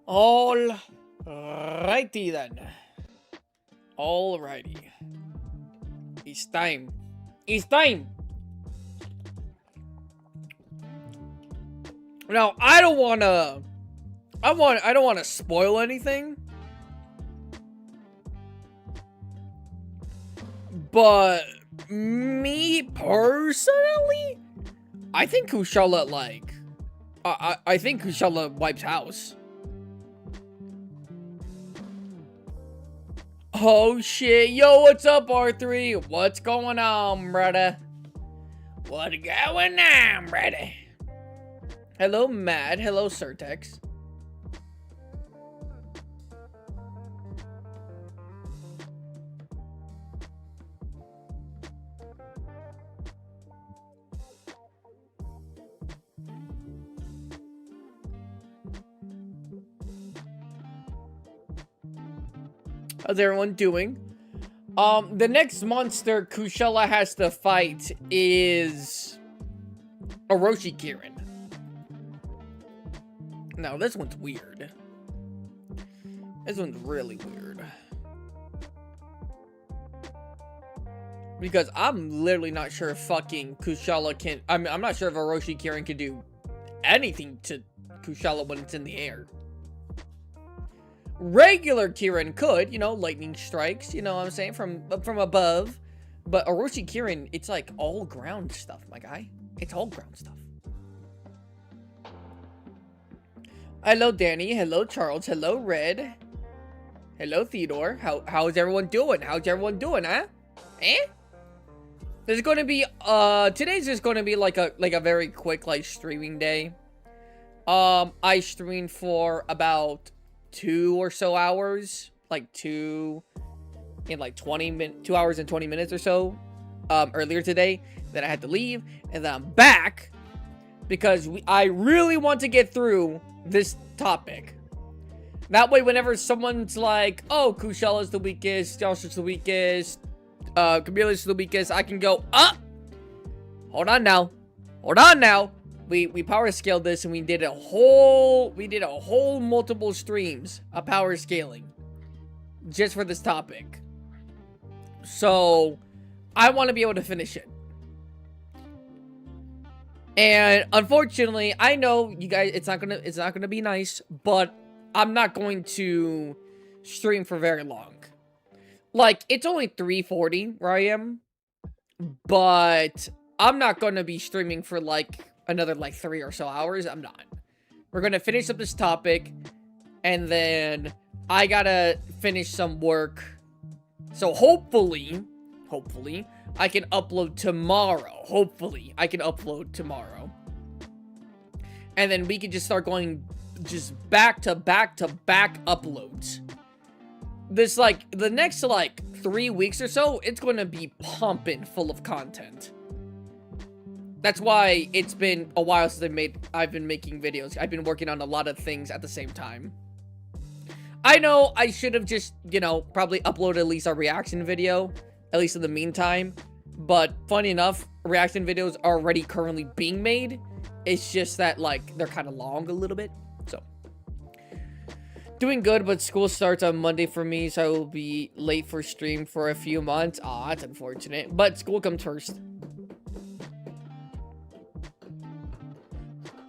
All righty then. All righty. It's time. It's time. Now, I don't want to spoil anything. But me personally, I think Kushala I think Kushala wipes house. Oh shit, yo, what's up, R3? What's going on, brother? What's going on, brother? Hello, Mad. Hello, Certex. How's everyone doing? The next monster Kushala has to fight is Orochi Kirin. Now, this one's weird. This one's really weird. Because I'm literally not sure if fucking Kushala can... I'm not sure if Orochi Kirin can do anything to Kushala when it's in the air. Regular Kirin could, you know, lightning strikes, you know what I'm saying, from above. But Orochi Kirin, it's like all ground stuff, my guy. It's all ground stuff. Hello, Danny. Hello, Charles. Hello, Red. Hello, Theodore. How's everyone doing? How's everyone doing, huh? Eh? There's going to be, today's just going to be like a very quick, like, streaming day. I streamed for about 2 or so hours, like 2 hours and 20 minutes or so, earlier today. Then I had to leave, and then I'm back because I really want to get through this topic. That way, whenever someone's like, oh, Kushala's the weakest, Josh's the weakest, Camille's the weakest, I can go, hold on now. We power scaled this and we did a whole multiple streams of power scaling just for this topic. So I want to be able to finish it. And unfortunately, I know you guys, it's not gonna be nice, but I'm not going to stream for very long. Like, it's only 3:40 where I am, but I'm not gonna be streaming for like another like 3 or so hours. I'm not. We're gonna finish up this topic, and then I gotta finish some work. So hopefully, I can upload tomorrow. Hopefully, I can upload tomorrow. And then we can just start going just back to back uploads. This, like, the next, like, 3 weeks or so, it's going to be pumping full of content. That's why it's been a while since I've been making videos. I've been working on a lot of things at the same time. I know I should have just, you know, probably uploaded at least a reaction video, at least in the meantime. But funny enough, reaction videos are already currently being made. It's just that, like, they're kind of long a little bit. So, doing good, but school starts on Monday for me, so I will be late for stream for a few months. Aw, that's unfortunate. But school comes first.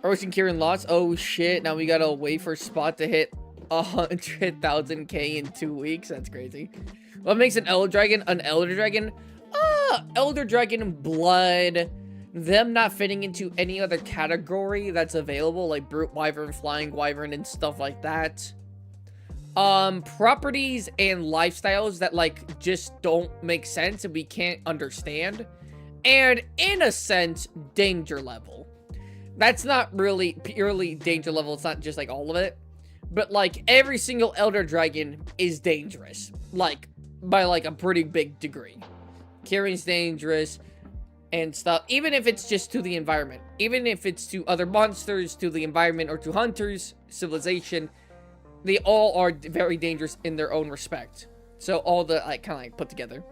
Orochi Kirin lost. Oh shit, now we gotta wait for Spot to hit 100,000k in 2 weeks. That's crazy. What makes an Elder Dragon an Elder Dragon? Elder Dragon blood. Them not fitting into any other category that's available, like Brute Wyvern, Flying Wyvern, and stuff like that. Properties and lifestyles that, like, just don't make sense and we can't understand. And, in a sense, danger level. That's not really purely danger level, it's not just, like, all of it. But, like, every single Elder Dragon is dangerous. Like, by, like, a pretty big degree. Kirin's dangerous and stuff. Even if it's just to the environment. Even if it's to other monsters, to the environment, or to hunters, civilization. They all are very dangerous in their own respect. So, all the, like, kind of, like, put together.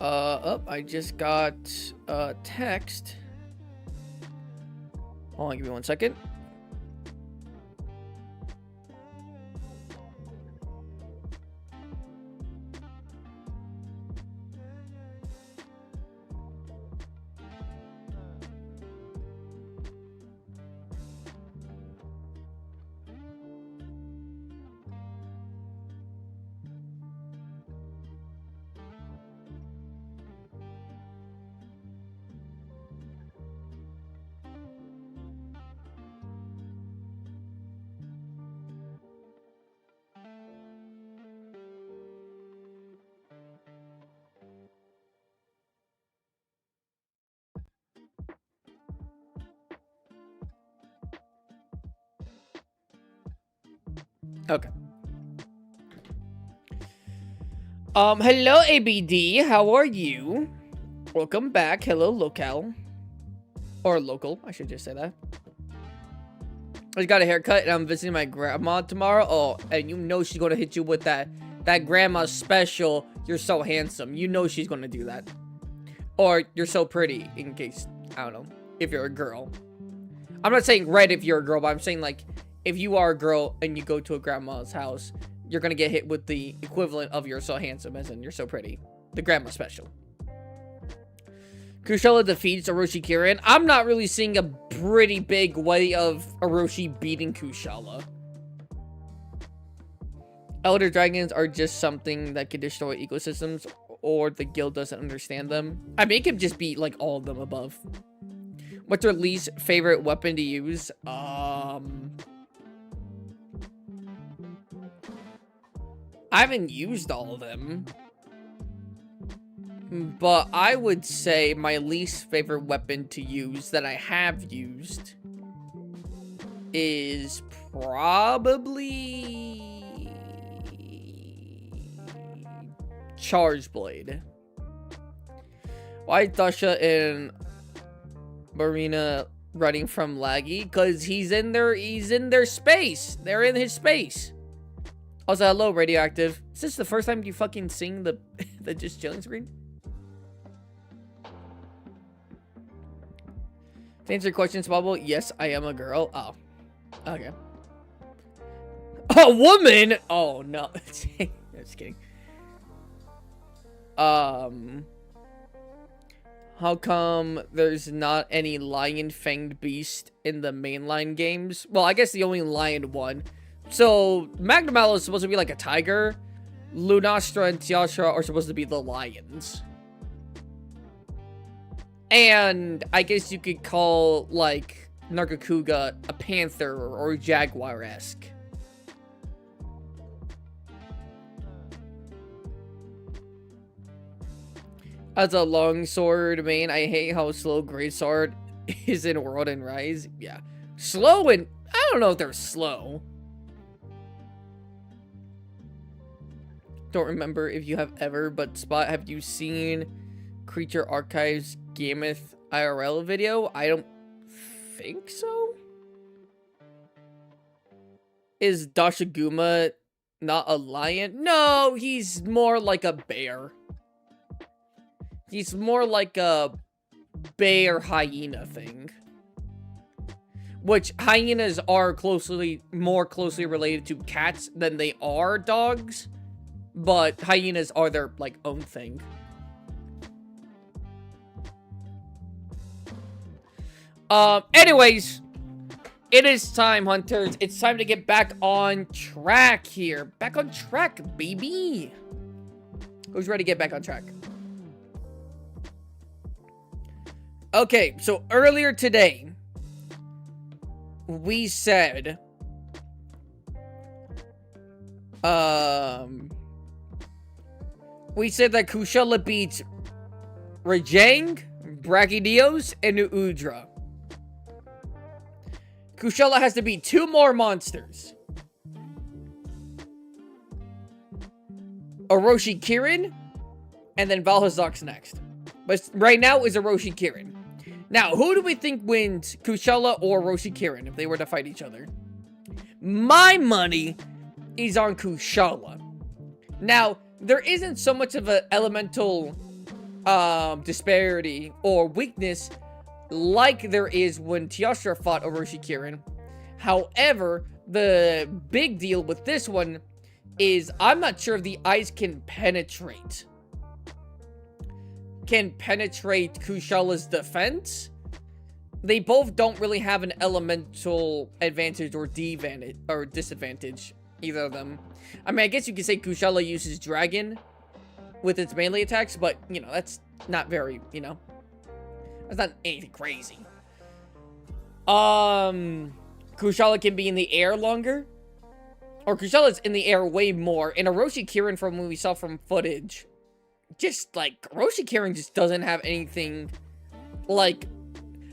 I just got a text. Hold on, give me 1 second. Okay. Hello, ABD. How are you? Welcome back. Hello, locale. Or local, I should just say that. I just got a haircut and I'm visiting my grandma tomorrow. Oh, and you know she's gonna hit you with that grandma special. You're so handsome. You know she's gonna do that. Or you're so pretty, in case, I don't know, if you're a girl. I'm not saying red if you're a girl, but I'm saying, like, if you are a girl and you go to a grandma's house, you're gonna get hit with the equivalent of you're so handsome, as in you're so pretty. The grandma special. Kushala defeats Orochi Kirin. I'm not really seeing a pretty big way of Orochi beating Kushala. Elder dragons are just something that can destroy ecosystems, or the guild doesn't understand them. I mean, it could just be like all of them above. What's your least favorite weapon to use? I haven't used all of them. But I would say my least favorite weapon to use that I have used is probably Charge Blade. Why Dasha and Marina running from Laggy? Because he's in their space. They're in his space. Also, hello, Radioactive. Is this the first time you fucking sing the just chilling screen? To answer your questions, Bubble, yes, I am a girl. Oh, okay. A woman? Oh, no. I'm just kidding. How come there's not any lion-fanged beast in the mainline games? Well, I guess the only lion one. So, Magna Mallow is supposed to be like a tiger. Lunastra and Tiasha are supposed to be the lions. And I guess you could call, like, Nargacuga a panther or jaguar-esque. As a longsword main, I hate how slow Greatsword is in World and Rise. Yeah. Slow and... I don't know if they're slow. Don't remember if you have ever, but Spot, have you seen Creature Archives Gameth IRL video? I don't think so. Is Dashiguma not a lion? No, he's more like a bear. He's more like a bear hyena thing. Which hyenas are more closely related to cats than they are dogs. But hyenas are their, like, own thing. Anyways, it is time, hunters. It's time to get back on track here. Back on track, baby. Who's ready to get back on track? Okay, so earlier today, we said, that Kushala beats Rajang, Brachydios, and Udra. Kushala has to beat 2 more monsters. Orochi Kirin, and then Valhazak's next. But right now is Orochi Kirin. Now, who do we think wins, Kushala or Orochi Kirin, if they were to fight each other? My money is on Kushala. Now, there isn't so much of an elemental disparity or weakness like there is when Teostra fought Orochi Kirin. However, the big deal with this one is I'm not sure if the ice can penetrate Kushala defense. They both don't really have an elemental advantage or disadvantage, either of them. I mean, I guess you could say Kushala uses Dragon with its melee attacks, but, you know, that's not very, you know, that's not anything crazy. Kushala can be in the air longer, or Kushala's in the air way more, and Orochi Kirin, from what we saw from footage, just, like, Orochi Kirin just doesn't have anything, like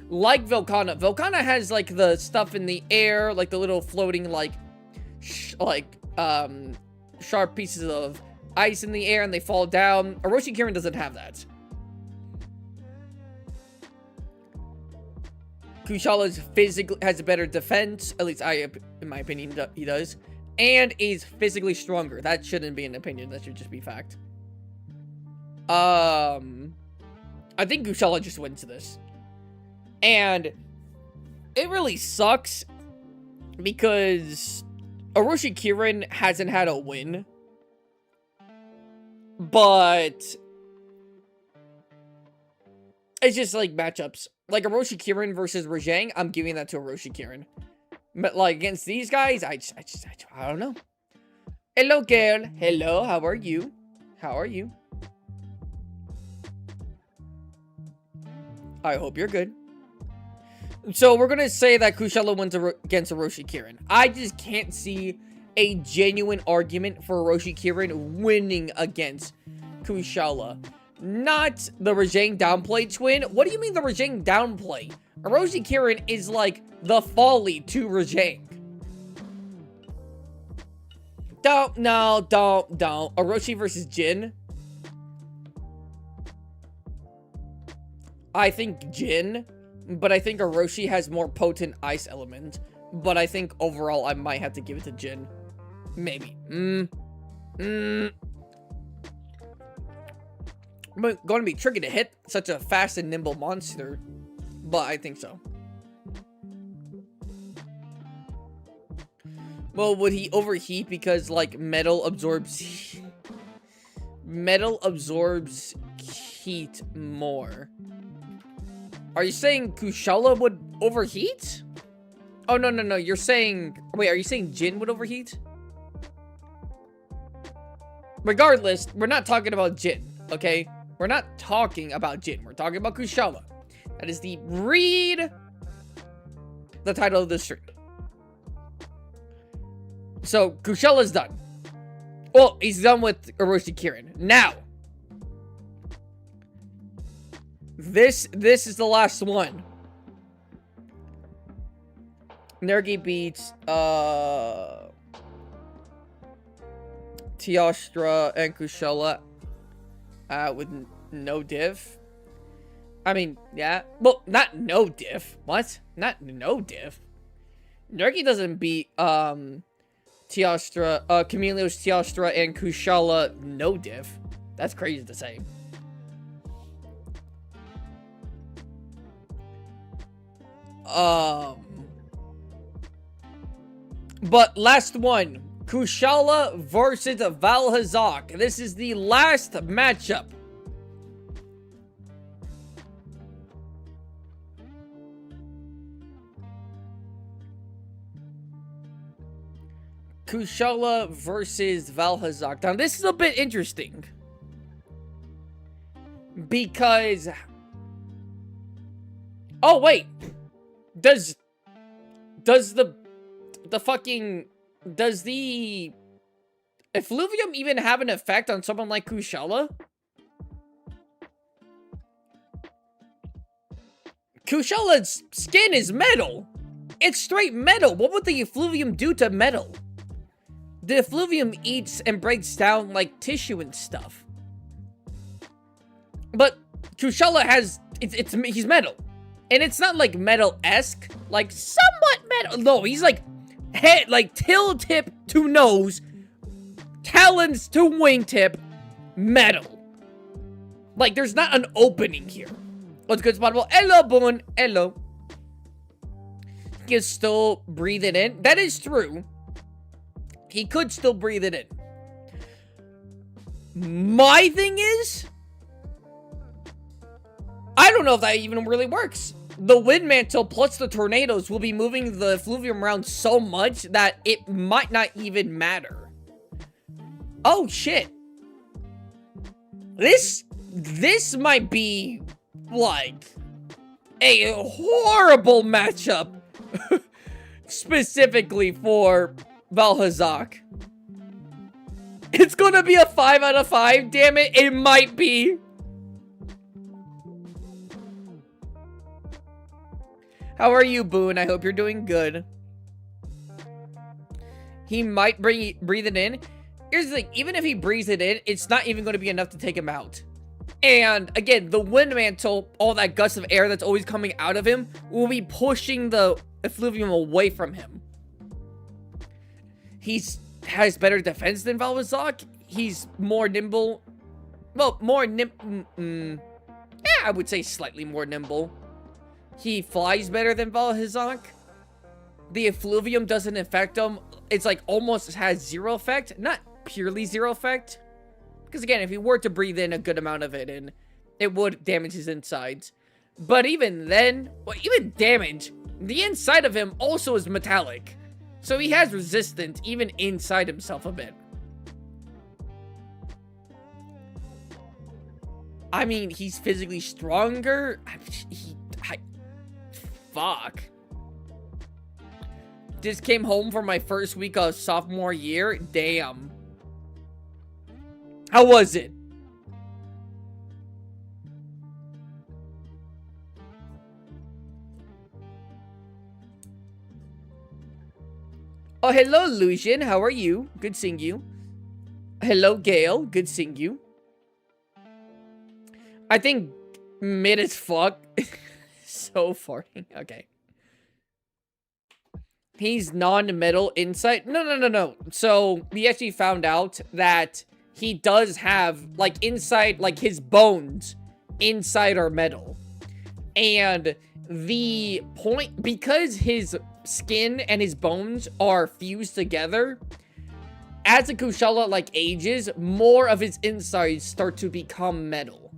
Velkhana. Velkhana has, like, the stuff in the air, like, the little floating, sharp pieces of ice in the air, and they fall down. Orochi Kirin doesn't have that. Kushala has a better defense, at least in my opinion, he does, and is physically stronger. That shouldn't be an opinion, that should just be fact. I think Kushala just wins this. And it really sucks because Orochi Kirin hasn't had a win. But it's just like matchups. Like Orochi Kirin versus Rajang, I'm giving that to Orochi Kirin. But like against these guys, I don't know. Hello, girl. Hello, how are you? How are you? I hope you're good. So we're gonna say that Kushala wins against Orochi Kirin. I just can't see a genuine argument for Orochi Kirin winning against Kushala. Not the Rajang downplay twin. What do you mean the Rajang downplay? Orochi Kirin is like the Folly to Rajang. Don't. Orochi versus Jin. I think Jin, but I think Orochi has more potent ice element. But I think overall I might have to give it to Jin. Maybe. But going to be tricky to hit such a fast and nimble monster. But I think so. Well, would he overheat because, like, metal absorbs heat more? Are you saying Kushala would overheat? Oh, no. You're saying... Wait, are you saying Jin would overheat? Regardless, we're not talking about Jin, okay? We're not talking about Jin. We're talking about Kushala. That is the title of this stream. So, Kushala's done. Well, he's done with Orochi Kirin. Now, this is the last one. Nergi beats Teostra and Kushala with no diff. I mean, yeah. Well, not no diff. What? Not no diff. Nergi doesn't beat Teostra, Chameleos, Teostra, and Kushala no diff. That's crazy to say. But last one. Kushala versus Valhazak. This is the last matchup. Kushala versus Valhazak. Now, this is a bit interesting. Because... Oh, wait. Does the effluvium even have an effect on someone like Kushala? Kushala's skin is metal. It's straight metal. What would the effluvium do to metal? The effluvium eats and breaks down like tissue and stuff. But Kushala has... he's metal. And it's not like metal-esque. Like, somewhat metal. No, he's like... head, like, tail tip to nose. Talons to wingtip. Metal. Like, there's not an opening here. What's good, Spottable? Hello, Boone. Hello. He can still breathe it in. That is true. He could still breathe it in. My thing is, I don't know if that even really works. The wind mantle plus the tornadoes will be moving the effluvium around so much that it might not even matter. Oh, shit. This might be, like, a horrible matchup specifically for Valhazak. It's gonna be a 5 out of 5, damn it. It might be. How are you, Boone? I hope you're doing good. He might breathe it in. Here's the thing. Even if he breathes it in, it's not even going to be enough to take him out. And, again, the wind mantle, all that gust of air that's always coming out of him, will be pushing the effluvium away from him. Has better defense than Valhazak. He's more nimble. Well, yeah, I would say slightly more nimble. He flies better than Valhazak. The effluvium doesn't affect him. It's like almost has zero effect. Not purely zero effect. Because again, if he were to breathe in a good amount of it in, it would damage his insides. But even then, well, even damage, the inside of him also is metallic. So he has resistance even inside himself a bit. I mean, he's physically stronger. Fuck. Just came home from my first week of sophomore year. Damn. How was it? Oh, hello, Lucian. How are you? Good seeing you. Hello, Gale. Good seeing you. I think mid as fuck. So farting. Okay. He's non-metal inside. No. So, we actually found out that he does have, like, inside, like, his bones inside are metal. And the point, because his skin and his bones are fused together, as the Kushala, like, ages, more of his insides start to become metal.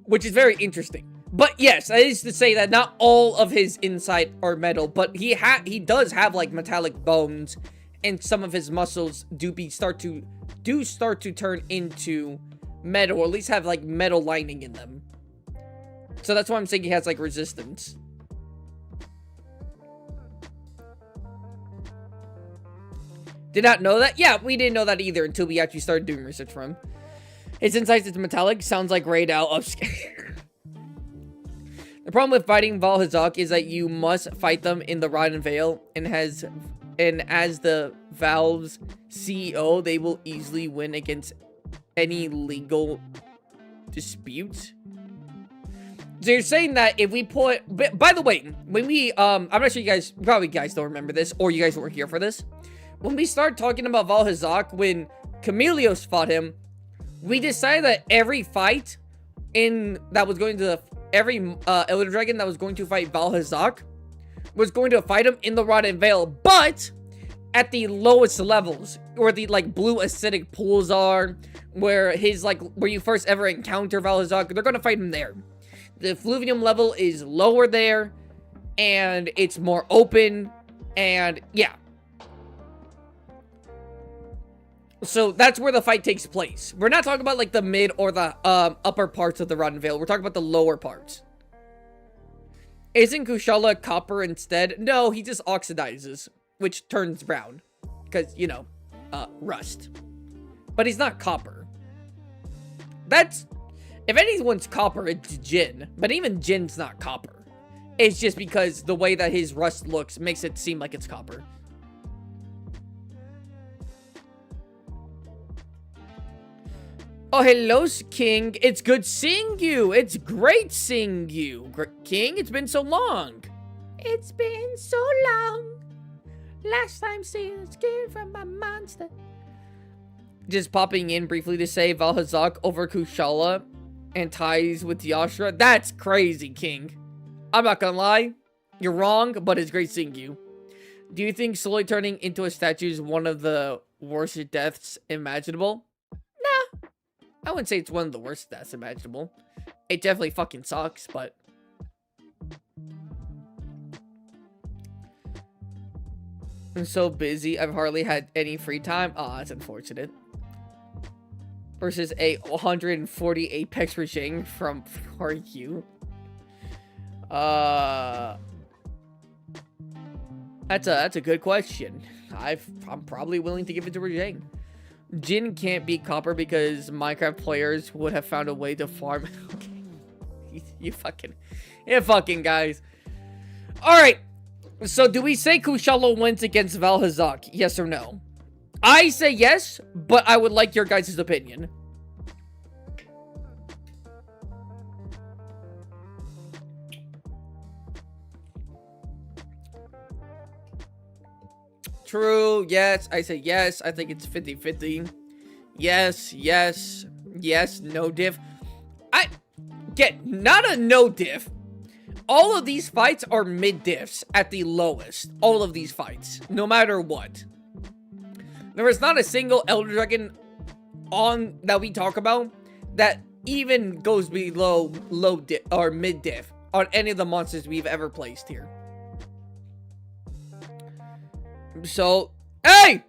Which is very interesting. But yes, that is to say that not all of his inside are metal, but he does have, like, metallic bones, and some of his muscles do start to turn into metal, or at least have, like, metal lining in them. So that's why I'm saying he has, like, resistance. Did not know that? Yeah, we didn't know that either until we actually started doing research for him. His insides is metallic. Sounds like Raid out upscale. The problem with fighting Valhazak is that you must fight them in the Rotten Vale, and as the Valve's CEO, they will easily win against any legal dispute. So you're saying that if we put, by the way, when we, I'm not sure you guys, probably guys don't remember this, or you guys weren't here for this. When we start talking about Valhazak, when Chameleos fought him, we decided that every fight that was going to, every Elder Dragon that was going to fight Valhazak was going to fight him in the Rotten Vale, but at the lowest levels, where the, like, blue acidic pools are, where you first ever encounter Valhazak, they're going to fight him there. The effluvium level is lower there, and it's more open, and yeah. So that's where the fight takes place. We're not talking about, like, the mid or the upper parts of the Rotten Vale. We're talking about the lower parts. Isn't Kushala copper instead? No, he just oxidizes, which turns brown. Because, you know, rust. But he's not copper. If anyone's copper, it's Jin. But even Jin's not copper. It's just because the way that his rust looks makes it seem like it's copper. Oh, hello, King. It's good seeing you. It's great seeing you, King. It's been so long. It's been so long. Last time seeing the skin from my monster. just popping in briefly to say Valhazak over Kushala and ties with Yashra. That's crazy, King. I'm not gonna lie. You're wrong, but it's great seeing you. Do you think slowly turning into a statue is one of the worst deaths imaginable? Nah. I wouldn't say it's one of the worst deaths imaginable. It definitely fucking sucks, but... I'm so busy, I've hardly had any free time. Aw, that's unfortunate. Versus a 140 Apex regime from for you. That's a good question. I'm probably willing to give it to Rajang. Jin can't beat Copper because Minecraft players would have found a way to farm. Okay. You fucking guys. Alright. So do we say Kushala wins against Valhazak? Yes or no? I say yes, but I would like your guys' opinion. True, yes, I say yes. I think it's 50-50. Yes, no diff. I get not a no diff. All of these fights are mid diffs at the lowest. All of these fights, no matter what. There is not a single Elder Dragon on that we talk about that even goes below low diff or mid diff on any of the monsters we've ever placed here. So, hey!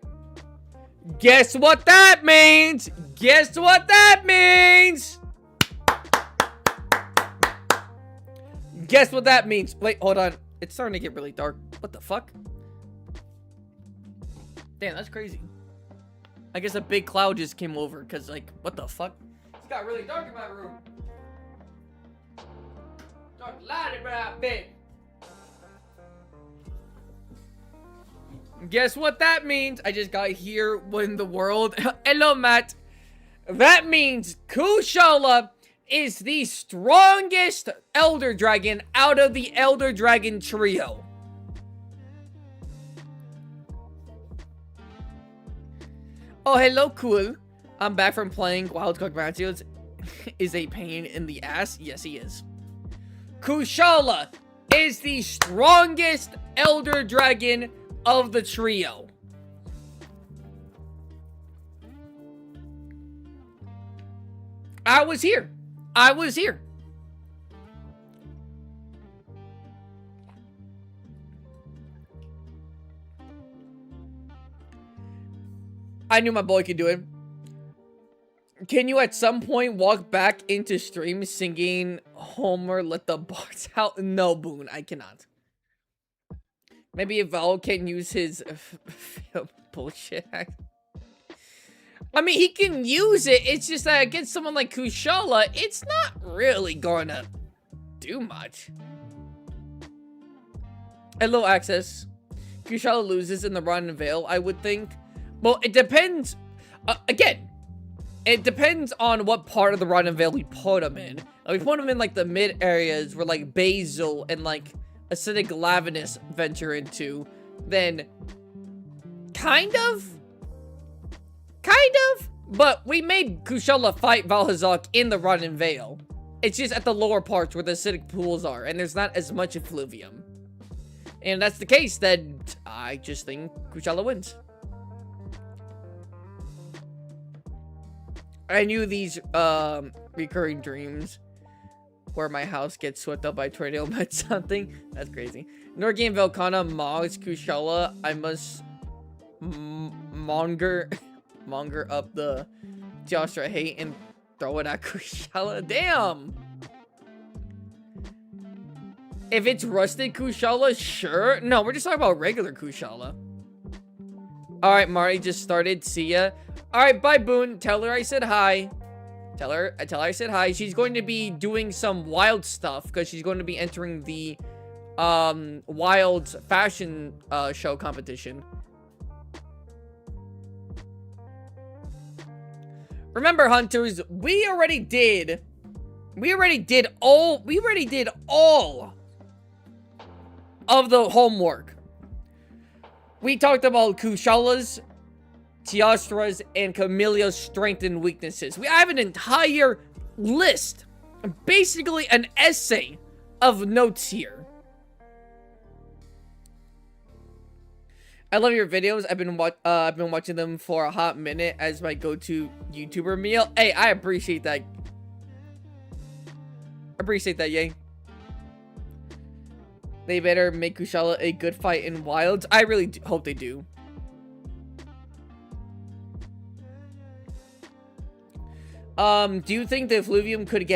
Guess what that means? Guess what that means? Guess what that means? Wait, hold on. It's starting to get really dark. What the fuck? Damn, that's crazy. I guess a big cloud just came over because, like, what the fuck? It's got really dark in my room. Dark light about bit. Guess what that means? I just got here when the world... Hello, Matt. That means Kushala is the strongest Elder Dragon out of the Elder Dragon trio. Oh, hello, cool. I'm back from playing Wildcard Matthews. Is a pain in the ass? Yes, he is. Kushala is the strongest Elder Dragon of the trio. I was here. I was here. I knew my boy could do it. Can you at some point walk back into stream singing Homer Let the Bards Out? No, Boone, I cannot. Maybe if Val can use his bullshit. I mean, he can use it. It's just that against someone like Kushala, it's not really gonna do much. Hello, Access. Kushala loses in the Rotten Vale, I would think. Well, it depends. Again, it depends on what part of the Rotten Vale we put him in. Like, we put him in, like, the mid areas where, like, Basil and, like, Acidic Lavinus venture into, then kind of, but we made Kushala fight Valhazak in the Rotten Vale. It's just at the lower parts where the acidic pools are, and there's not as much effluvium. And that's the case, then I just think Kushala wins. I knew these recurring dreams where my house gets swept up by a tornado meant something. That's crazy. Norgame Velkana mogs Kushala. I must monger up the Joshua hate and throw it at Kushala. Damn. If it's rusted Kushala, sure. No, we're just talking about regular Kushala. Alright, Marty just started. See ya. Alright, bye, Boone. Tell her I said hi. Tell her I said hi. She's going to be doing some wild stuff because she's going to be entering the wild fashion show competition. Remember, hunters, we already did all of the homework. We talked about Kushala's Teostra's, and Chameleon's strengths and weaknesses. We have an entire list, basically an essay of notes here. I love your videos. I've been watching them for a hot minute as my go-to YouTuber meal. Hey, I appreciate that. Yay. They better make Kushala a good fight in Wilds. I really hope they do. Do you think the Effluvium could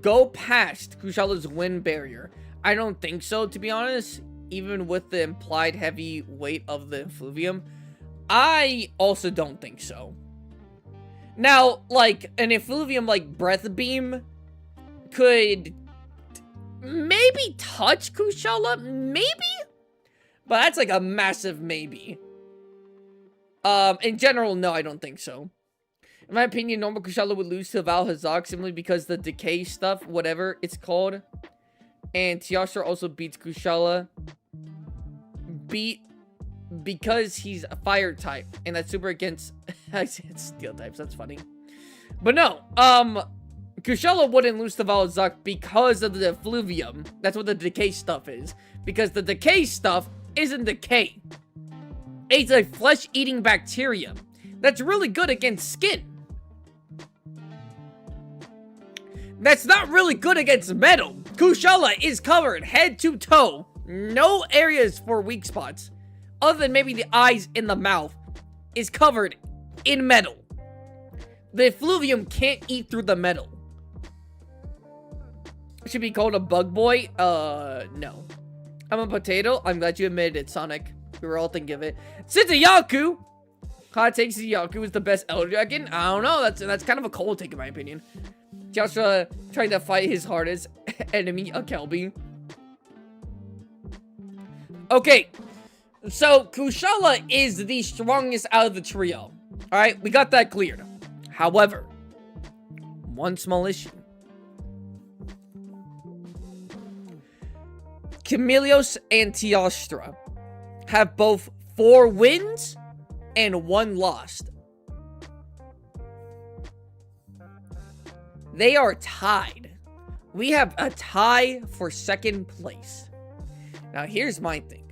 go past Kushala's wind barrier? I don't think so, to be honest. Even with the implied heavy weight of the Effluvium, I also don't think so. Now, like, an Effluvium like Breath Beam could maybe touch Kushala, maybe? But that's like a massive maybe. In general, no, I don't think so. In my opinion, normal Kushala would lose to Vaal Hazak simply because the decay stuff, whatever it's called. And Teostra also beats Kushala. Because he's a fire type. And that's super against steel types. That's funny. But no, Kushala wouldn't lose to Vaal Hazak because of the Effluvium. That's what the decay stuff is. Because the decay stuff isn't decay. It's a flesh-eating bacteria that's really good against skin. That's not really good against metal. Kushala is covered head to toe. No areas for weak spots. Other than maybe the eyes and the mouth. Is covered in metal. The Effluvium can't eat through the metal. Should be called a bug boy? No. I'm a potato. I'm glad you admitted it, Sonic. We were all thinking of it. Yaku! Hot takes Yaku is the best Elder Dragon? I don't know. That's kind of a cold take in my opinion. Joshua trying to fight his hardest enemy, a Kelby. Okay. So, Kushala is the strongest out of the trio. Alright, we got that cleared. However, one small issue. Chameleos and Teostra have both 4 wins and 1 lost. They are tied. We have a tie for 2nd place. Now, here's my thing.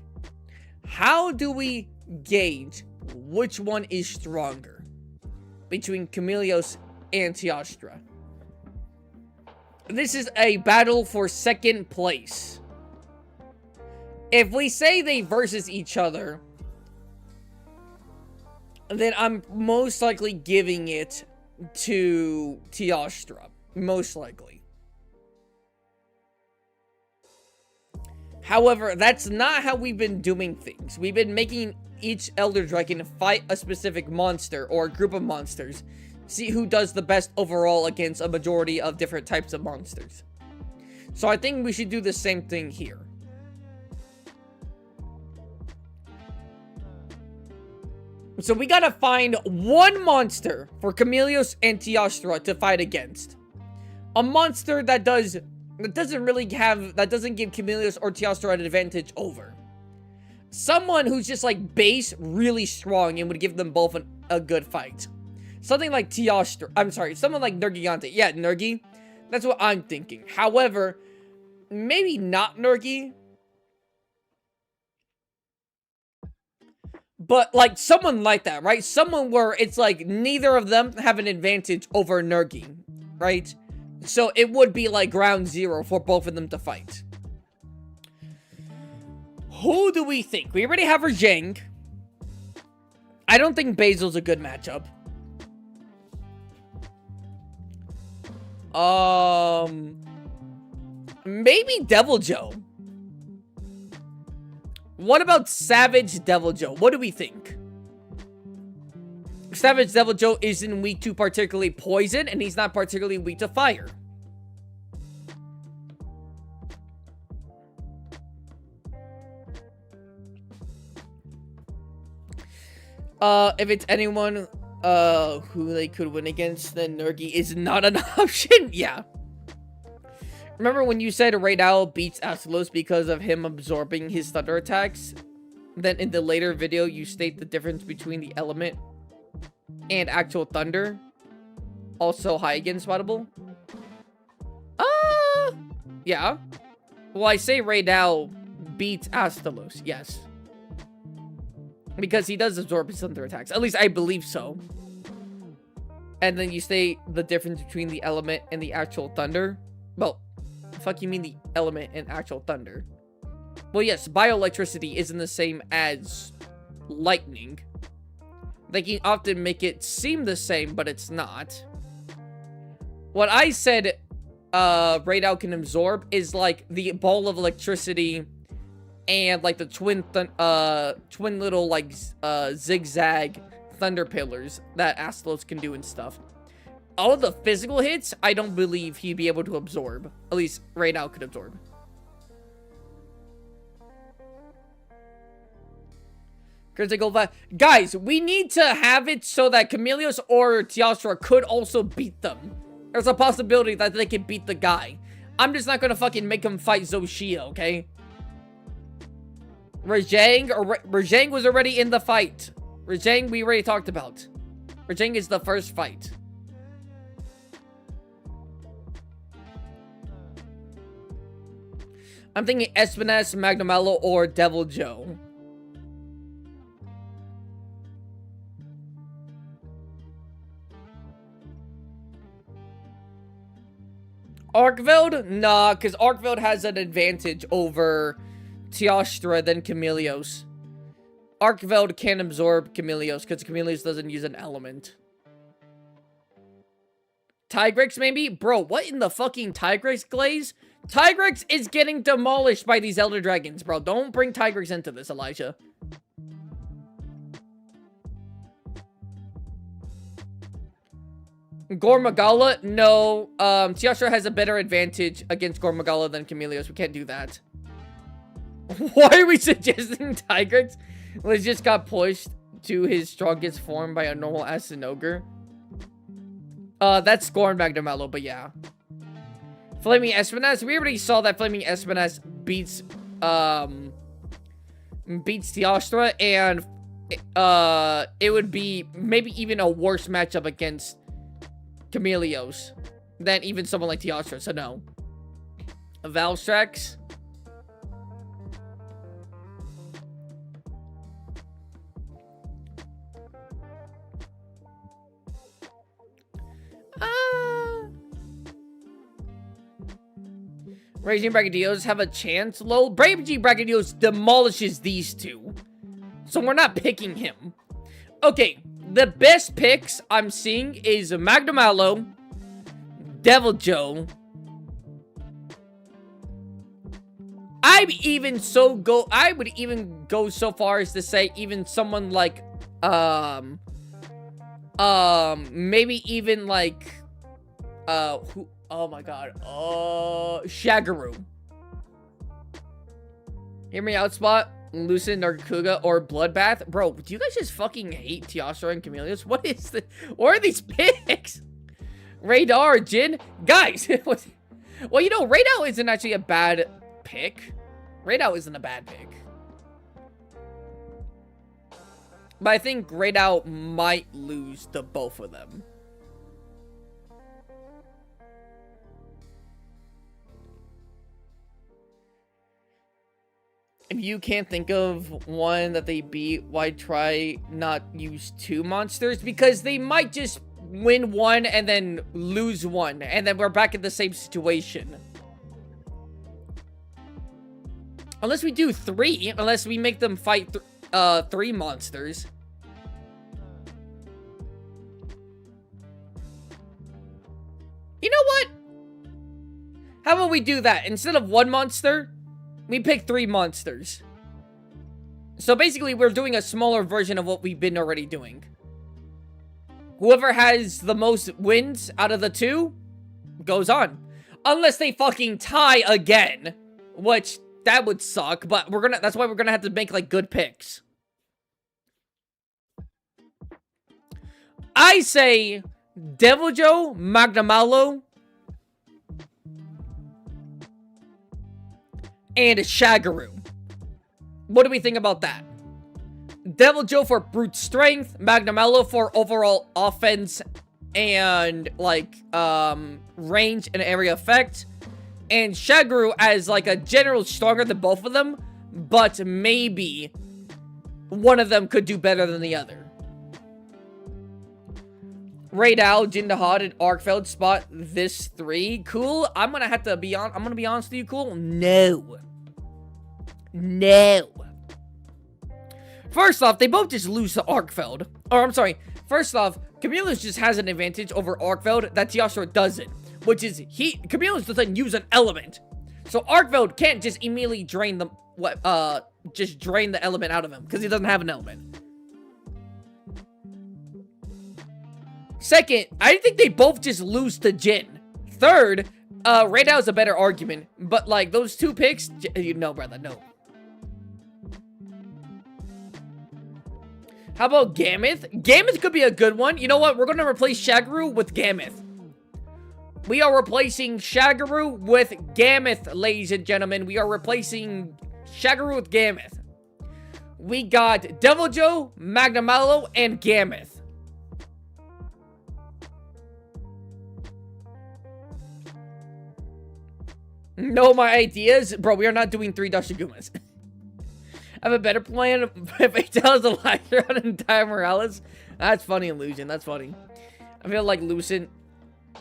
How do we gauge which one is stronger between Chameleos and Teostra? This is a battle for 2nd place. If we say they versus each other, then I'm most likely giving it to Teostra. Most likely. However, that's not how we've been doing things. We've been making each Elder Dragon fight a specific monster or a group of monsters. See who does the best overall against a majority of different types of monsters. So I think we should do the same thing here. So we gotta find one monster for Chameleos and Teostra to fight against. A monster that doesn't give Chameleos or Teostra an advantage over. Someone who's just like base really strong and would give them both a good fight. Something like Teostra. I'm sorry, someone like Nergigante. Yeah, Nergi. That's what I'm thinking. However, maybe not Nergi. But, like, someone like that, right? Someone where it's like neither of them have an advantage over Nergi, right? So it would be like ground zero for both of them to fight. Who do we think? We already have Rajang. I don't think Basil's a good matchup. Maybe Deviljho. What about Savage Deviljho? What do we think? Savage Deviljho isn't weak to particularly poison, and he's not particularly weak to fire. If it's anyone, who they could win against, then Nergi is not an option. Yeah. Remember when you said Raid Owl beats Astalos because of him absorbing his thunder attacks? Then in the later video, you state the difference between the element and Actual Thunder. Also high against spottable. Yeah. Well, I say right now beats Astalos, yes. Because he does absorb his thunder attacks. At least I believe so. And then you say the difference between the element and the actual thunder. Well, fuck you mean the element and actual thunder. Well, yes, bioelectricity isn't the same as lightning. They can often make it seem the same, but it's not. What I said Radau can absorb is like the ball of electricity and like the twin little like zigzag thunder pillars that Astalos can do and stuff. All of the physical hits, I don't believe he'd be able to absorb. At least Radau could absorb. Critical guys, we need to have it so that Chameleos or Teostra could also beat them. There's a possibility that they could beat the guy. I'm just not gonna fucking make him fight Zoshia, okay? Rajang was already in the fight. Rajang, we already talked about. Rajang is the first fight. I'm thinking Espinas, Magnamello, or Devil Joe. Arkveld? Nah, because Arkveld has an advantage over Teostra than Chameleos. Arkveld can absorb Chameleos because Chameleos doesn't use an element. Tigrex, maybe? Bro, what in the fucking Tigrex glaze? Tigrex is getting demolished by these Elder Dragons, bro. Don't bring Tigrex into this, Elijah. Gormagala? No. Teostra has a better advantage against Gormagala than Chameleos. We can't do that. Why are we suggesting Tigrex? Well, he just got pushed to his strongest form by a normal Asinogre. That's Scorn Magnamello, but yeah. Flaming Espinas? We already saw that Flaming Espinas beats Teostra, and it would be maybe even a worse matchup against Chameleos than even someone like Teostra, so no. Valstrax? Raging Braggadillos have a chance? Lol. Raging Braggadillos demolishes these two. So we're not picking him. Okay, the best picks I'm seeing is Magnamello, Devil Joe. I would even go so far as to say even someone like maybe even like who, oh my god, Shagaru. Hear me out, Spot. Lucid, Nargacuga, or Bloodbath. Bro, do you guys just fucking hate Teostra and Chameleos? What is the... What are these picks? Radar, Jin? Guys! Well, you know, Radar isn't actually a bad pick. Radar isn't a bad pick. But I think Radar might lose to both of them. If you can't think of one that they beat, why try not use two monsters? Because they might just win one and then lose one. And then we're back in the same situation. Unless we do three. Unless we make them fight three monsters. You know what? How about we do that? Instead of one monster... we pick three monsters. So basically, we're doing a smaller version of what we've been already doing. Whoever has the most wins out of the two goes on. Unless they fucking tie again. Which, that would suck. But that's why we're gonna have to make, like, good picks. I say Devil Joe, Magnamello, and Shagaru. What do we think about that? Deviljho for brute strength, Magnamello for overall offense and, like, range and area effect, and Shagru as, like, a general stronger than both of them, but maybe one of them could do better than the other. Raidal, Jindahan, and Arkfeld spot this 3. Cool. I'm gonna be honest with you, Cool. No. First off, they both just lose to Arkfeld. Or, I'm sorry. First off, Chameleos just has an advantage over Arkfeld that Teostra doesn't. Which is, Chameleos doesn't use an element. So Arkfeld can't just immediately drain the element out of him. Because he doesn't have an element. Second, I think they both just lose to Jin. Third, Raidal is a better argument. But, like, those 2 picks, no, brother, no. How about Gammoth? Gammoth could be a good one. You know what? We're going to replace Shagru with Gammoth. We are replacing Shagru with Gammoth, ladies and gentlemen. We are replacing Shagru with Gammoth. We got Deviljho, Magnamello, and Gammoth. No, my ideas? Bro, we are not doing 3 Dashigumas. I have a better plan if it tells a liar on entire Morales. That's funny, Illusion. That's funny. I feel like Lucid,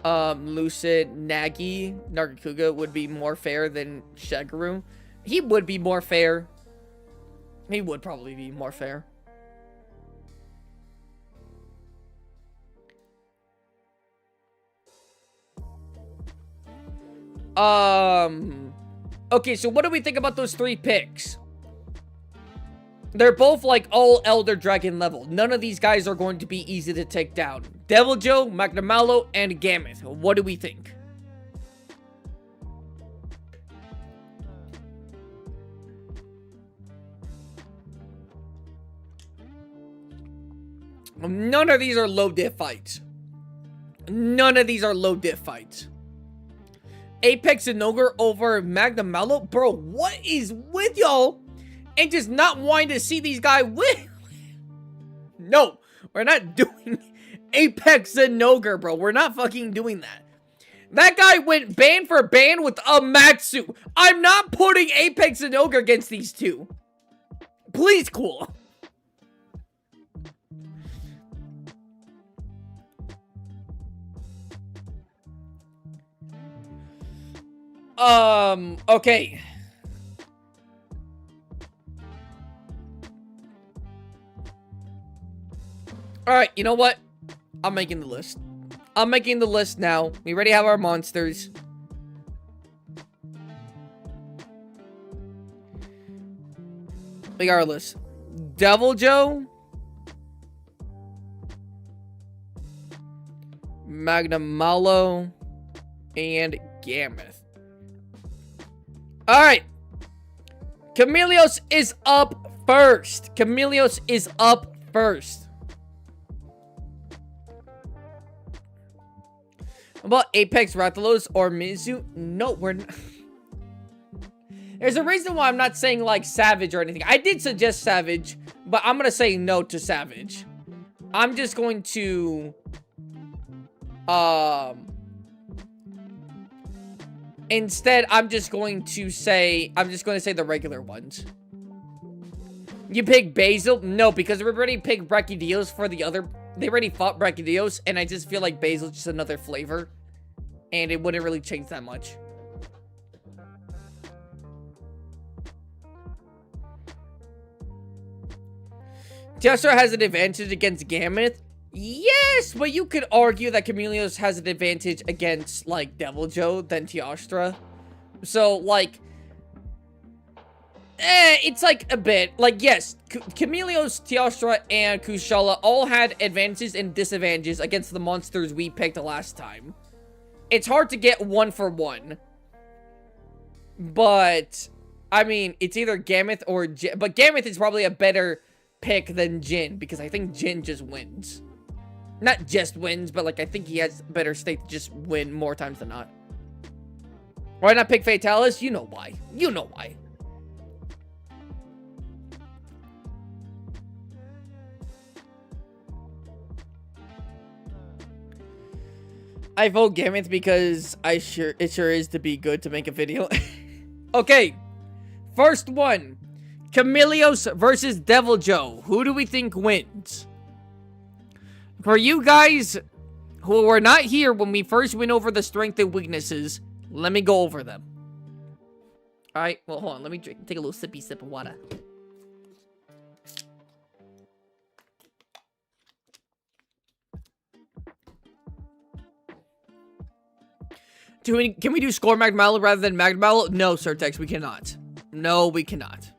Nagi, Nargacuga would be more fair than Shagru. He would be more fair. He would probably be more fair. Okay, so what do we think about those 3 picks? They're both, like, all Elder Dragon level. None of these guys are going to be easy to take down. Deviljho, Magnamello, and Gammoth. What do we think? None of these are low diff fights. None of these are low diff fights. Apex and Ogre over Magnamello? Bro, what is with y'all? And just not wanting to see these guys win. No, we're not doing Apex and Ogre, bro. We're not fucking doing that. That guy went ban for ban with a Matsu. I'm not putting Apex and Ogre against these 2. Please, Cool. Okay. Alright, you know what? I'm making the list. I'm making the list now. We already have our monsters. We got our list. Deviljho. Magnamello. And Gammoth. Alright. Chameleos is up first. Chameleos is up first. About Apex, Rathalos, or Mizu? No, we're not. There's a reason why I'm not saying, like, Savage or anything. I did suggest Savage, but I'm gonna say no to Savage. I'm just going to... Instead, I'm just going to say the regular ones. You pick Basil? No, because we already picked Brachydios for the other... They already fought Brachydios, and I just feel like Basil's just another flavor. And it wouldn't really change that much. Teostra has an advantage against Gammoth. Yes, but you could argue that Chameleos has an advantage against, like, Deviljho than Teostra. So, like... it's like a bit. Like, yes, Chameleos, Teostra, and Kushala all had advantages and disadvantages against the monsters we picked last time. It's hard to get 1 for 1. But, I mean, it's either Gammoth or Jin. But Gammoth is probably a better pick than Jin, because I think Jin just wins. Not just wins, but, like, I think he has better state to just win more times than not. Why not pick Fatalis? You know why. You know why. I vote Gammoth because it sure is to be good to make a video. Okay, first one. Chameleos versus Deviljho. Who do we think wins? For you guys who were not here when we first went over the strengths and weaknesses, let me go over them. Alright, well, hold on. Let me take a little sippy sip of water. Can we do Score Magmalo rather than Magmalo? No, Surtex, we cannot. No, we cannot.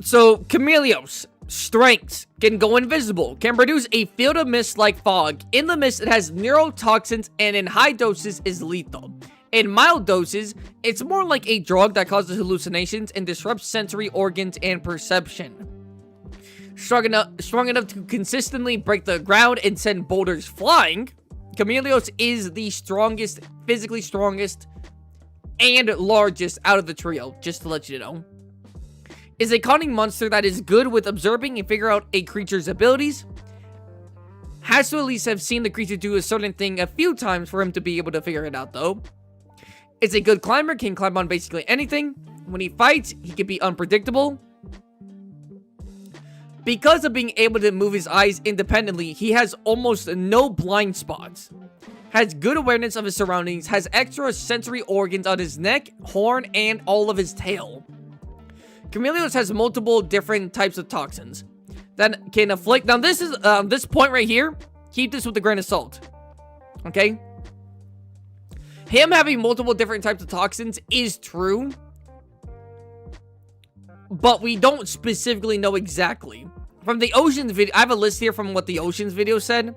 So, Chameleos. Strengths. Can go invisible. Can produce a field of mist like fog. In the mist, it has neurotoxins, and in high doses is lethal. In mild doses, it's more like a drug that causes hallucinations and disrupts sensory organs and perception. Strong enough to consistently break the ground and send boulders flying, Chameleos is the strongest, physically strongest, and largest out of the trio, just to let you know. Is a cunning monster that is good with observing and figure out a creature's abilities. Has to at least have seen the creature do a certain thing a few times for him to be able to figure it out, though. Is a good climber, can climb on basically anything. When he fights, he can be unpredictable. Because of being able to move his eyes independently, he has almost no blind spots. Has good awareness of his surroundings, has extra sensory organs on his neck, horn, and all of his tail. Chameleos has multiple different types of toxins that can afflict. Now, this is this point right here. Keep this with a grain of salt. Okay? Him having multiple different types of toxins is true, but we don't specifically know exactly. From the Oceans video, I have a list here from what the Oceans video said,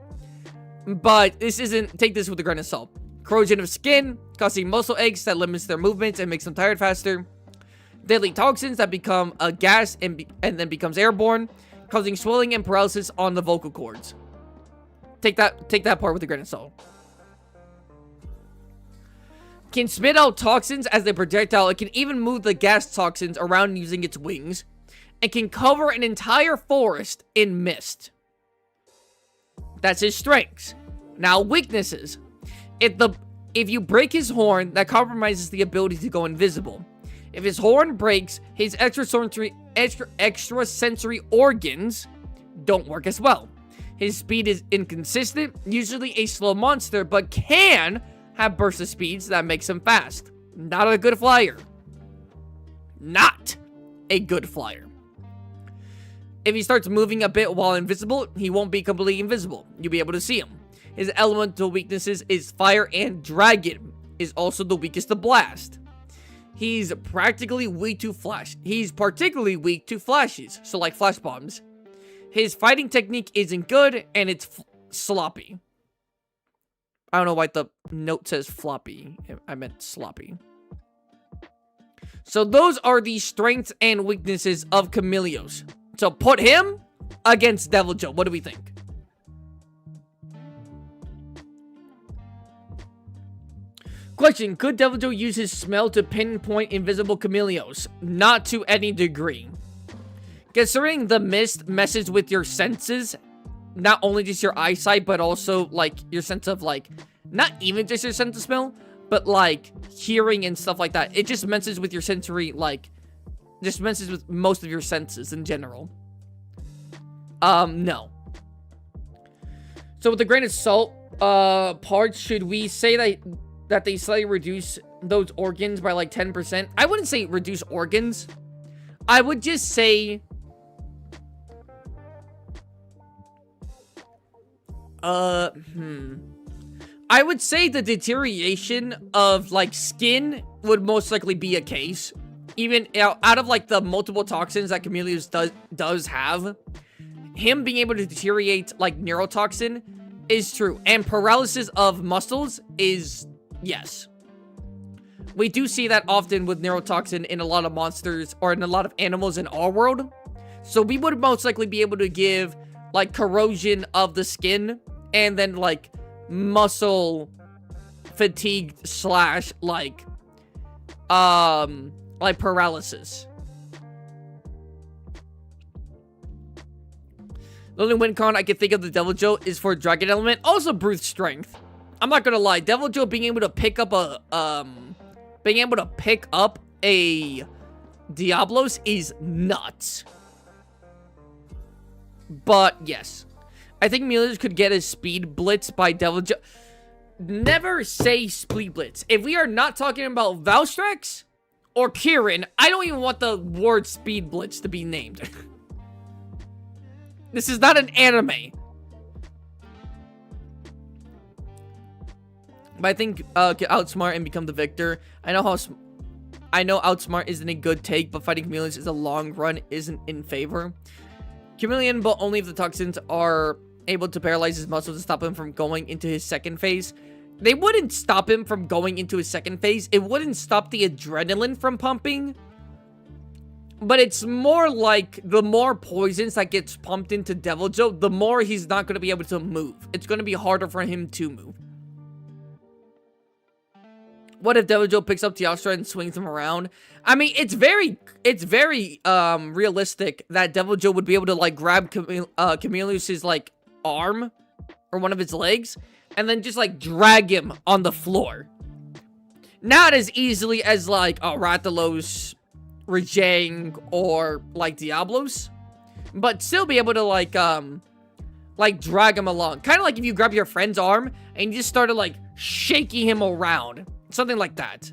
but this isn't, take this with a grain of salt. Corrosion of skin, causing muscle aches that limits their movements and makes them tired faster. Deadly toxins that become a gas and then becomes airborne, causing swelling and paralysis on the vocal cords. Take that part with a grain of salt. Can spit out toxins as a projectile. It can even move the gas toxins around using its wings. And can cover an entire forest in mist. That's his strengths. Now, weaknesses. If you break his horn, that compromises the ability to go invisible. If his horn breaks, his extrasensory organs don't work as well. His speed is inconsistent, usually a slow monster, but can have bursts of speeds that makes him fast. Not a good flyer. Not a good flyer. If he starts moving a bit while invisible, he won't be completely invisible. You'll be able to see him. His elemental weaknesses is fire and dragon. Is also the weakest to blast. He's practically weak to flash. He's particularly weak to flashes, so like flash bombs. His fighting technique isn't good, and it's sloppy. I don't know why the note says floppy. I meant sloppy. So those are the strengths and weaknesses of Chameleos. So put him against Deviljho. What do we think? Question, could Deviljho use his smell to pinpoint invisible Chameleos? Not to any degree. Considering the mist messes with your senses, not only just your eyesight, but also, like, your sense of, like, not even just your sense of smell, but, like, hearing and stuff like that. It just messes with your sensory, like, just messes with most of your senses in general. No. So with a grain of salt, parts, should we say that they slightly reduce those organs by like 10%? I wouldn't say reduce organs. I would just say I would say the deterioration of like skin would most likely be a case. Even out of like the multiple toxins that Chameleos does have, him being able to deteriorate like neurotoxin is true, and paralysis of muscles is yes. We do see that often with neurotoxin in a lot of monsters or in a lot of animals in our world. So we would most likely be able to give like corrosion of the skin and then like muscle fatigue slash like paralysis. The only win con I can think of the Devil Joe is for Dragon Element. Also brute strength. I'm not gonna lie. Devil Joe being able to pick up a Diablos is nuts. But yes, I think Chameleos could get a speed blitz by Devil Joe. Never say speed blitz. If we are not talking about Valstrax or Kieran, I don't even want the word speed blitz to be named. This is not an anime. But I think outsmart and become the victor. I know outsmart isn't a good take, but fighting Chameleons is a long run isn't in favor. Chameleon, but only if the toxins are able to paralyze his muscles to stop him from going into his second phase. They wouldn't stop him from going into his second phase. It wouldn't stop the adrenaline from pumping. But it's more like the more poisons that gets pumped into Devil Joe, the more he's not going to be able to move. It's going to be harder for him to move. What if Devil Joe picks up Teostra and swings him around? I mean, it's very realistic that Devil Joe would be able to, like, grab Chameleos' like, arm or one of his legs and then just, like, drag him on the floor. Not as easily as, like, Rathalos, Rajang, or, like, Diablos, but still be able to, like, drag him along. Kind of like if you grab your friend's arm and you just started, like, shaking him around. Something like that.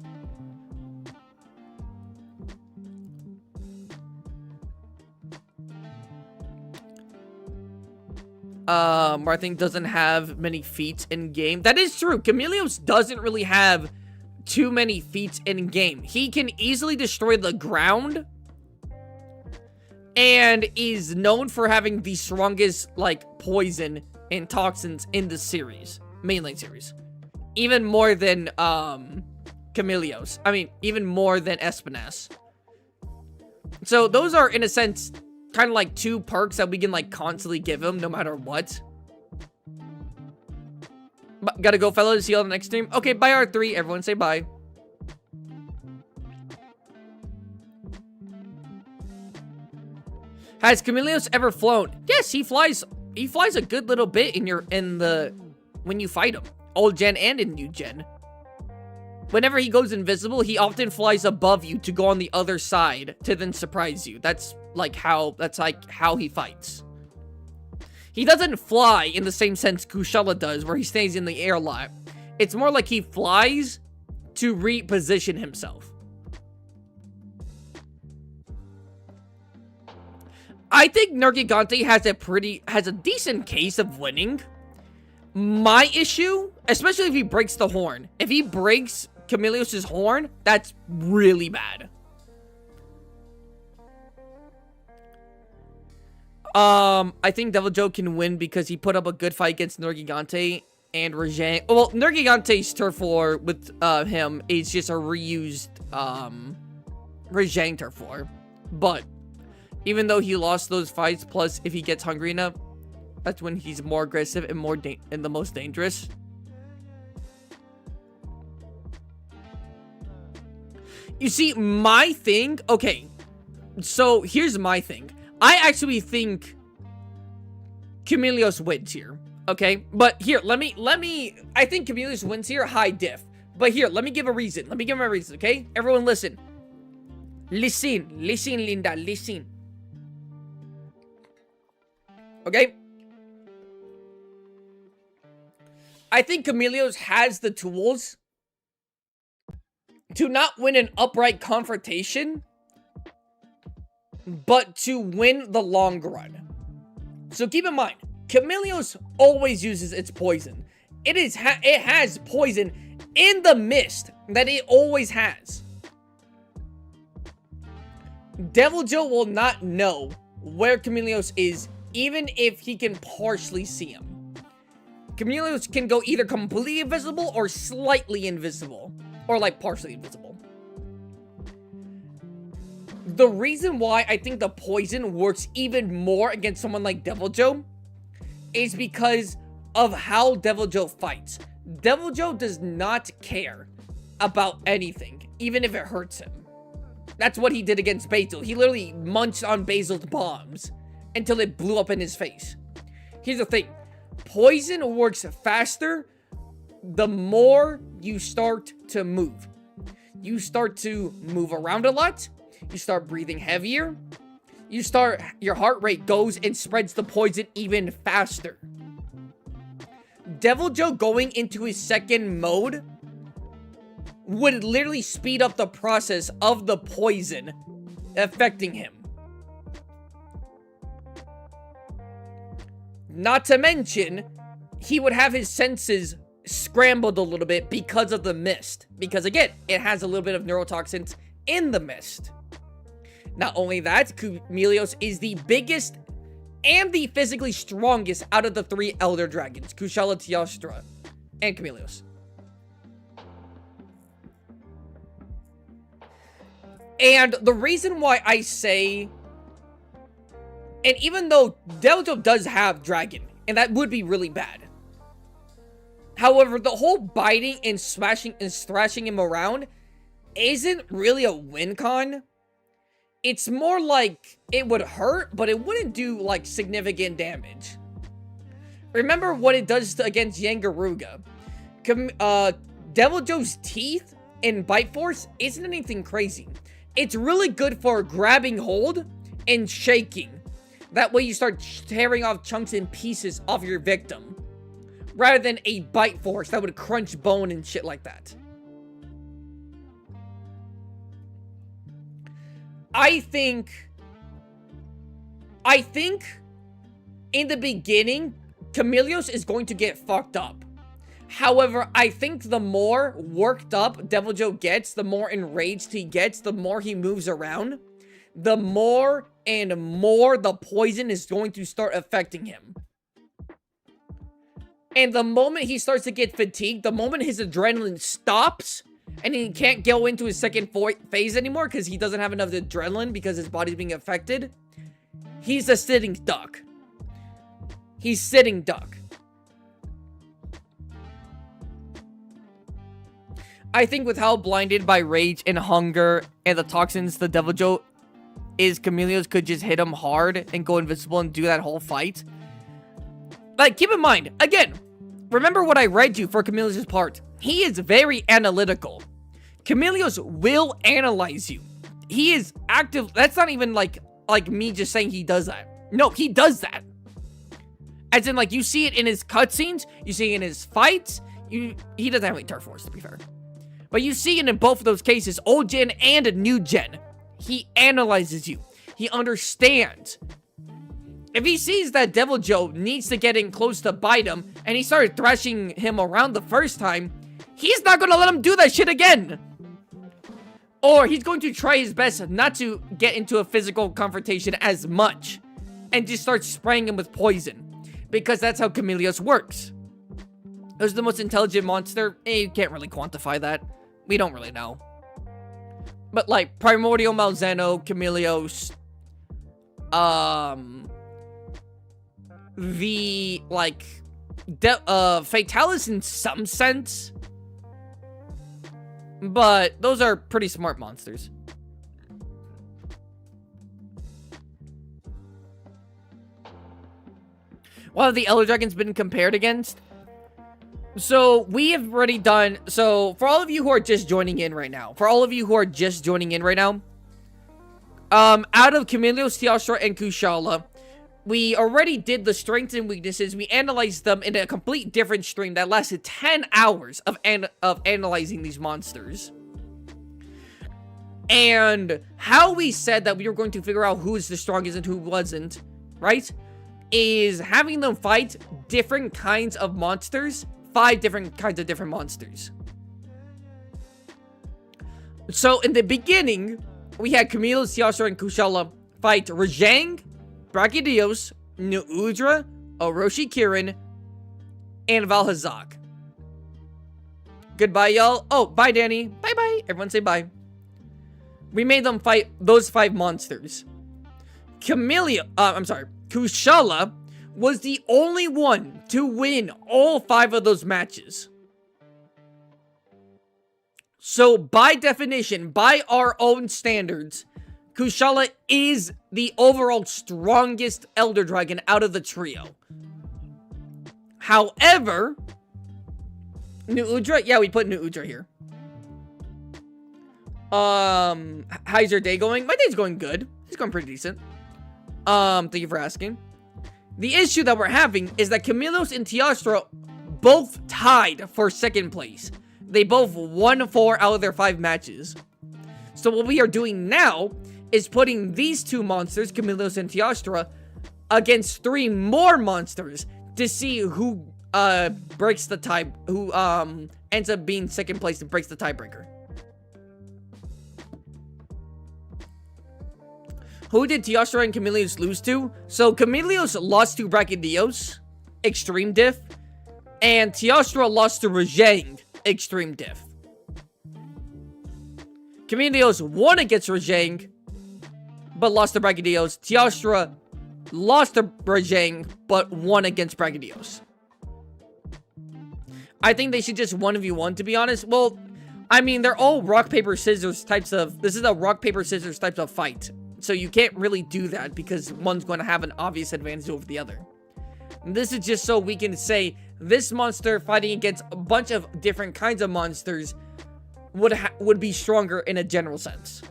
I think doesn't have many feats in game. That is true. Chameleos doesn't really have too many feats in game. He can easily destroy the ground and is known for having the strongest, like, poison and toxins in the series, mainline series. Even more than, Chameleos. I mean, even more than Espinas. So, those are, in a sense, kind of like two perks that we can, like, constantly give him, no matter what. But, gotta go, fellas. See you on the next stream. Okay, bye, R3. Everyone say bye. Has Chameleos ever flown? Yes, he flies a good little bit when you fight him. Old gen and in new gen. Whenever he goes invisible, he often flies above you to go on the other side to then surprise you. That's how he fights. He doesn't fly in the same sense Kushala does, where he stays in the air a lot. It's more like he flies to reposition himself. I think Nergigante has a decent case of winning. My issue, especially if he breaks the horn. If he breaks Chameleos' horn, that's really bad. I think Devil Joe can win because he put up a good fight against Nergigante and Rajang. Well, Nergigante's turf war with him is just a reused Rajang turf war. But even though he lost those fights, plus if he gets hungry enough, that's when he's more aggressive and the most dangerous. You see, my thing... Okay, so here's my thing. I actually think Chameleos wins here, okay? But here, let me... I think Chameleos wins here, high diff. But here, let me give a reason. Let me give my reason, okay? Everyone listen. Listen, Linda, listen. Okay? I think Chameleos has the tools to not win an upright confrontation, but to win the long run. So keep in mind, Chameleos always uses its poison. It has poison in the mist that it always has. Devil Joe will not know where Chameleos is, even if he can partially see him. Chameleos can go either completely invisible or slightly invisible. Or, like, partially invisible. The reason why I think the poison works even more against someone like Devil Joe is because of how Devil Joe fights. Devil Joe does not care about anything, even if it hurts him. That's what he did against Basil. He literally munched on Basil's bombs until it blew up in his face. Here's the thing. Poison works faster the more you start to move. You start to move around a lot. You start breathing heavier. Your heart rate goes and spreads the poison even faster. Deviljho going into his second mode would literally speed up the process of the poison affecting him. Not to mention, he would have his senses scrambled a little bit because of the mist. Because again, it has a little bit of neurotoxins in the mist. Not only that, Chameleos is the biggest and the physically strongest out of the 3 Elder Dragons. Kushala, Teostra, and Chameleos. And the reason why I say... And even though Deviljho does have Dragon, and that would be really bad. However, the whole biting and smashing and thrashing him around isn't really a win con. It's more like it would hurt, but it wouldn't do, like, significant damage. Remember what it does against Yangaruga. Deviljho's teeth and bite force isn't anything crazy. It's really good for grabbing hold and shaking. That way you start tearing off chunks and pieces of your victim. Rather than a bite force that would crunch bone and shit like that. I think in the beginning, Chameleos is going to get fucked up. However, I think the more worked up Deviljho gets, the more enraged he gets, the more he moves around, the more and more the poison is going to start affecting him. And the moment he starts to get fatigued, the moment his adrenaline stops, and he can't go into his second phase anymore because he doesn't have enough adrenaline because his body's being affected, he's a sitting duck. He's sitting duck. I think with how blinded by rage and hunger and the toxins the Deviljho is, Chameleos could just hit him hard and go invisible and do that whole fight. Like, keep in mind, again, remember what I read you for Chameleos' part. He is very analytical. Chameleos will analyze you. He is active. That's not even like me just saying he does that. No, he does that. As in, like, you see it in his cutscenes. You see it in his fights. He doesn't have any turf wars, to be fair. But you see it in both of those cases, old gen and new gen. He analyzes you. He understands. If he sees that Deviljho needs to get in close to bite him, and he started thrashing him around the first time, he's not going to let him do that shit again. Or he's going to try his best not to get into a physical confrontation as much, and just start spraying him with poison. Because that's how Chameleos works. Who's the most intelligent monster? You can't really quantify that. We don't really know. But like, Primordial Malzeno, Chameleos, the, like, Fatalis in some sense. But those are pretty smart monsters. What have the Elder Dragons been compared against? So, we have already done... So, for all of you who are just joining in right now... out of Chameleos, Teostra, and Kushala, we already did the strengths and weaknesses. We analyzed them in a complete different stream that lasted 10 hours of analyzing these monsters. And how we said that we were going to figure out who is the strongest and who wasn't, right? Is having them fight different kinds of monsters. 5 different kinds of different monsters. So, in the beginning, we had Chameleos, Teostra, and Kushala fight Rajang, Brachydios, Nuudra, Orochi Kirin, and Valhazak. Goodbye, y'all. Oh, bye, Danny. Bye-bye. Everyone say bye. We made them fight those 5 monsters. Kushala was the only one to win all 5 of those matches. So, by definition, by our own standards, Kushala is the overall strongest Elder Dragon out of the trio. However, New Udra, yeah, we put New Udra here. How's your day going? My day's going good. It's going pretty decent. Thank you for asking. The issue that we're having is that Camilios and Teostra both tied for second place. They both won 4 out of their 5 matches. So what we are doing now is putting these 2 monsters, Camilios and Teostra, against 3 more monsters to see who breaks the tie, who ends up being second place and breaks the tiebreaker. Who did Teostra and Camilios lose to? So Camilios lost to Brachydios, Extreme Diff, and Teostra lost to Rajang, Extreme Diff. Camilios won against Rajang, but lost to Brachydios. Teostra lost to Rajang, but won against Brachydios. I think they should just 1v1, to be honest. Well, I mean, they're all rock, paper, scissors types of... This is a rock, paper, scissors types of fight. So you can't really do that because one's going to have an obvious advantage over the other. And this is just so we can say this monster fighting against a bunch of different kinds of monsters would be stronger in a general sense.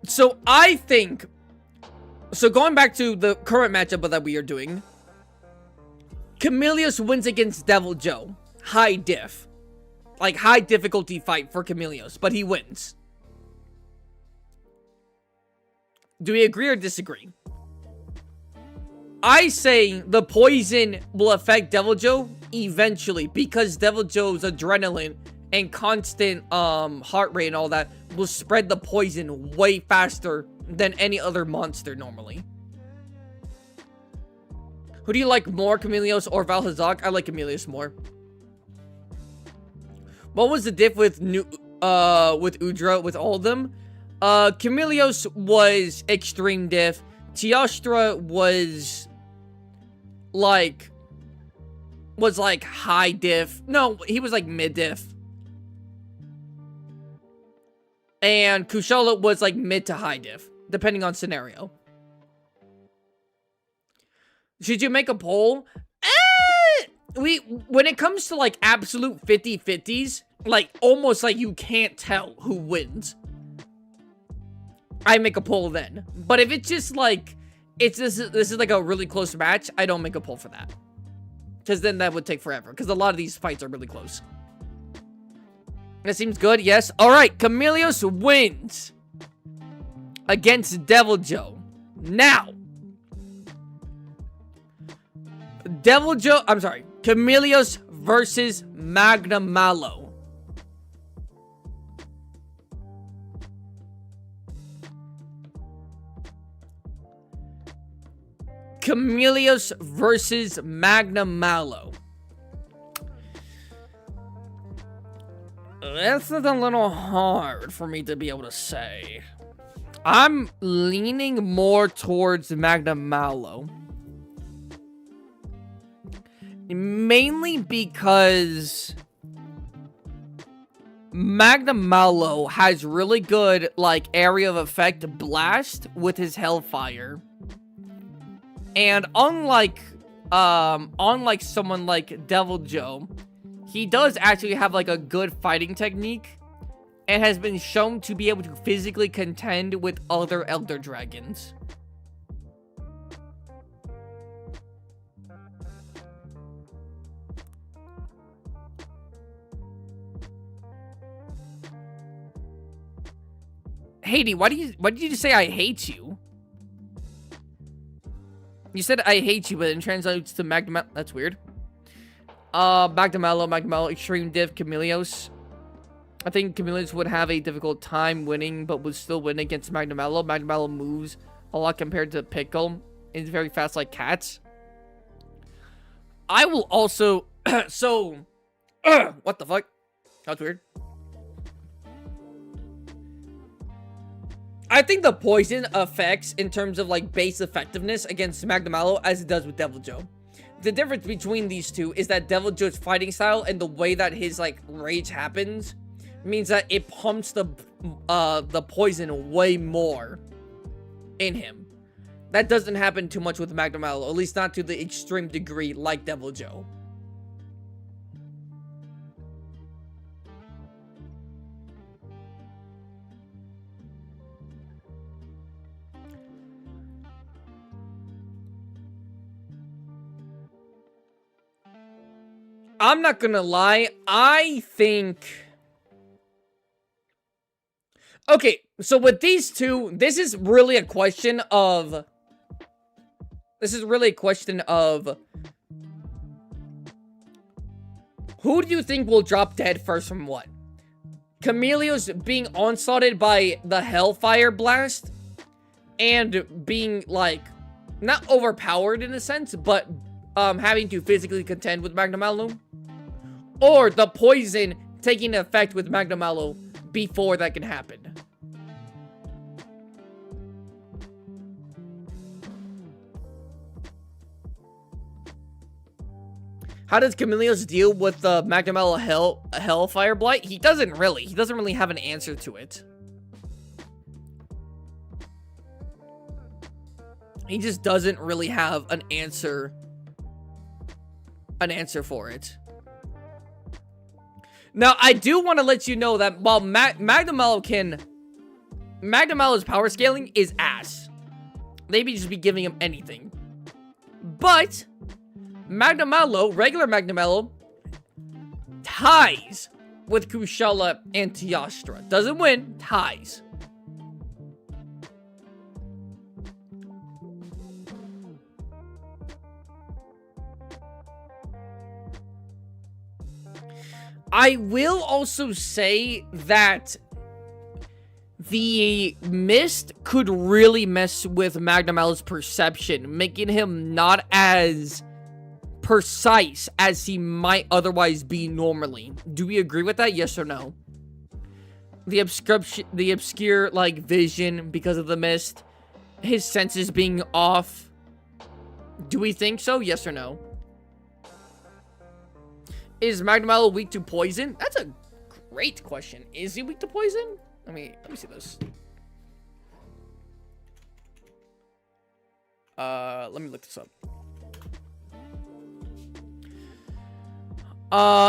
So I think, so going back to the current matchup that we are doing, Camilios wins against Devil Joe. High diff. Like high difficulty fight for Camilios, but he wins. Do we agree or disagree? I say the poison will affect Devil Joe eventually because Devil Joe's adrenaline and constant heart rate and all that will spread the poison way faster than any other monster normally. Who do you like more, Camilios or Valhazak? I like Camilios more. What was the diff with Udra with all of them? Camilios was extreme diff. Teostra was like high diff. No, he was like mid diff. And Kushala was like mid to high diff, depending on scenario. Should you make a poll? When it comes to like absolute 50-50s, like almost like you can't tell who wins, I make a poll then. But if it's just like this is like a really close match, I don't make a poll for that. Because then that would take forever. Because a lot of these fights are really close. That seems good, yes. Alright, Camilios wins against Devil Joe. Now, Camilios versus Magna Malo. Camilios versus Magna Malo. That's a little hard for me to be able to say. I'm leaning more towards Magna Malo. Mainly because Magna Malo has really good, like, area of effect blast with his Hellfire. And unlike someone like Devil Joe, he does actually have, like, a good fighting technique and has been shown to be able to physically contend with other Elder Dragons. Haiti, why did you just say I hate you? You said I hate you, but it translates to Magna. That's weird. Magna Malo, Extreme Div, Camilios. I think Camilios would have a difficult time winning, but would still win against Magna Malo. Magna Malo moves a lot compared to Pickle. It's very fast like cats. I will also... So... what the fuck? That's weird. I think the poison affects in terms of like base effectiveness against Magna Malo as it does with Devil Joe. the difference between these two is that Deviljho's fighting style and the way that his, like, rage happens means that it pumps the poison way more in him. That doesn't happen too much with Magnum Mallow, at least not to the extreme degree like Deviljho. I'm not gonna lie, I think... Okay, so with these two, this is really a question of... Who do you think will drop dead first from what? Chameleos being onslaughted by the Hellfire Blast and being, like, not overpowered in a sense, but having to physically contend with Magnum Mallow? Or the poison taking effect with Magnum Mallow before that can happen? How does Chameleos deal with the Magnum Mallow Hellfire Blight? He doesn't really. He doesn't really have an answer to it. He just doesn't really have an answer for it. Now, I do want to let you know that while Magnum Mallow's power scaling is ass. They be just be giving him anything. But Magnum Mallow, regular Magnum Mallow, ties with Kushala and Teostra. Doesn't win, ties. I will also say that the mist could really mess with Magnum Mallow's perception, making him not as precise as he might otherwise be normally. Do we agree with that? Yes or no? The obscure, like, vision because of the mist, his senses being off. Do we think so? Yes or no? Is Magnum Mallow weak to poison? That's a great question. Is he weak to poison? Let me see this. Let me look this up.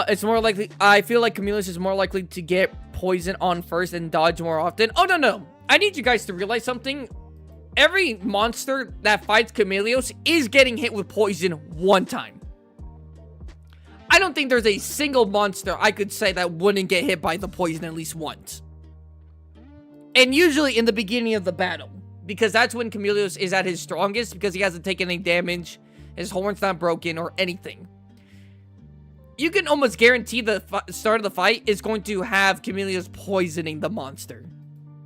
It's more likely. I feel like Chameleos is more likely to get poison on first and dodge more often. Oh, no. I need you guys to realize something. Every monster that fights Chameleos is getting hit with poison one time. I don't think there's a single monster I could say that wouldn't get hit by the poison at least once. And usually in the beginning of the battle. Because that's when Chameleos is at his strongest. Because he hasn't taken any damage. His horn's not broken or anything. You can almost guarantee the start of the fight is going to have Chameleos poisoning the monster.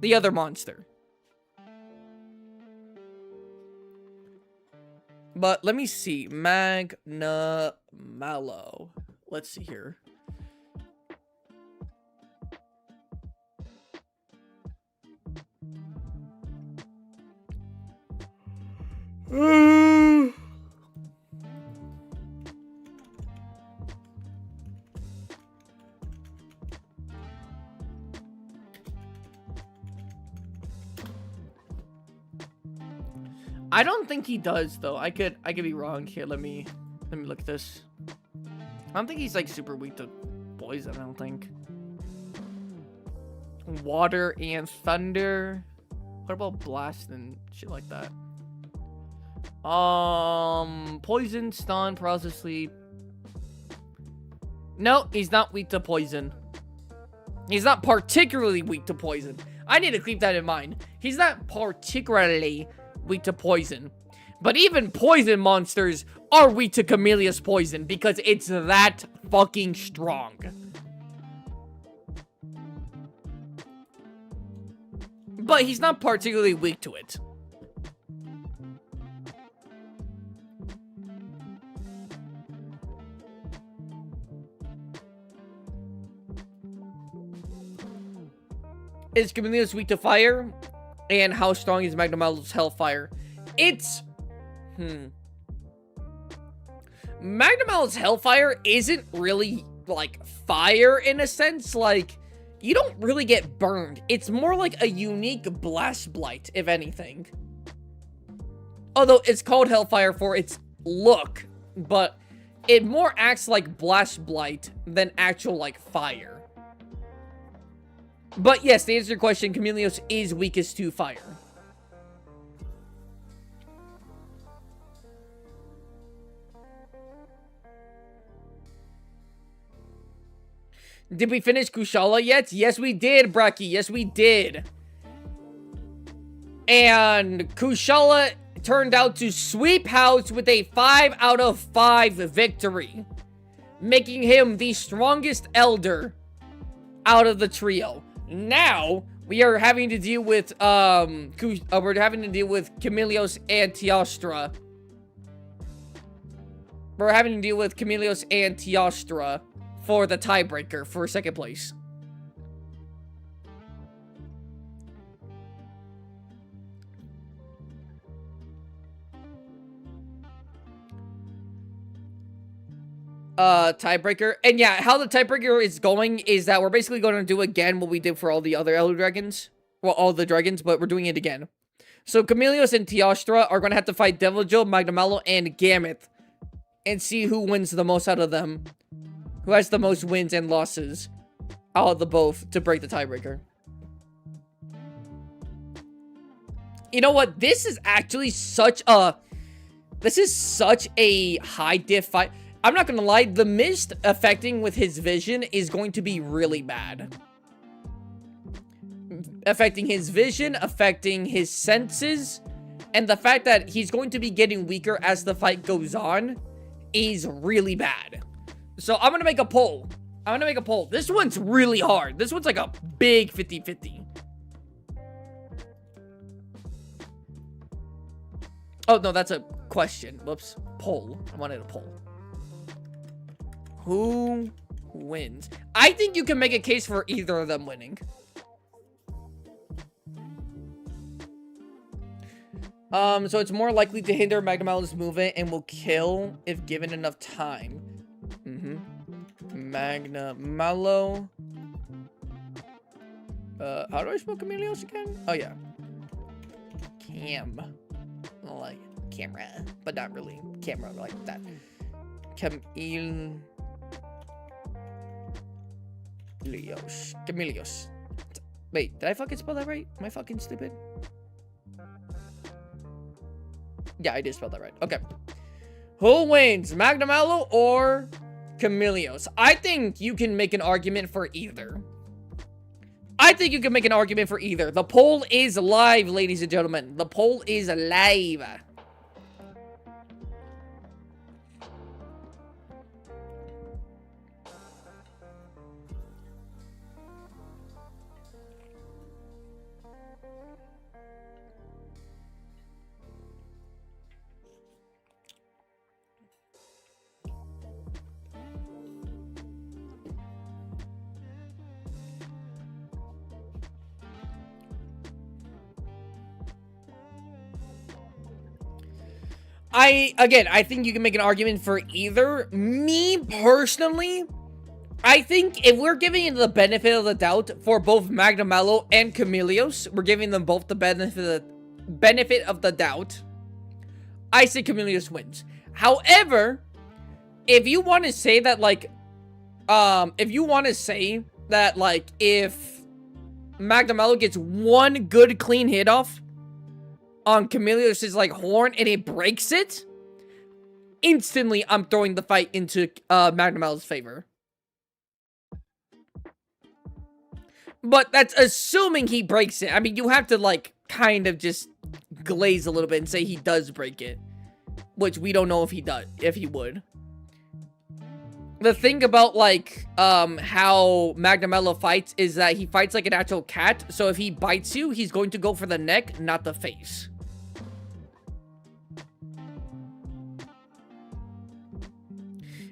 The other monster. But let me see. Magnum Mallow. Let's see here. I don't think he does, though. I could be wrong here. Let me look at this. I don't think he's, like, super weak to poison, I don't think. Water and thunder. What about blast and shit like that? Poison, stun, paralysis, sleep. No, he's not weak to poison. He's not particularly weak to poison. I need to keep that in mind. He's not particularly weak to poison. But even poison monsters are weak to Chameleos poison because it's that fucking strong. But he's not particularly weak to it. Is Chameleos weak to fire? And how strong is Magnum Mallow's Hellfire? It's... Magnamello's Hellfire isn't really, like, fire in a sense. Like, you don't really get burned. It's more like a unique Blast Blight, if anything. Although it's called Hellfire for its look, but it more acts like Blast Blight than actual, like, fire. But yes, to answer your question, Chameleos is weakest to fire. Did we finish Kushala yet? Yes, we did, Bracky. Yes, we did. And Kushala turned out to sweep house with a 5 out of 5 victory, making him the strongest elder out of the trio. Now we are having to deal with we're having to deal with Chameleos and Teostra. We're having to deal with Chameleos and Teostra for the tiebreaker for second place. Tiebreaker. And yeah, how the tiebreaker is going is that we're basically going to do again what we did for all the other Elder Dragons. Well, all the dragons, but we're doing it again. So Chameleos and Teostra are going to have to fight Deviljho, Magnamallow, and Gammoth. And see who wins the most out of them. Who has the most wins and losses out of the both to break the tiebreaker. You know what? This is actually such a... This is such a high diff fight. I'm not gonna lie, the mist affecting with his vision is going to be really bad. Affecting his vision, affecting his senses, and the fact that he's going to be getting weaker as the fight goes on is really bad. So I'm gonna make a poll. This one's really hard. This one's like a big 50-50. Oh, no, that's a question. Whoops. Poll. I wanted a poll. Who wins? I think you can make a case for either of them winning. So it's more likely to hinder Magnamallow's movement and will kill if given enough time. Magnamallow. How do I spell Chameleos again? Oh, yeah. Like camera, but not really camera like that. Chameleos. Wait, did I fucking spell that right? Am I fucking stupid? Yeah, I did spell that right. Okay. Who wins, Magnamallow or Chameleos? I think you can make an argument for either. The poll is live, ladies and gentlemen. The poll is live. I think you can make an argument for either. Me, personally, I think if we're giving the benefit of the doubt for both Magnamallow and Chameleos, we're giving them both the benefit of the doubt, I say Chameleos wins. However, if you want to say that, like, if Magnamallow gets one good clean hit off on Chameleos' like horn and it breaks it, instantly I'm throwing the fight into Magnamallow's favor. But that's assuming he breaks it. I mean, you have to like kind of just glaze a little bit and say he does break it, which we don't know if he would. The thing about like how Magnamallow fights is that he fights like an actual cat. So if he bites you, he's going to go for the neck, not the face.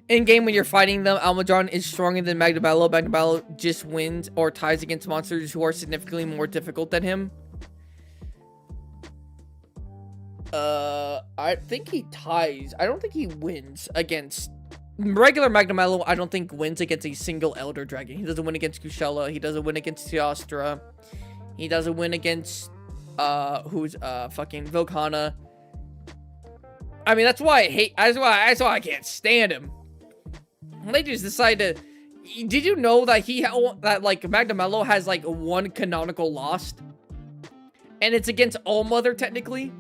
In game, when you're fighting them, Almudron is stronger than Magnamallow. Magnamallow just wins or ties against monsters who are significantly more difficult than him. I I think he ties. I don't think he wins against regular Magnamello. I don't think wins against a single Elder Dragon. He doesn't win against Kushala. He doesn't win against Teostra. He doesn't win against who's fucking Velkhana. I mean, that's why I hate. That's why I can't stand him. They just decide to. Did you know that that like Magnamello has like one canonical lost, and it's against All-Mother technically?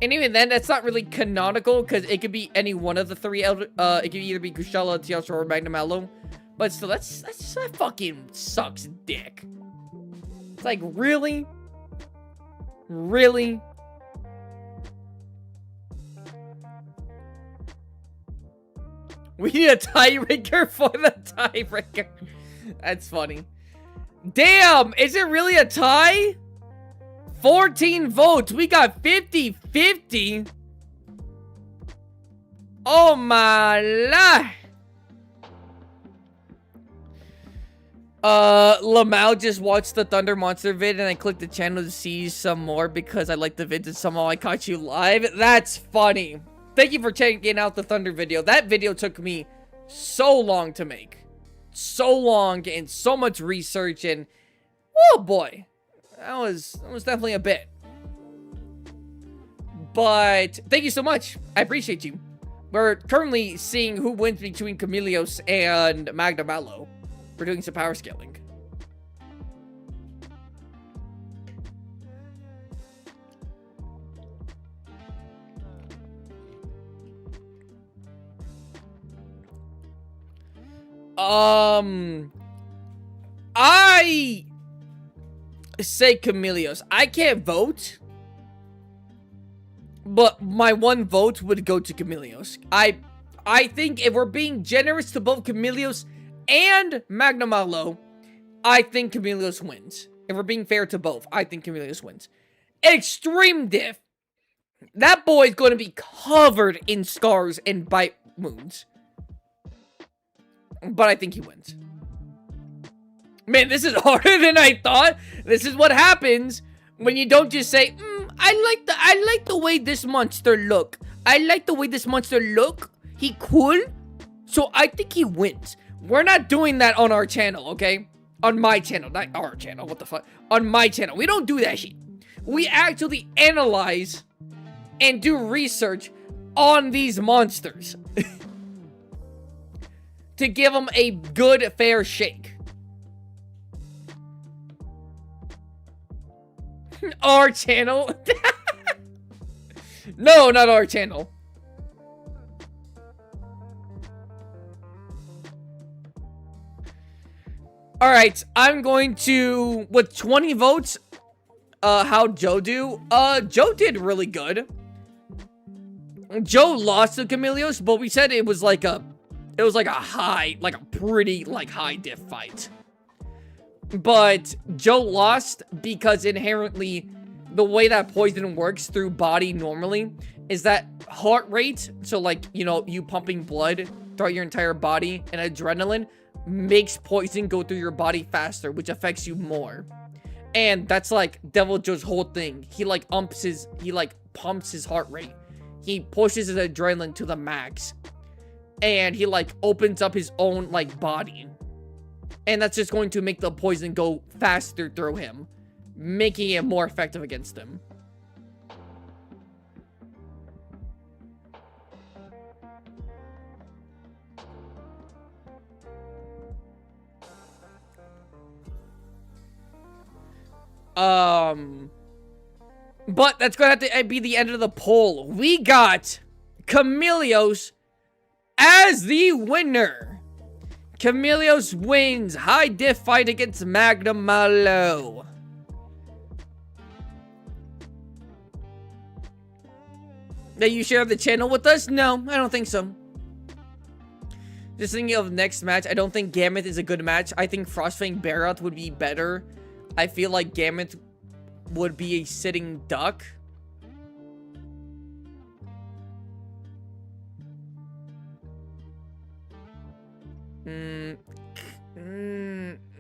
And even then, that's not really canonical because it could be any one of the three. It could either be Kushala, Teostra, or Magnamello. But still, that fucking sucks dick. It's like, really? Really? We need a tiebreaker for the tiebreaker. That's funny. Damn, is it really a tie? 14 votes. We got 50-50. Oh my life. Lamau just watched the Thunder Monster vid and I clicked the channel to see some more because I like the vids and somehow I caught you live. That's funny. Thank you for checking out the Thunder video. That video took me so long to make. So long and so much research and oh boy. That was definitely a bit. But thank you so much. I appreciate you. We're currently seeing who wins between Chameleos and Magnamello. We're doing some power scaling. I say Chameleos. I can't vote, but my one vote would go to Chameleos. I think if we're being generous to both Chameleos and Magnamello, I think Chameleos wins. If we're being fair to both, I think Chameleos wins. Extreme Diff. That boy's going to be covered in scars and bite wounds. But I think he wins. Man, this is harder than I thought. This is what happens when you don't just say, I like the way this monster look. I like the way this monster look. He cool. So I think he wins. We're not doing that on our channel, okay? On my channel, not our channel. What the fuck? On my channel. We don't do that shit. We actually analyze and do research on these monsters. To give them a good, fair shake. Our channel? No, not our channel. Alright, I'm going to, with 20 votes, how'd Joe do? Joe did really good. Joe lost to Chameleos, but we said it was like a pretty high diff fight. But Joe lost because inherently the way that poison works through body normally is that heart rate, so like, you know, you pumping blood throughout your entire body and adrenaline makes poison go through your body faster, which affects you more. And that's like Devil Joe's whole thing. He pumps his heart rate. He pushes his adrenaline to the max. And he opens up his own body. And that's just going to make the poison go faster through him, making it more effective against him. But that's gonna have to be the end of the poll. We got Chameleos as the winner. Chameleos wins high diff fight against Magnamello. That you share the channel with us? No, I don't think so. Just thinking of next match, I don't think Gammoth is a good match. I think Frostfang Barroth would be better. I feel like Gammoth would be a sitting duck.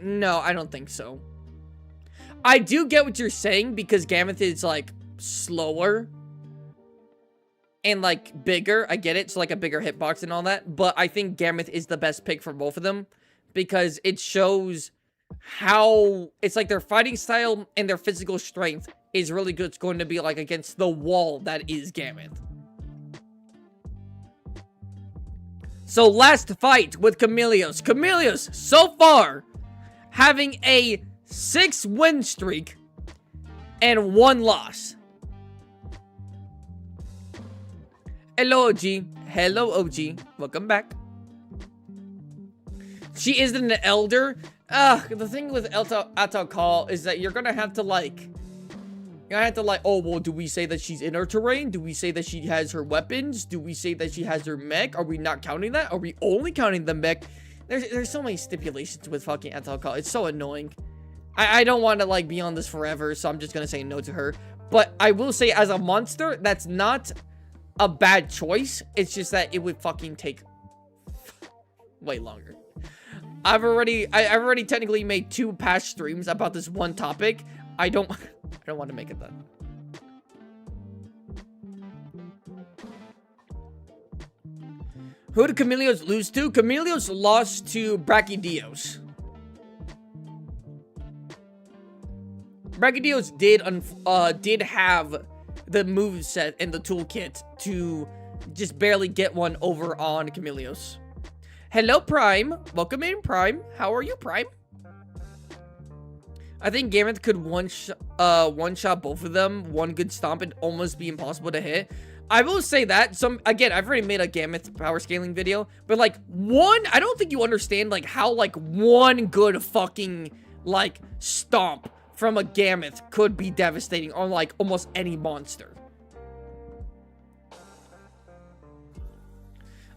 No, I don't think so. I do get what you're saying because Gammoth is slower. and like bigger. I get it. So like a bigger hitbox and all that. But I think Gameth is the best pick for both of them because it shows how it's like their fighting style and their physical strength is really good. It's going to be like against the wall that is Gameth. So last fight with Chameleos. Chameleos so far having a 6-win streak and 1 loss. Hello, OG. Hello, OG. Welcome back. She isn't an elder. The thing with Atal is that you're gonna have to like... oh, well, do we say that she's in her terrain? Do we say that she has her weapons? Do we say that she has her mech? Are we not counting that? Are we only counting the mech? There's so many stipulations with fucking Atal. It's so annoying. I don't want to, like, be on this forever, so I'm just gonna say no to her. But I will say, as a monster, that's not a bad choice. It's just that it would fucking take way longer. I've already technically made 2 past streams about this one topic. I don't want to make it done. Who did Chameleos lose to? Chameleos lost to Brachydios. Brachydios did have the moveset and the toolkit to just barely get one over on Chameleos. Hello, Prime. Welcome in, Prime. How are you, Prime? I think Gameth could one-shot both of them. One good stomp and almost be impossible to hit. I will say that. Again, I've already made a Gameth power scaling video. But, like, I don't think you understand, like, how, like, one good fucking, like, stomp from a Gameth could be devastating on, like, almost any monster.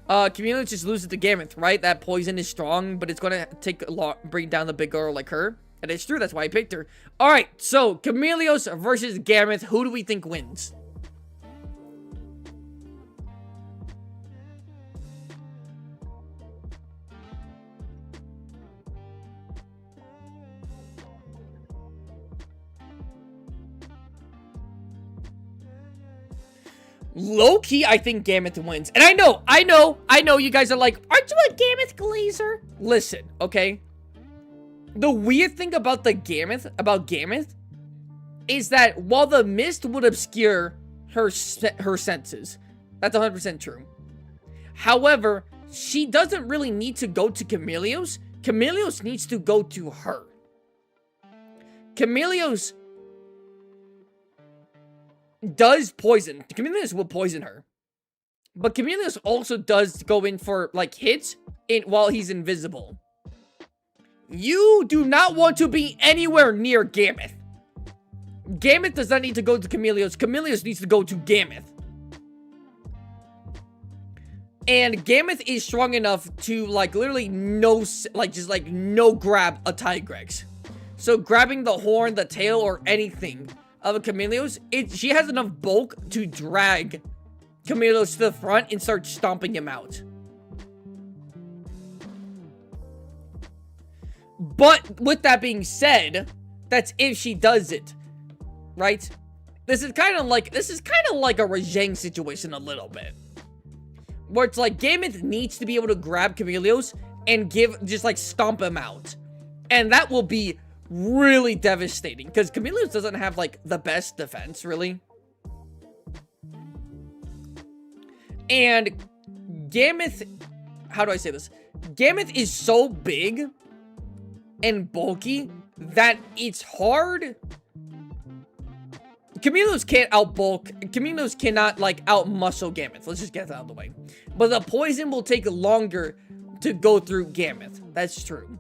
Chameleos just loses to Gameth, right? That poison is strong, but it's gonna take a lot, bring down the big girl like her. And it's true, that's why I picked her. Alright, so Chameleos versus Gameth. Who do we think wins? Low-key, I think Gameth wins. And I know you guys are like, aren't you a Gameth glazer? Listen, okay? The weird thing about Gameth, is that while the mist would obscure her senses, that's 100% true. However, she doesn't really need to go to Chameleos. Chameleos needs to go to her. Chameleos does poison. Chameleos will poison her. But Chameleos also does go in for, like, hits while he's invisible. You do not want to be anywhere near Gameth. Gameth does not need to go to Chameleos. Chameleos needs to go to Gameth. And Gameth is strong enough to, like, literally no grab a Tigrex. So grabbing the horn, the tail, or anything of a Chameleos, she has enough bulk to drag Chameleos to the front and start stomping him out. But with that being said, that's if she does it, right? This is kind of like a Rajang situation a little bit, where it's like Gameth needs to be able to grab Chameleos and just like stomp him out, and that will be really devastating because Chameleos doesn't have like the best defense really, and Gameth, how do I say this? Gameth is so big and bulky that it's hard. Chameleos can't outbulk. Chameleos cannot like outmuscle Gameth. Let's just get that out of the way. But the poison will take longer to go through Gameth. That's true.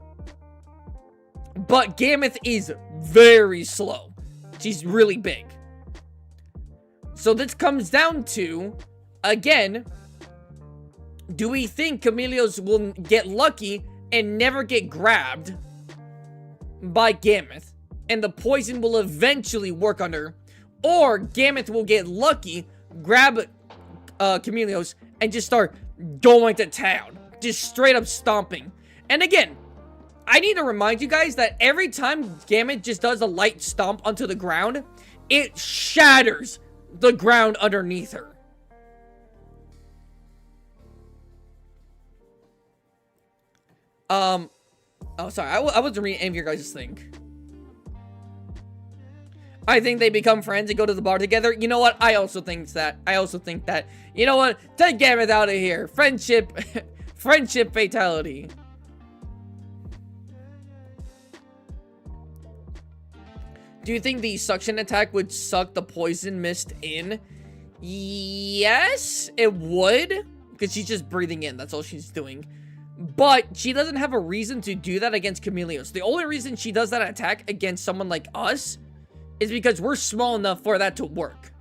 But Gameth is very slow. She's really big. So this comes down to, again, do we think Chameleos will get lucky and never get grabbed by Gameth, and the poison will eventually work on her, or Gameth will get lucky, grab Chameleos, and just start going to town, just straight up stomping. And again, I need to remind you guys that every time Gameth just does a light stomp onto the ground, it shatters the ground underneath her. Oh, sorry. I wasn't reading any of your guys' thing. I think they become friends and go to the bar together. You know what? I also think that. You know what? Take Gameth out of here. Friendship. Friendship fatality. Do you think the suction attack would suck the poison mist in? Yes, it would. Because she's just breathing in. That's all she's doing. But she doesn't have a reason to do that against Chameleos. The only reason she does that attack against someone like us is because we're small enough for that to work.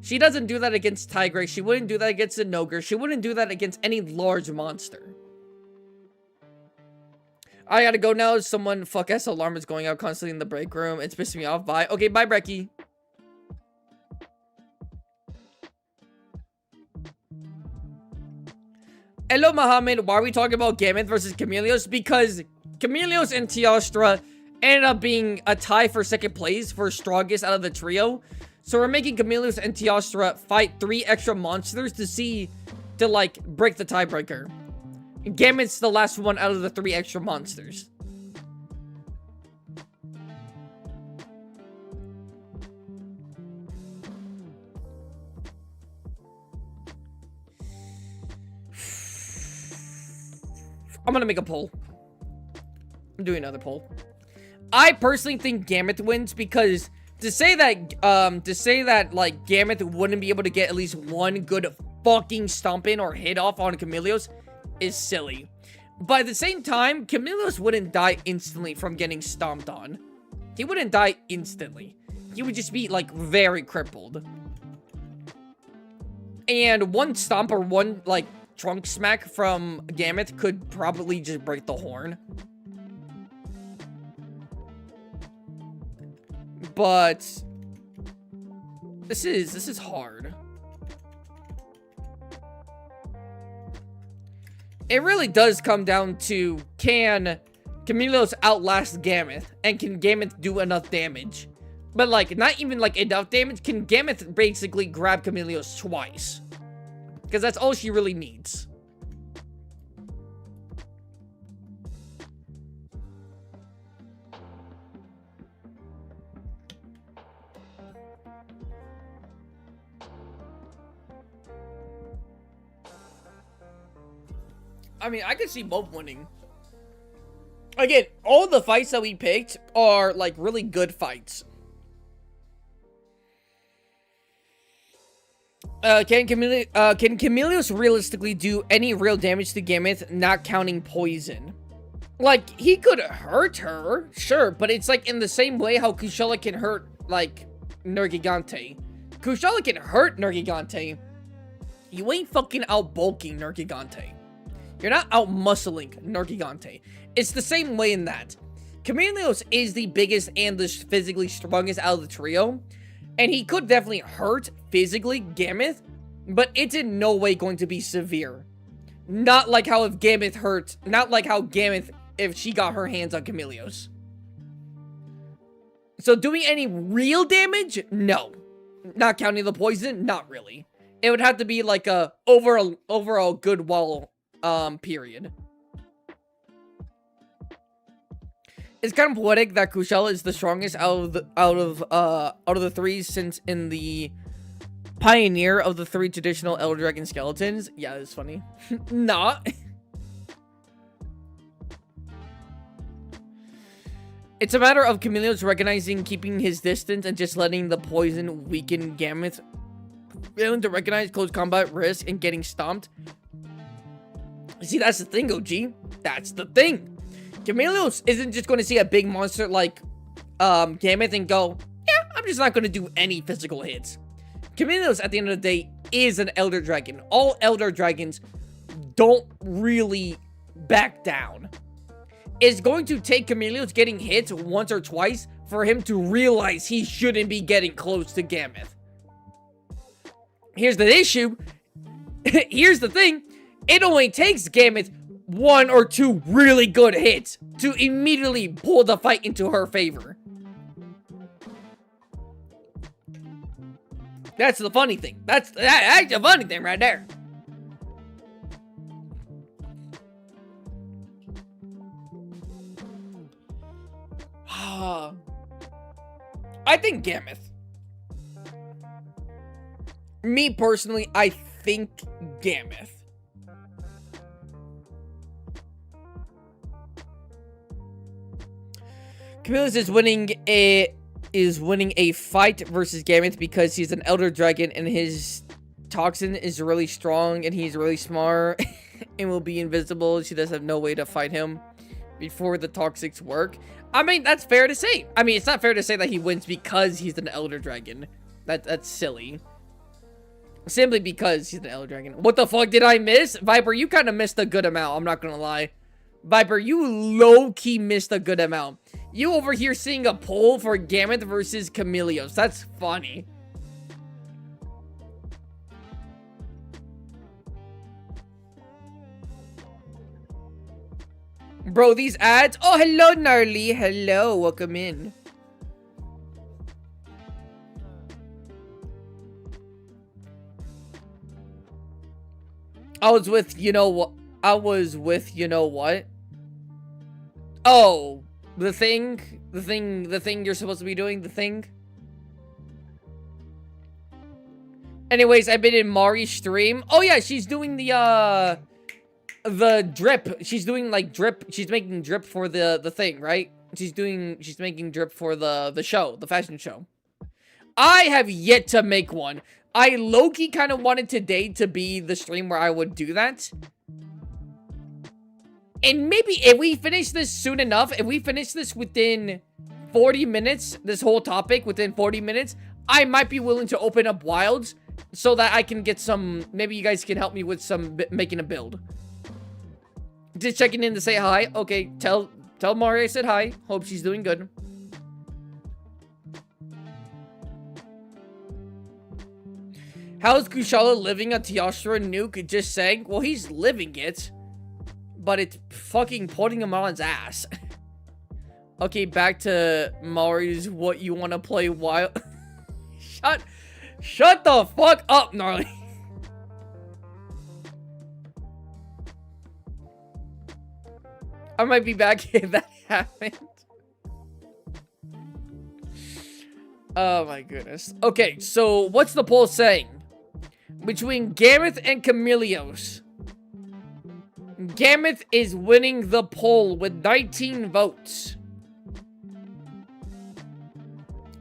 She doesn't do that against Tigrex. She wouldn't do that against an ogre. She wouldn't do that against any large monster. I gotta go now. Someone fuck ass alarm is going out constantly in the break room. It's pissing me off. Bye. Okay, bye, Brecky. Hello, Mohammed. Why are we talking about Gameth versus Chameleos? Because Chameleos and Teostra ended up being a tie for second place for strongest out of the trio. So we're making Chameleos and Teostra fight 3 extra monsters to like break the tiebreaker. Gameth's the last one out of the 3 extra monsters. I'm gonna make a poll. I'm doing another poll. I personally think Gameth wins because to say that like Gameth wouldn't be able to get at least one good fucking stomp in or hit off on Chameleos is silly. But at the same time, Chameleos wouldn't die instantly from getting stomped on. He wouldn't die instantly. He would just be like very crippled. And one stomp or one like trunk smack from Gameth could probably just break the horn. But this is hard. It really does come down to, can Chameleos outlast Gameth? And can Gameth do enough damage? But like, not even like enough damage. Can Gameth basically grab Chameleos twice? Because that's all she really needs. I mean, I could see both winning. Again, all the fights that we picked are, like, really good fights. Can Chameleos realistically do any real damage to Gameth, not counting poison? Like, he could hurt her, sure, but it's, like, in the same way how Kushala can hurt, like, Nergigante. Kushala can hurt Nergigante. You ain't fucking out-bulking Nergigante. You're not out-muscling Nergigante. It's the same way in that. Chameleos is the biggest and the physically strongest out of the trio. And he could definitely hurt physically Gameth, but it's in no way going to be severe. Not like how if Gameth hurt, not like how Gameth if she got her hands on Chameleos. So doing any real damage? No. Not counting the poison? Not really. It would have to be like a overall good wall period. It's kind of poetic that Kushala is the strongest out of the 3 since in the pioneer of the 3 traditional Elder Dragon skeletons. Yeah, it's funny. Not. It's a matter of Chameleos recognizing keeping his distance and just letting the poison weaken Gameth. Failing to recognize close combat risk and getting stomped. See, that's the thing, OG. That's the thing. Chameleos isn't just going to see a big monster like Gameth and go, yeah, I'm just not going to do any physical hits. Chameleos, at the end of the day, is an Elder Dragon. All Elder Dragons don't really back down. It's going to take Chameleos getting hit once or twice for him to realize he shouldn't be getting close to Gameth. Here's the issue. Here's the thing. It only takes Gameth 1 or 2 really good hits to immediately pull the fight into her favor. That's the funny thing. That's the funny thing right there. I think Gameth. Me personally, I think Gameth. Camillus is winning a fight versus Gameth because he's an Elder Dragon and his toxin is really strong and he's really smart and will be invisible. She does have no way to fight him before the toxics work. I mean, that's fair to say. I mean, it's not fair to say that he wins because he's an Elder Dragon. That's silly. Simply because he's an Elder Dragon. What the fuck did I miss? Viper, you kind of missed a good amount. I'm not gonna lie. Viper, you low-key missed a good amount. You over here seeing a poll for Gameth versus Chameleos. That's funny. Bro, these ads. Oh, hello, Gnarly. Hello, welcome in. I was with, you know what? Oh, the thing you're supposed to be doing, the thing. Anyways, I've been in Mari's stream. Oh yeah, she's doing the drip. She's doing like drip. She's making drip for the thing, right? She's making drip for the show, the fashion show. I have yet to make one. I low-key kind of wanted today to be the stream where I would do that. And maybe if we finish this soon enough, if we finish this within 40 minutes, this whole topic within 40 minutes, I might be willing to open up Wilds so that I can get some, maybe you guys can help me with some, making a build. Just checking in to say hi. Okay, tell Mari I said hi. Hope she's doing good. How's Kushala living a Teostra nuke? Just saying. Well, he's living it. But it's fucking putting him on his ass. Okay, back to Mari's what you want to play wild. Shut the fuck up, Gnarly. I might be back if that happened. Oh my goodness. Okay, so what's the poll saying? Between Gameth and Chameleos. Gameth is winning the poll with 19 votes.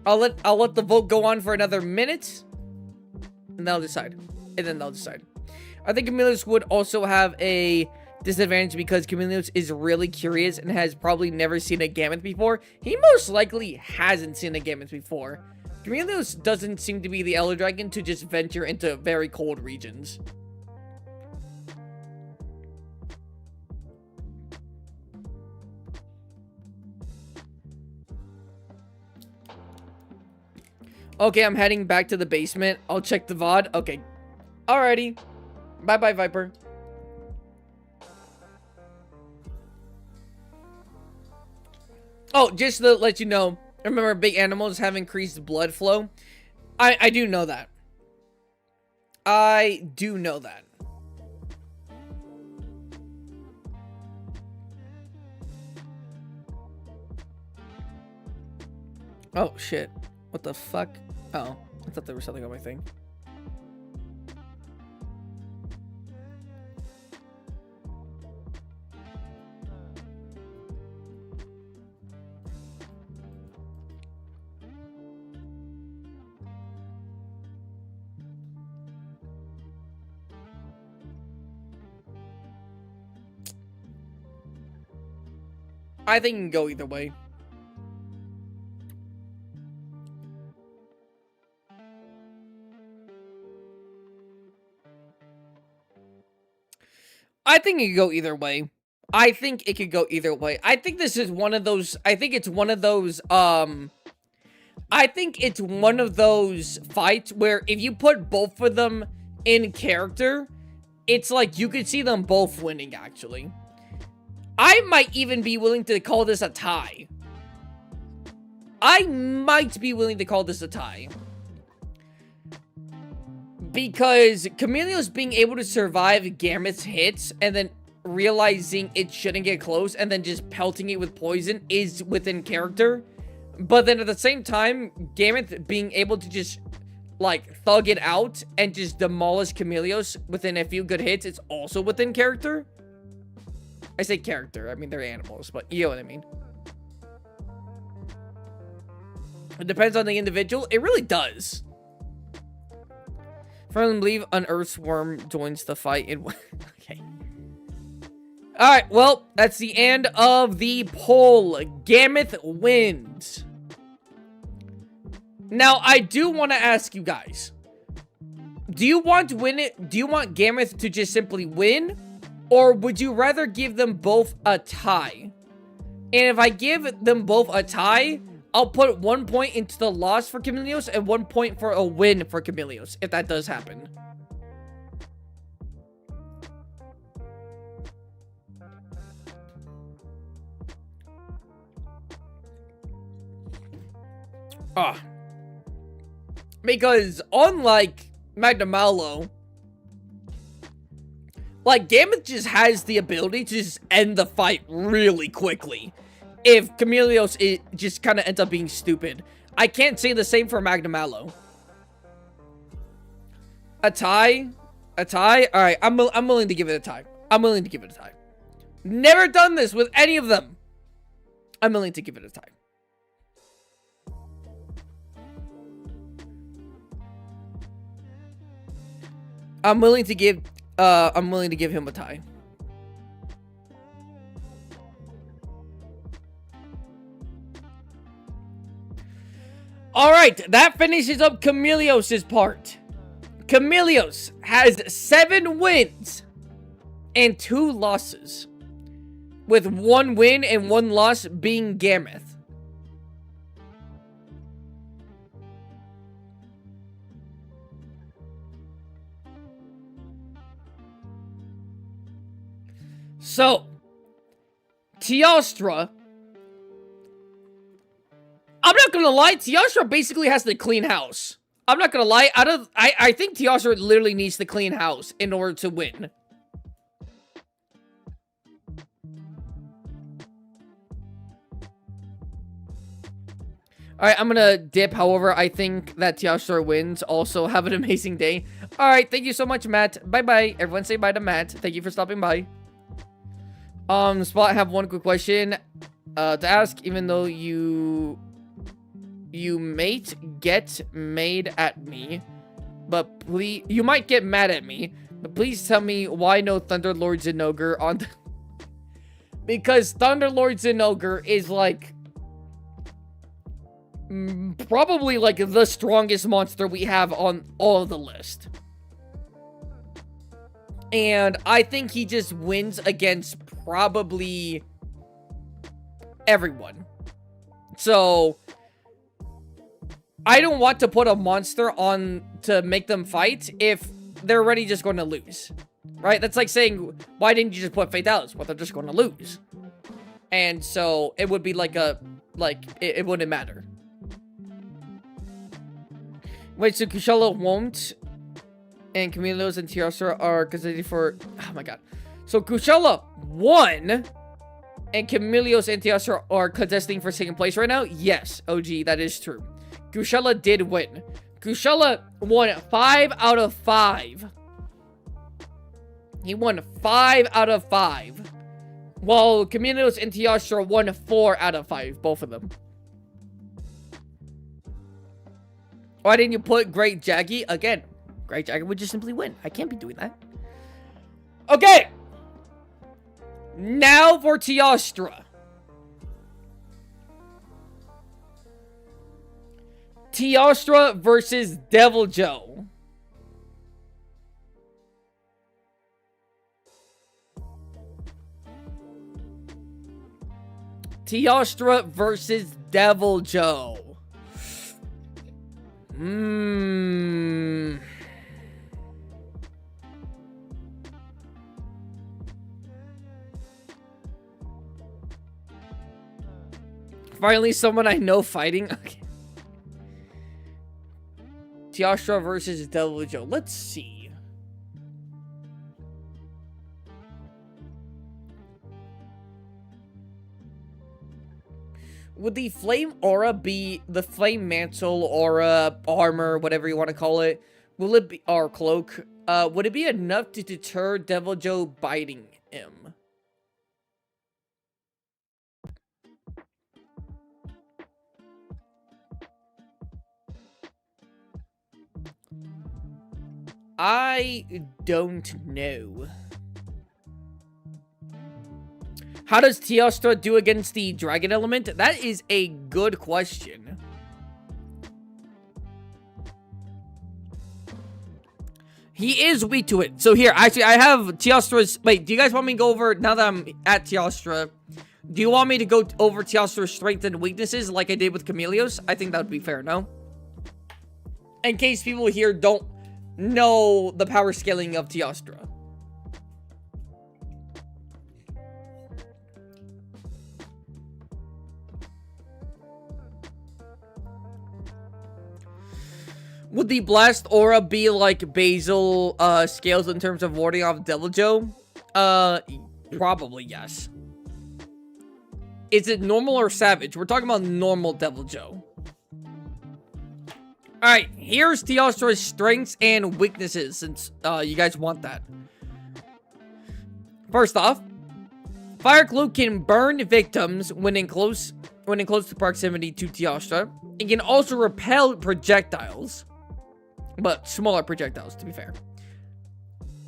I'll let the vote go on for another minute. And they'll decide. I think Chameleos would also have a disadvantage because Chameleos is really curious and has probably never seen a Gameth before. He most likely hasn't seen a Gameth before. Chameleos doesn't seem to be the Elder Dragon to just venture into very cold regions. Okay, I'm heading back to the basement. I'll check the VOD. Okay. Alrighty. Bye-bye, Viper. Oh, just to let you know, remember big animals have increased blood flow? I do know that. I do know that. Oh, shit. What the fuck? Oh, I thought there was something on my thing. I think it can go either way. I think it could go either way. I think this is one of those, I think it's one of those fights where if you put both of them in character, it's like you could see them both winning, actually. I might even be willing to call this a tie. Because Chameleos being able to survive Gameth's hits and then realizing it shouldn't get close and then just pelting it with poison is within character. But then at the same time, Gameth being able to just, like, thug it out and just demolish Chameleos within a few good hits, it's also within character. I say character, I mean, they're animals, but you know what I mean. It depends on the individual. It really does. Firmly believe an Earthworm joins the fight in... Okay. Alright, well, that's the end of the poll. Gameth wins. Now, I do want to ask you guys. Do you want Gameth to just simply win? Or would you rather give them both a tie? And if I give them both a tie, I'll put 1 point into the loss for Chameleos and 1 point for a win for Chameleos, if that does happen. Because unlike Magnamalo, like, Gameth just has the ability to just end the fight really quickly. If Chameleos just kind of ends up being stupid. I can't say the same for Magnamalo. A tie? A tie? Alright, I'm willing to give it a tie. I'm willing to give it a tie. Never done this with any of them. I'm willing to give it a tie. I'm willing to give him a tie. Alright, that finishes up Chameleos' part. Chameleos has 7 wins and 2 losses, with 1 win and 1 loss being Gameth. So, Teostra, I'm not gonna lie, Teostra basically has to clean house. I'm not gonna lie, I think Teostra literally needs to clean house in order to win. Alright, I'm gonna dip. However, I think that Teostra wins. Also, have an amazing day. Alright, thank you so much, Matt. Bye-bye. Everyone say bye to Matt. Thank you for stopping by. Spot, I have one quick question to ask. Even though you might get mad at me, but please, you might get mad at me, but please tell me why no Thunderlord Zinogre on the... Because Thunderlord Zinogre is like probably like the strongest monster we have on all of the list. And I think he just wins against probably everyone. So I don't want to put a monster on to make them fight if they're already just going to lose. Right? That's like saying, why didn't you just put Fatalis? Well, they're just going to lose. And so it would be like a, it wouldn't matter. Wait, so Kushala won't, and Chameleos and Teostra are considered for... Oh my god. So Kushala won, and Chameleos and Teostra are contesting for second place right now? Yes, OG, that is true. Kushala did win. Kushala won 5 out of 5. He won 5 out of 5. While Chameleos and Teostra won 4 out of 5, both of them. Why didn't you put Great Jaggy? Again, Great Jaggy would just simply win. I can't be doing that. Okay. Now for Teostra. Teostra versus Deviljho. Teostra versus Deviljho. Finally, someone I know fighting. Okay. Teostra versus Deviljho. Let's see. Would the flame aura be the flame mantle, aura, armor, whatever you want to call it? Will it be, or cloak? Would it be enough to deter Deviljho biting him? I don't know. How does Teostra do against the dragon element? That is a good question. He is weak to it. So here, actually, I have Teostra's... Wait, do you guys want me to go over... Now that I'm at Teostra, do you want me to go over Teostra's strengths and weaknesses like I did with Chameleos? I think that would be fair, no? In case people here don't know the power scaling of Teostra. Would the Blast Aura be like Basil scales in terms of warding off Deviljho? Probably yes. Is it normal or savage? We're talking about normal Deviljho. Alright, here's Teostra's strengths and weaknesses, since you guys want that. First off, Fire Cloak can burn victims when in close proximity to Teostra. It can also repel projectiles. But smaller projectiles, to be fair.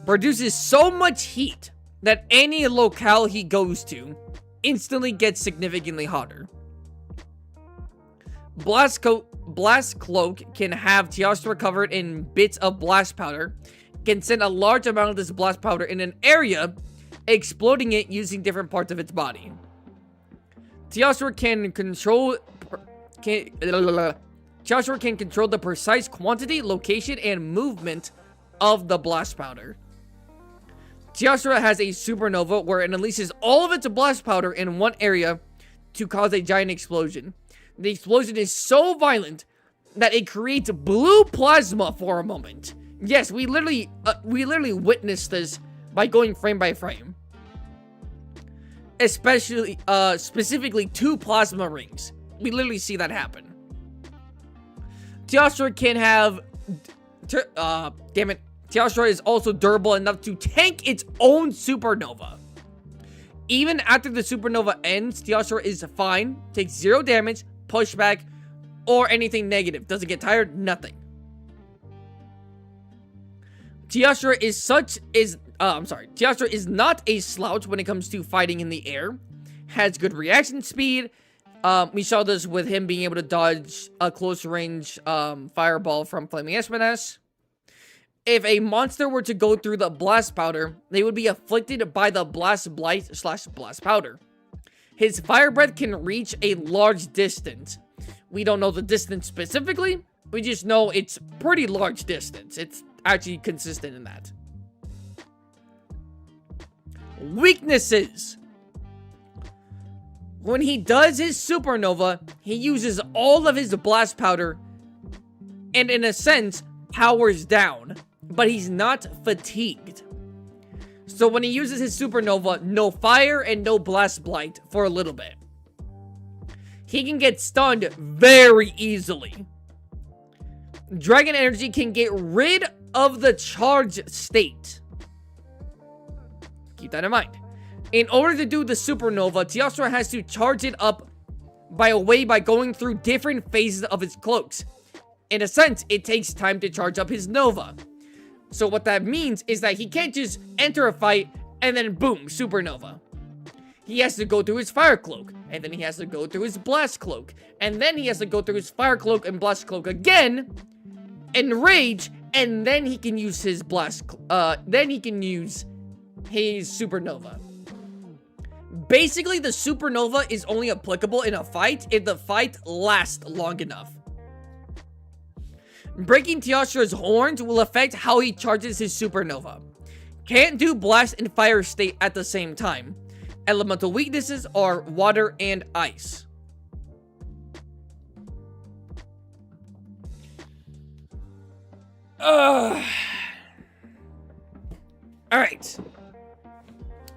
Produces so much heat that any locale he goes to instantly gets significantly hotter. Blast Cloak can have Teostra covered in bits of blast powder. Can send a large amount of this blast powder in an area, exploding it using different parts of its body. Teostra can control... Teostra can control the precise quantity, location, and movement of the blast powder. Teostra has a supernova where it releases all of its blast powder in one area to cause a giant explosion. The explosion is so violent that it creates blue plasma for a moment. Yes, we literally witnessed this by going frame by frame. Especially, specifically 2 plasma rings. We literally see that happen. Teostra can have... damn it. Teostra is also durable enough to tank its own supernova. Even after the supernova ends, Teostra is fine, takes 0 damage, pushback, or anything negative. Doesn't get tired, nothing. Teostra is not a slouch when it comes to fighting in the air. Has good reaction speed. We saw this with him being able to dodge a close range fireball from Flaming Espinas. If a monster were to go through the blast powder, they would be afflicted by the blast blight / blast powder. His fire breath can reach a large distance. We don't know the distance specifically. We just know it's pretty large distance. It's actually consistent in that. Weaknesses. When he does his supernova, he uses all of his blast powder and, in a sense, powers down, but he's not fatigued. So when he uses his supernova, no fire and no blast blight for a little bit. He can get stunned very easily. Dragon energy can get rid of the charged state. Keep that in mind. In order to do the supernova, Teostra has to charge it up by going through different phases of his cloaks. In a sense, it takes time to charge up his nova. So what that means is that he can't just enter a fight and then boom, supernova. He has to go through his fire cloak, and then he has to go through his blast cloak, and then he has to go through his fire cloak and blast cloak again, enrage, and then he can use his his supernova. Basically, the supernova is only applicable in a fight if the fight lasts long enough. Breaking Teostra's horns will affect how he charges his supernova. Can't do blast and fire state at the same time. Elemental weaknesses are water and ice. Alright.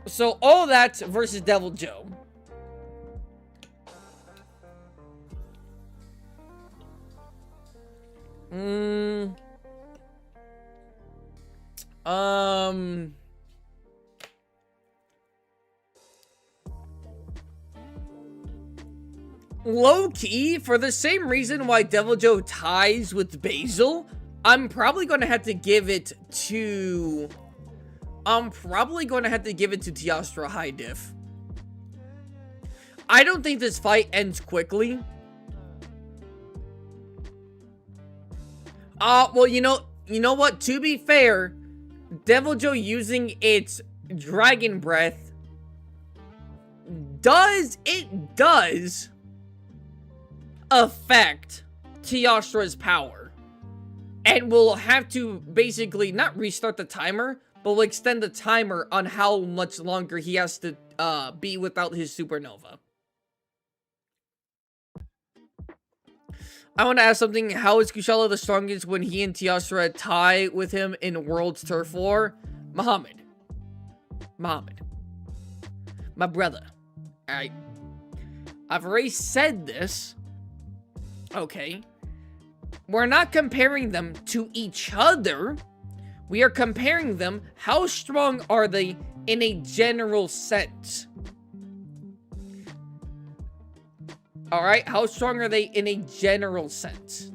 So, all that versus Deviljho. Mm. Low-key, for the same reason why Deviljho ties with Basil, I'm probably going to have to give it to... Teostra High Diff. I don't think this fight ends quickly. Well, you know what? To be fair, Deviljho using its Dragon Breath does affect Teostra's power. And we'll have to basically not restart the timer, but we'll extend the timer on how much longer he has to be without his supernova. I want to ask something. How is Kushala the strongest when he and Teostra tie with him in World's Turf War? Muhammad. My brother. Alright. I've already said this. Okay. We're not comparing them to each other. We are comparing them. How strong are they in a general sense? Alright, how strong are they in a general sense?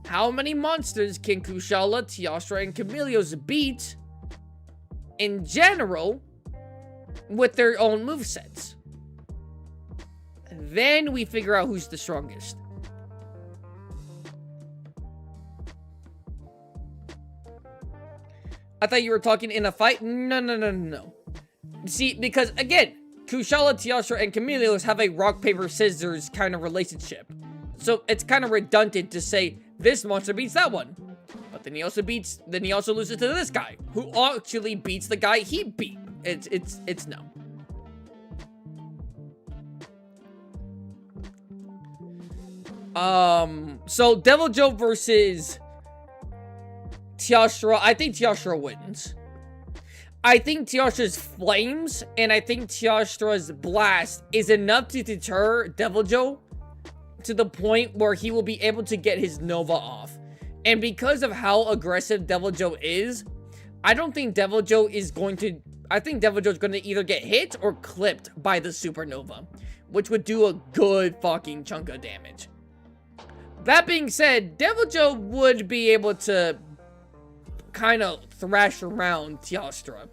How many monsters can Kushala, Teostra, and Chameleos beat in general with their own movesets? Then we figure out who's the strongest. I thought you were talking in a fight? No. See, because again, Kushala, Teostra, and Chameleos have a rock, paper, scissors kind of relationship. So it's kind of redundant to say this monster beats that one. But then he also loses to this guy, who actually beats the guy he beat. It's no. So Deviljho versus Teostra. I think Teostra wins. I think Teostra's flames and I think Teostra's blast is enough to deter Deviljho to the point where he will be able to get his Nova off. And because of how aggressive Deviljho is, I don't think Deviljho is going to... I think Deviljho is going to either get hit or clipped by the Supernova, which would do a good fucking chunk of damage. That being said, Deviljho would be able to kind of thrash around Teostra.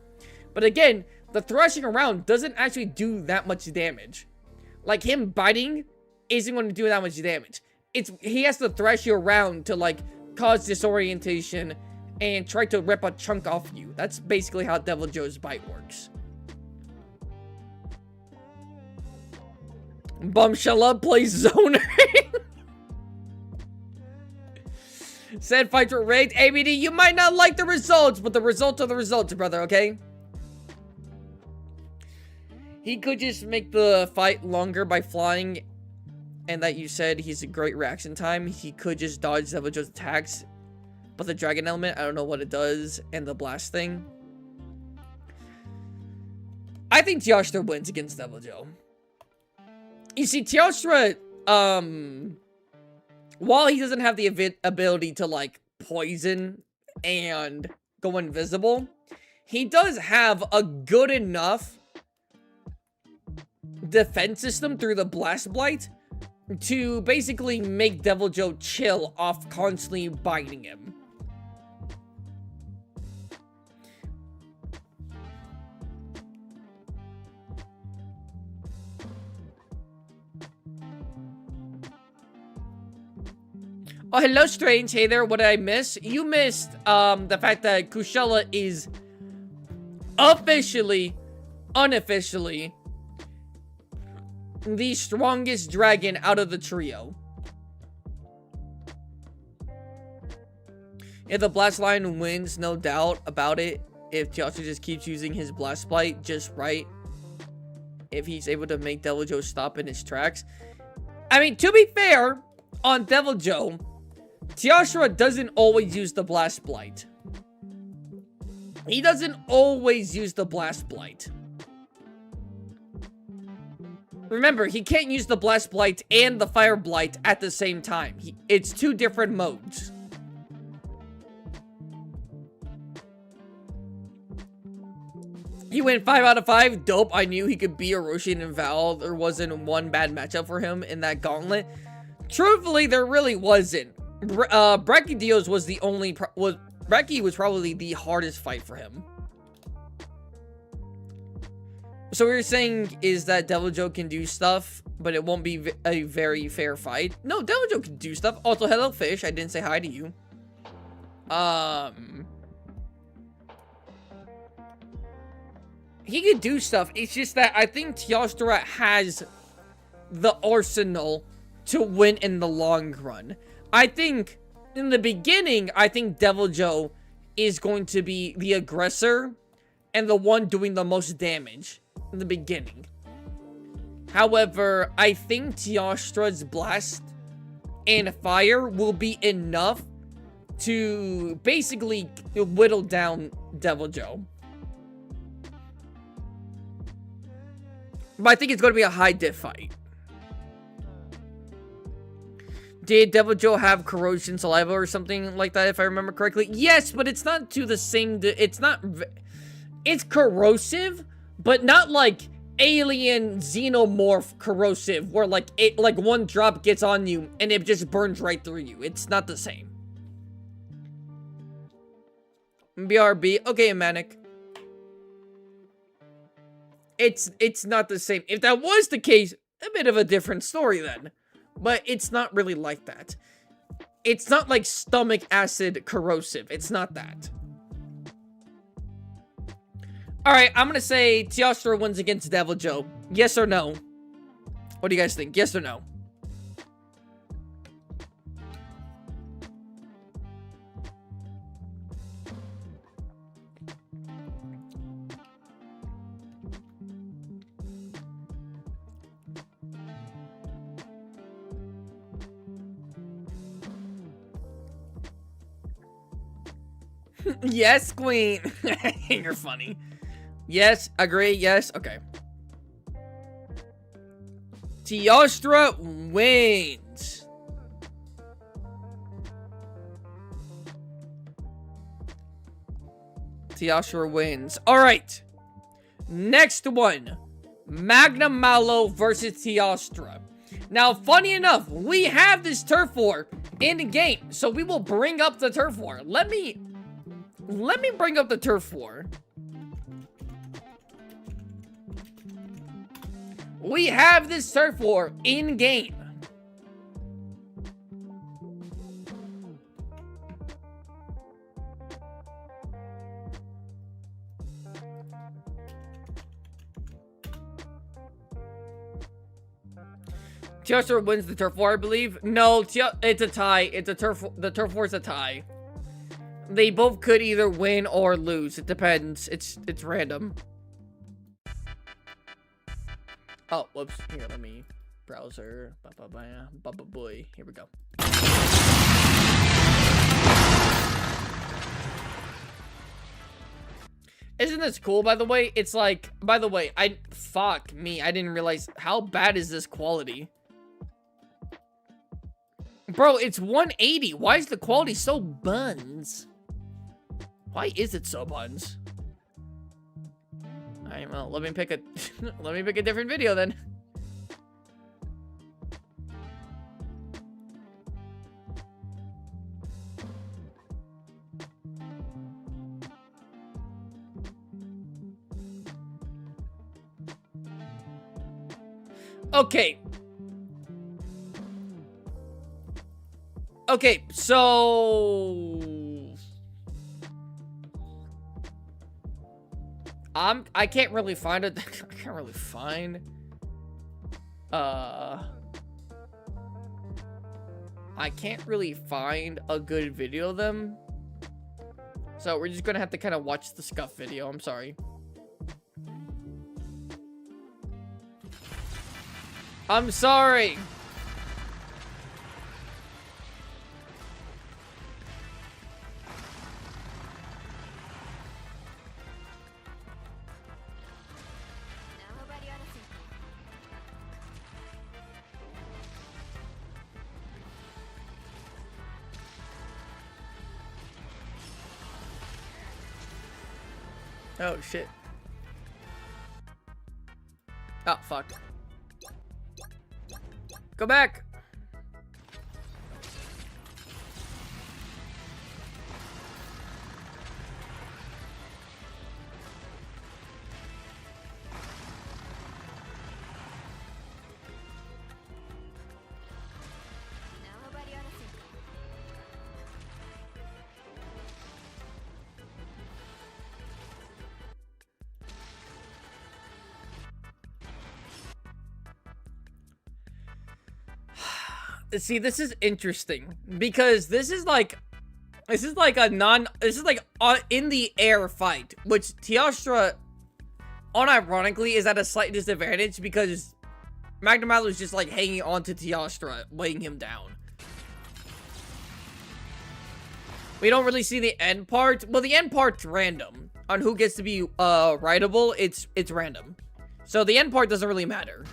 But again, the thrashing around doesn't actually do that much damage. Like, him biting isn't going to do that much damage. He has to thrash you around to, like, cause disorientation and try to rip a chunk off you. That's basically how Deviljho's bite works. Bumshella plays Zoner. Said fights were rigged. ABD, you might not like the results, but the results are the results, brother, okay? He could just make the fight longer by flying, and that you said he's a great reaction time. He could just dodge Deviljho's attacks, but the dragon element, I don't know what it does, and the blast thing. I think Teostra wins against Deviljho. You see, Teostra, while he doesn't have the ability to, like, poison and go invisible, he does have a good enough defense system through the Blast Blight to basically make Deviljho chill off constantly biting him. Oh, hello, Strange. Hey there, what did I miss? You missed, the fact that Kushala is unofficially, the strongest dragon out of the trio. If the Blast Lion wins, no doubt about it. If Teostra just keeps using his Blast Blight just right. If he's able to make Deviljho stop in his tracks. I mean, to be fair, on Deviljho, Teostra doesn't always use the Blast Blight. He doesn't always use the Blast Blight. Remember, he can't use the Blast Blight and the Fire Blight at the same time. It's two different modes. He went 5 out of 5. Dope. I knew he could be a Roshan and Val. There wasn't one bad matchup for him in that gauntlet. Truthfully, there really wasn't. Brachydios was the only... Brechy was probably the hardest fight for him. So what you're saying is that Deviljho can do stuff, but it won't be a very fair fight? No, Deviljho can do stuff. Also, hello, Fish. I didn't say hi to you. He could do stuff. It's just that I think Teostra has the arsenal to win in the long run. I think in the beginning, I think Deviljho is going to be the aggressor and the one doing the most damage in the beginning. However, I think Teostra's Blast and Fire will be enough to basically whittle down Deviljho. But I think it's going to be a high diff fight. Did Deviljho have corrosion saliva or something like that, if I remember correctly? Yes, but it's not to the same... It's not... It's corrosive, but not like alien xenomorph corrosive, where like one drop gets on you and it just burns right through you. It's not the same. BRB. Okay, Manic. It's not the same. If that was the case, a bit of a different story then. But it's not really like that. It's not like stomach acid corrosive. It's not that. Alright, I'm gonna say Teostra wins against Deviljho. Yes or no? What do you guys think? Yes or no? Yes, Queen. You're funny. Yes, agree. Yes, okay. Teostra wins. Teostra wins. All right. Next one. Magna Malo versus Teostra. Now, funny enough, we have this turf war in the game, so we will bring up the turf war. Let me bring up the turf war. We have this turf war in game. Teostra wins the turf war, I believe. No, it's a tie. It's a turf. The turf war is a tie. They both could either win or lose. It depends. It's random. Oh, whoops. Here, let me browser. Boy. Here we go. Isn't this cool, by the way? It's like, by the way, fuck me. I didn't realize how bad is this quality. Bro, it's 180. Why is the quality so buns? Why is it so buns? Alright, well, let me pick a let me pick a different video then. Okay. Okay, so I can't really find it. I can't really find I can't really find a good video of them. So we're just gonna have to kind of watch the scuff video. I'm sorry. I'm sorry. Oh, shit. Oh, fuck. Go back! See, this is interesting because this is like in the air fight, which Teostra unironically is at a slight disadvantage because Magnum Mallow is just like hanging on to Teostra, weighing him down. We don't really see the end part. Well, the end part's random on who gets to be rideable. It's random, so the end part doesn't really matter.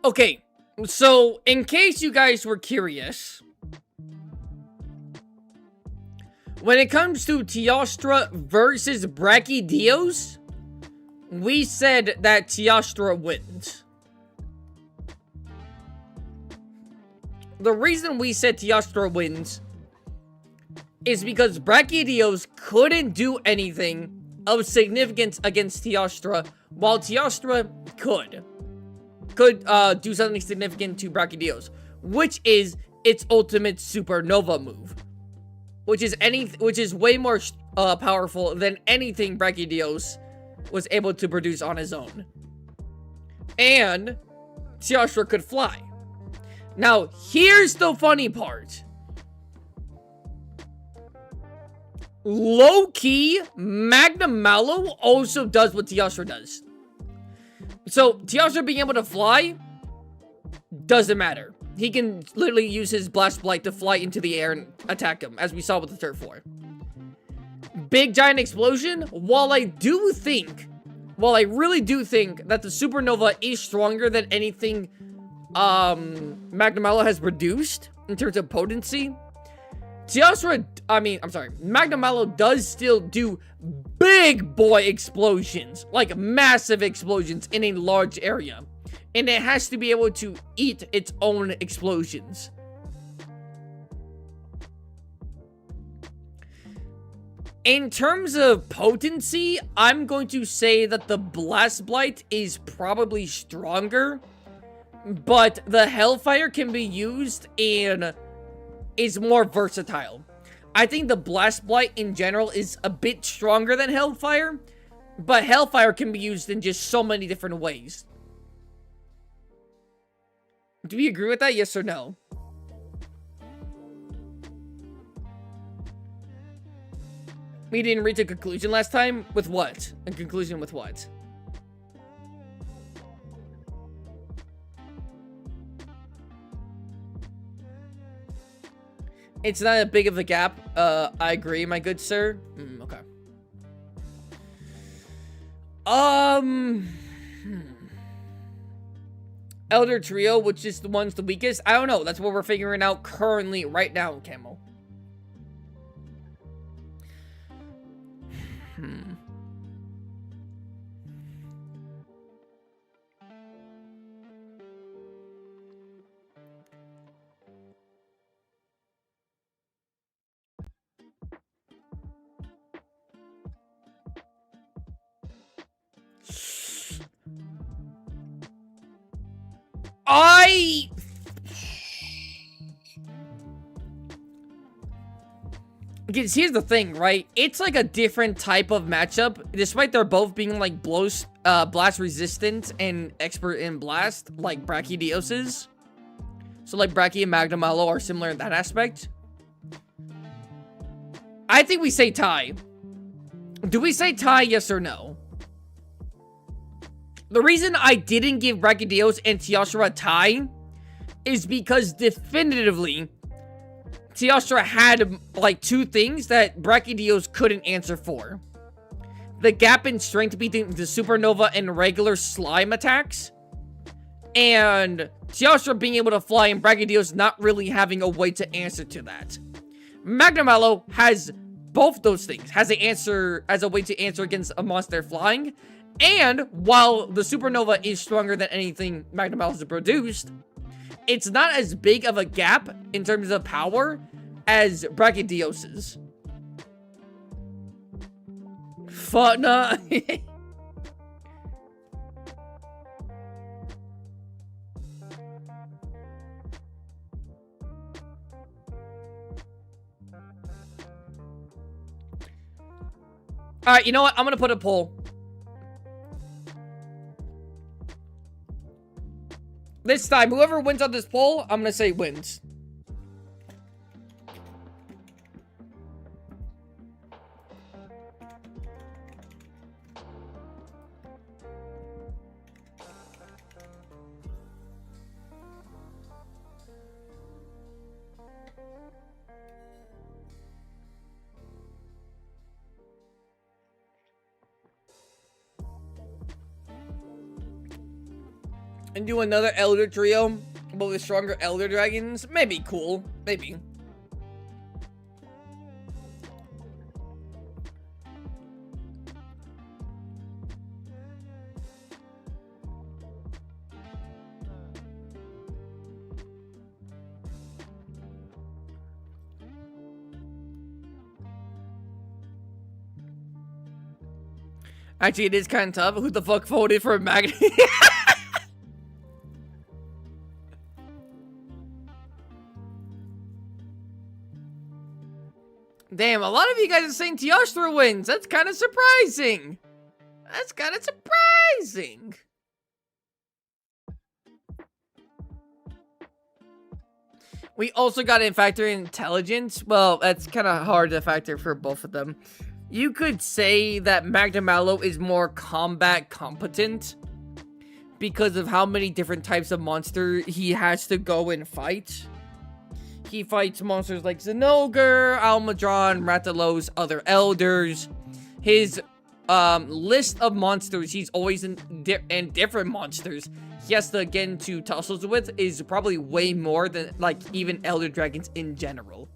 Okay, so in case you guys were curious, when it comes to Teostra versus Brachydios, we said that Teostra wins. The reason we said Teostra wins is because Brachydios couldn't do anything of significance against Teostra, while Teostra could do something significant to Brachydios, which is its ultimate supernova move, which is way more powerful than anything Brachydios was able to produce on his own. And Teostra could fly. Now, here's the funny part. Low-key, Magnum Mallow also does what Teostra does. So, Teostra being able to fly doesn't matter. He can literally use his Blast Blight to fly into the air and attack him, as we saw with the Turf War. Big Giant Explosion, while I really do think that the Supernova is stronger than anything Magnum Mallow has produced in terms of potency, Magnum Mallow does still do big boy explosions, like massive explosions in a large area, and it has to be able to eat its own explosions. In terms of potency, I'm going to say that the Blast Blight is probably stronger, but the Hellfire can be used and is more versatile. I think the Blast Blight in general is a bit stronger than Hellfire, but Hellfire can be used in just so many different ways. Do we agree with that? Yes or no? We didn't reach a conclusion last time? With what? A conclusion with what? It's not a big of a gap. I agree, my good sir. Okay. Elder Trio, which is the one's the weakest? I don't know. That's what we're figuring out currently right now, Camo. Because here's the thing, right? It's like a different type of matchup, despite they're both being like blast resistant and expert in blast, like Brachydios is. So like Brachy and Magnum Mallow are similar in that aspect. I think we say tie. Do we say tie, yes or no? The reason I didn't give Brachydios and Teostra a tie is because definitively Teostra had like 2 things that Brachydios couldn't answer for. The gap in strength between the supernova and regular slime attacks, and Teostra being able to fly and Brachydios not really having a way to answer to that. Magnamallow has both those things, has a way to answer against a monster flying, and while the supernova is stronger than anything Magnamallow has produced, it's not as big of a gap in terms of power as Brachydios's. Fuck nah. Alright, you know what? I'm gonna put a poll. This time, whoever wins on this poll, I'm gonna say wins. And do another Elder Trio, but with stronger Elder Dragons? Maybe cool. Maybe. Actually, it is kind of tough. Who the fuck voted for Magnet? Damn, a lot of you guys are saying Teostra wins. That's kind of surprising. That's kind of surprising. We also got to factor in intelligence. Well, that's kind of hard to factor for both of them. You could say that Magnamallow is more combat competent because of how many different types of monster he has to go and fight. He fights monsters like Zinogre, Almudron, Rathalos, other elders. His list of monsters he's always in different monsters he has to get into tussles with is probably way more than like even Elder Dragons in general.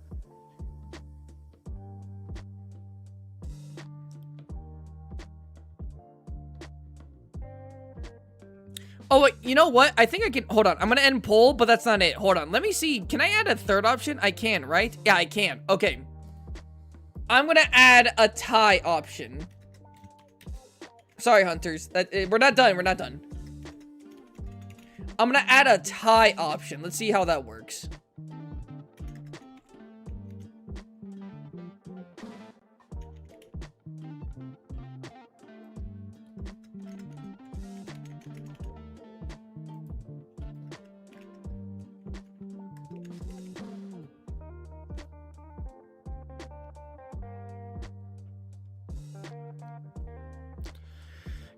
Oh, wait, you know what? I think I can... Hold on. I'm going to end poll, but that's not it. Hold on. Let me see. Can I add a third option? I can, right? Yeah, I can. Okay. I'm going to add a tie option. Sorry, Hunters. We're not done. We're not done. I'm going to add a tie option. Let's see how that works.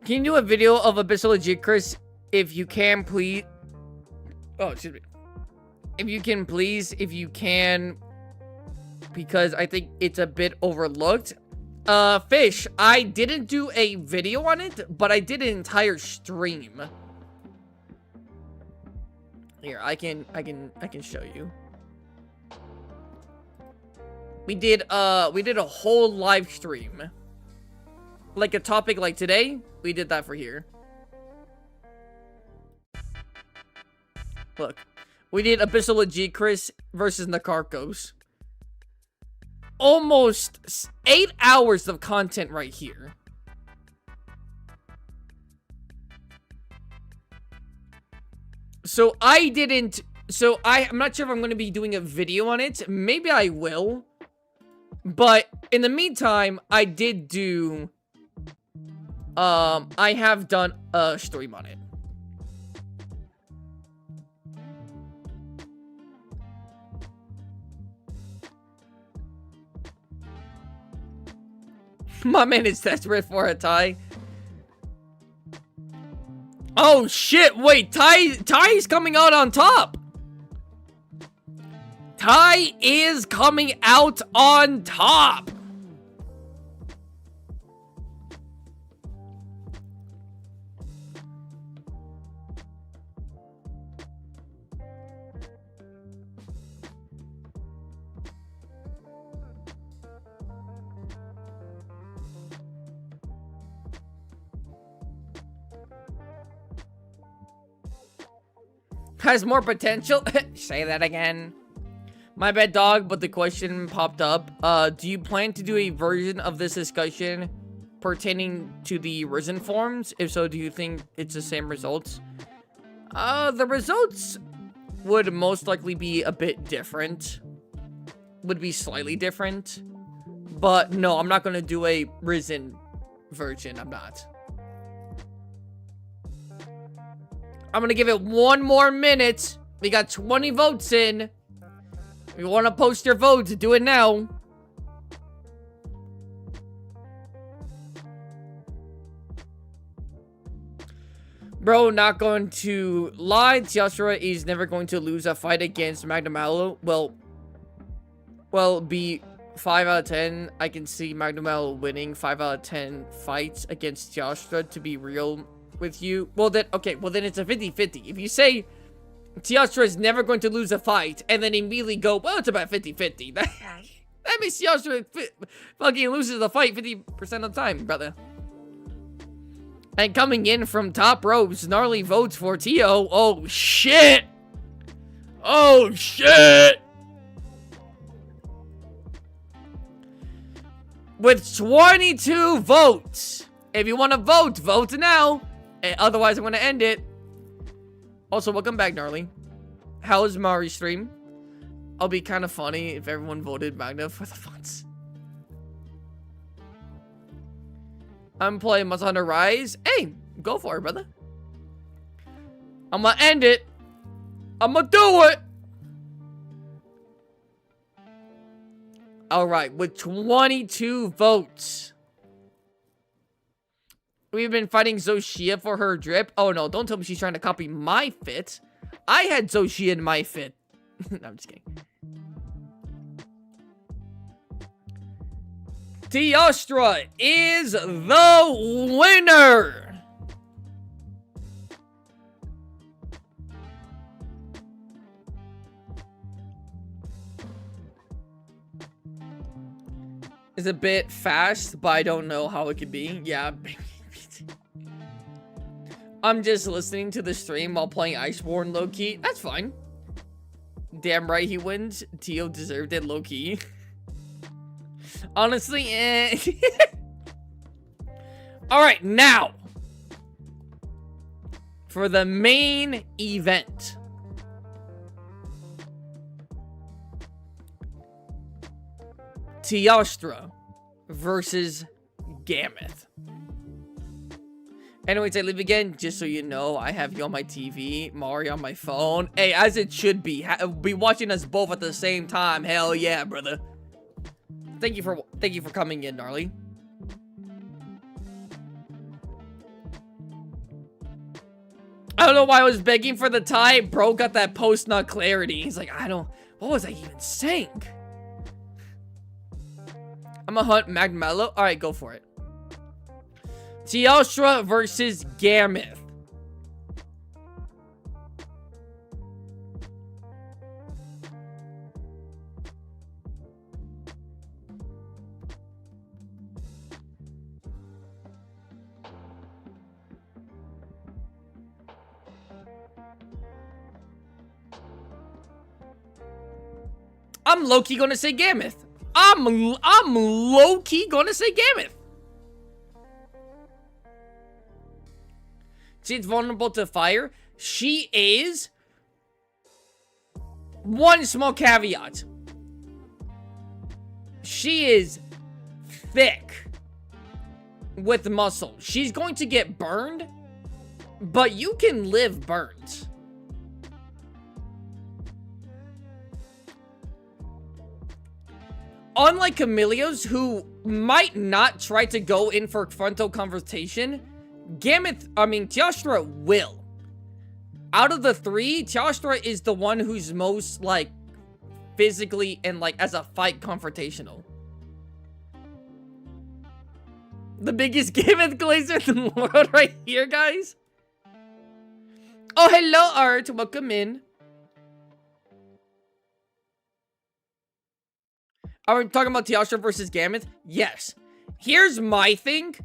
Can you do a video of Abyssal Legicris if you can, please? Oh, excuse me. If you can, please. If you can. Because I think it's a bit overlooked. Fish, I didn't do a video on it, but I did an entire stream. Here, I can show you. We did a whole live stream. Like a topic like today, we did that for here. Look. We did Abyssal Legicris versus Nakarkos. Almost 8 hours of content right here. So I'm not sure if I'm going to be doing a video on it. Maybe I will. But in the meantime, I did do... I have done a stream on it. My man is desperate for a tie. Oh shit, wait, Ty's coming out on top. Ty is coming out on top. Has more potential. Say that again. My bad, dog, but the question popped up. Do you plan to do a version of this discussion pertaining to the Risen forms? If so, do you think it's the same results? The results would most likely be a bit different. Would be slightly different. But no, I'm not gonna do a Risen version. I'm not. I'm gonna give it one more minute. We got 20 votes in. If you want to post your votes, do it now. Bro, not going to lie. Teostra is never going to lose a fight against Magnum Mallow. Well, be 5 out of 10. I can see Magnum Mallow winning 5 out of 10 fights against Teostra, to be real with you. Well, then, okay, well, then it's a 50-50. If you say Teostra is never going to lose a fight, and then immediately go, well, it's about 50-50. That means Teostra fucking loses the fight 50% of the time, brother. And coming in from top ropes, Gnarly votes for Tio. Oh, shit! Oh, shit! With 22 votes. If you want to vote, vote now. Otherwise, I'm going to end it. Also, welcome back, Gnarly. How is Mari's stream? I'll be kind of funny if everyone voted Magna for the funds. I'm playing Monster Hunter Rise. Hey, go for it, brother. I'm gonna end it. I'm gonna do it. Alright, with 22 votes. We've been fighting Zoshia for her drip. Oh no, don't tell me she's trying to copy my fit. I had Zoshia in my fit. No, I'm just kidding. Teostra is the winner. It's a bit fast, but I don't know how it could be. Yeah. I'm just listening to the stream while playing Iceborne low-key. That's fine. Damn right he wins. Tio deserved it low-key. Honestly, Alright, now. For the main event. Teostra versus Gammoth. Anyways, I leave again, just so you know, I have you on my TV, Mari on my phone. Hey, as it should be. Be watching us both at the same time. Hell yeah, brother. Thank you for coming in, Gnarly. I don't know why I was begging for the tie. Bro got that post-nut clarity. He's like, what was I even saying? I'm gonna hunt Magmello. Alright, go for it. Teostra versus Gammoth. I'm low-key gonna say Gammoth. I'm low-key gonna say Gammoth. She's vulnerable to fire. She is. One small caveat. She is thick with muscle. She's going to get burned, but you can live burns. Unlike Camilleos, who might not try to go in for frontal confrontation, Teostra will. Out of the three, Teostra is the one who's most, like, physically and, like, as a fight, confrontational. The biggest Gameth glazer in the world right here, guys. Oh, hello, Art. Welcome in. Are we talking about Teostra versus Gameth? Yes. Here's my thing.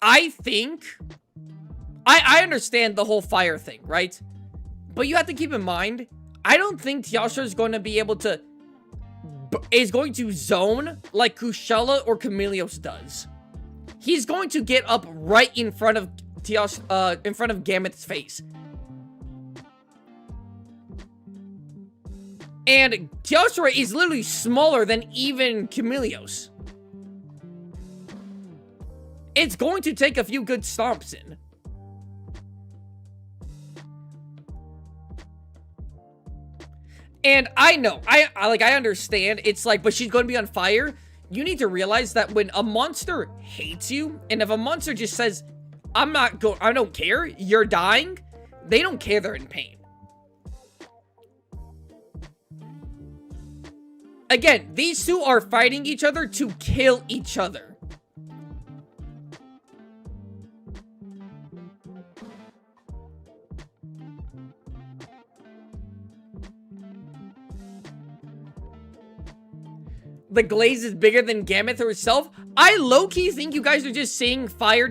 I think... I understand the whole fire thing, right? But you have to keep in mind, I don't think Teostra is going to be able to... is going to zone like Kushala or Chameleos does. He's going to get up right in front of Gameth's face. And Teostra is literally smaller than even Chameleos. It's going to take a few good stomps in. And I know, I understand, it's like, but she's going to be on fire. You need to realize that when a monster hates you, and if a monster just says, I don't care, you're dying, they don't care, they're in pain. Again, these two are fighting each other to kill each other. The glaze is bigger than Gameth herself. I low-key think you guys are just saying fire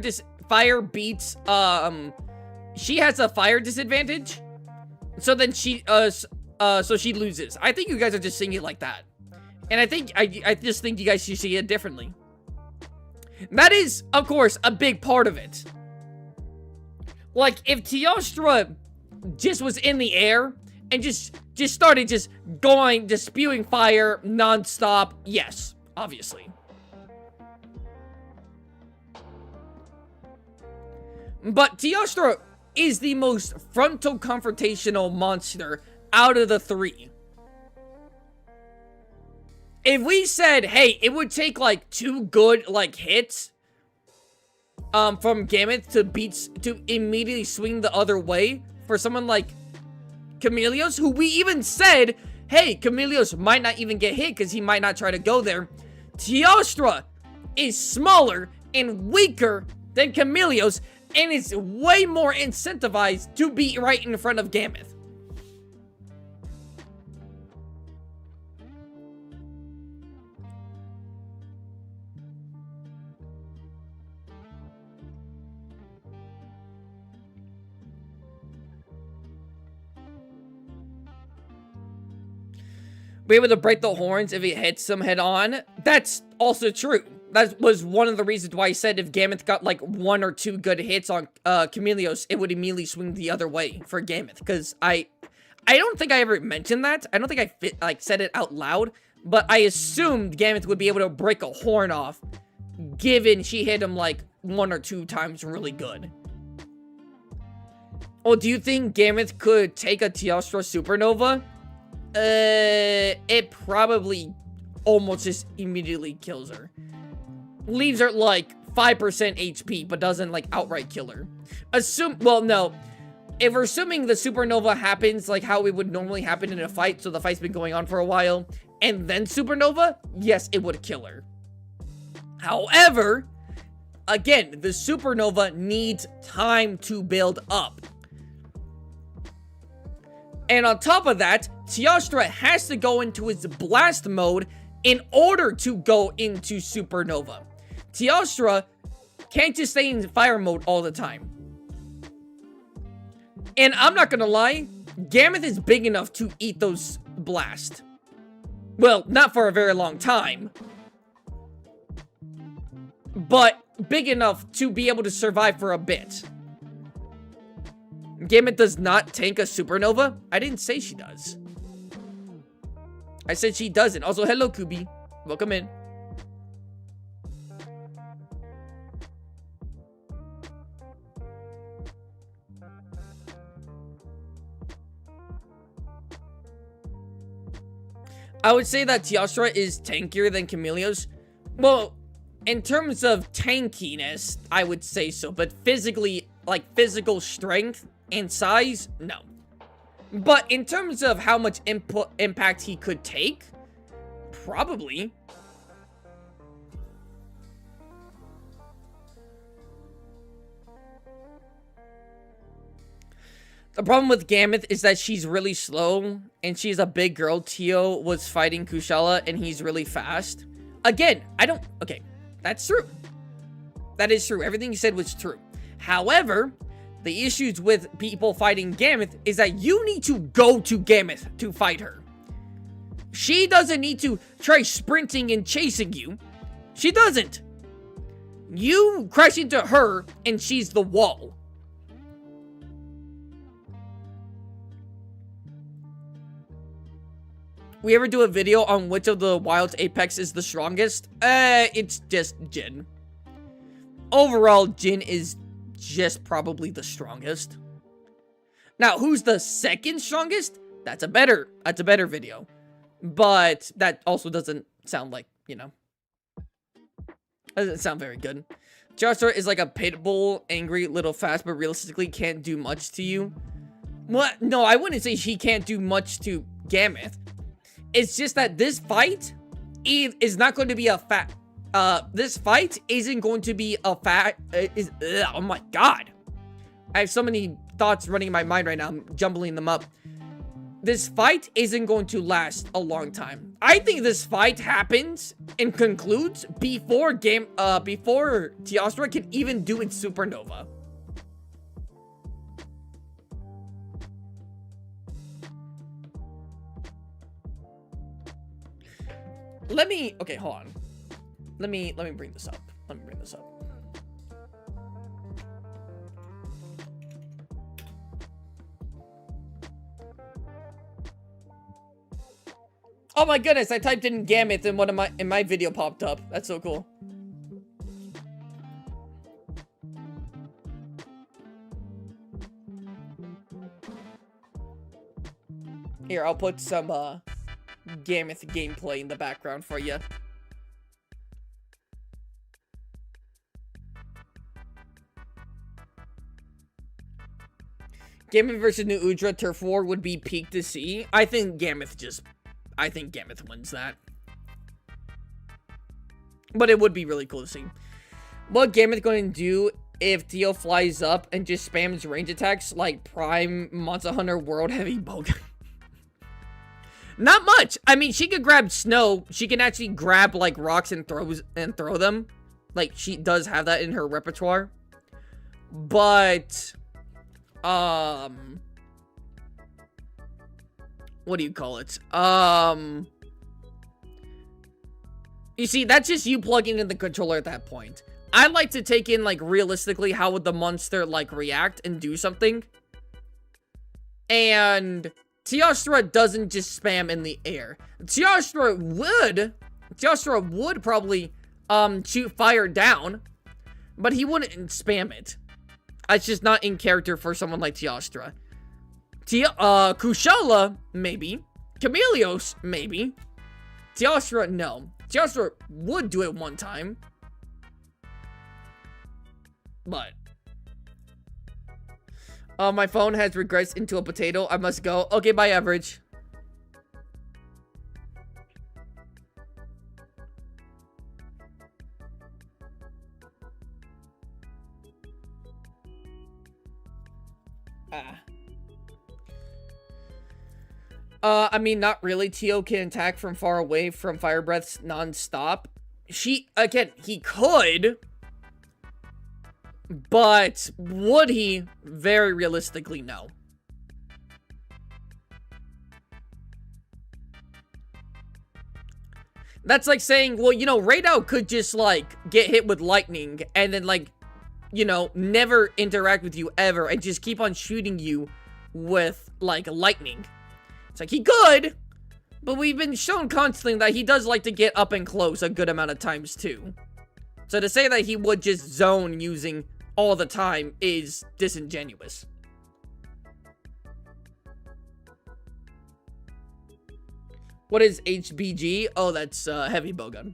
beats, she has a fire disadvantage. So then so she loses. I think you guys are just saying it like that. And I just think you guys should see it differently. That is, of course, a big part of it. Like, if Teostra just was in the air and just started spewing fire non-stop, yes, obviously. But Teostra is the most frontal confrontational monster out of the three. If we said, hey, it would take like 2 good like hits from Gameth to immediately swing the other way for someone like Chameleos, who we even said, hey, Chameleos might not even get hit because he might not try to go there. Teostra is smaller and weaker than Chameleos and is way more incentivized to be right in front of Gameth. Be able to break the horns if it hits them head on. That's also true. That was one of the reasons why I said if Gameth got like 1 or 2 good hits on Chameleos, it would immediately swing the other way for Gameth. Because I don't think I ever mentioned that. I don't think I said it out loud. But I assumed Gameth would be able to break a horn off, given she hit him like 1 or 2 times really good. Oh, do you think Gameth could take a Teostra Supernova? It probably almost just immediately kills her. Leaves her like 5% HP, but doesn't like outright kill her. Well, no. If we're assuming the Supernova happens like how it would normally happen in a fight, so the fight's been going on for a while, and then Supernova, yes, it would kill her. However, again, the Supernova needs time to build up. And on top of that, Teostra has to go into its blast mode in order to go into Supernova. Teostra can't just stay in fire mode all the time. And I'm not gonna lie, Gameth is big enough to eat those blasts. Well, not for a very long time, but big enough to be able to survive for a bit. Gameth does not tank a Supernova? I didn't say she does. I said she doesn't. Also, hello, Kubi. Welcome in. I would say that Teostra is tankier than Chameleos. Well, In terms of tankiness, I would say so. But physically, like physical strength and size, no. But in terms of how much impact he could take, probably. The problem with Gameth is that she's really slow, and she's a big girl. Tio was fighting Kushala, and he's really fast. Again, okay, that's true. That is true. Everything you said was true. However, the issues with people fighting Gameth is that you need to go to Gameth to fight her. She doesn't need to try sprinting and chasing you. She doesn't. You crash into her, and she's the wall. We ever do a video on which of the Wild's Apex is the strongest? It's just Jhin. Overall, Jhin is just probably the strongest. Now, who's the second strongest? That's a better video. But that also doesn't sound like, you know, doesn't sound very good. Joshua is like a pitbull, angry, little fast, but realistically can't do much to you. What? No, I wouldn't say she can't do much to Gameth. It's just that this fight is not going to be a this fight isn't going to be a oh my god. I have so many thoughts running in my mind right now. I'm jumbling them up. This fight isn't going to last a long time. I think this fight happens and concludes before Teostra can even do its supernova. Okay, hold on. Let me bring this up. Oh my goodness, I typed in Gameth and my video popped up. That's so cool. Here, I'll put some Gameth gameplay in the background for you. Gameth versus New Udra Turf War would be peak to see. I think Gameth wins that. But it would be really cool to see. What Gameth going to do if Tio flies up and just spams range attacks like Prime Monster Hunter World Heavy Bowgun? Not much. I mean, she could grab snow. She can actually grab like rocks and throw them. Like she does have that in her repertoire. But what do you call it? You see, that's just you plugging in the controller at that point. I like to take in like realistically how would the monster like react and do something. And Teostra doesn't just spam in the air. Teostra would probably shoot fire down, but he wouldn't spam it. It's just not in character for someone like Teostra. Kushala, maybe. Chameleos, maybe. Teostra, no. Teostra would do it one time. But my phone has regressed into a potato. I must go. Okay, bye, Average. I mean, not really. Tio can attack from far away from fire breaths non-stop. He could. But would he? Very realistically, no. That's like saying, well, you know, Raidou could just, like, get hit with lightning and then, like, you know, never interact with you ever and just keep on shooting you with, like, lightning. It's like, he could, but we've been shown constantly that he does like to get up and close a good amount of times, too. So to say that he would just zone using all the time is disingenuous. What is HBG? Oh, that's heavy bowgun.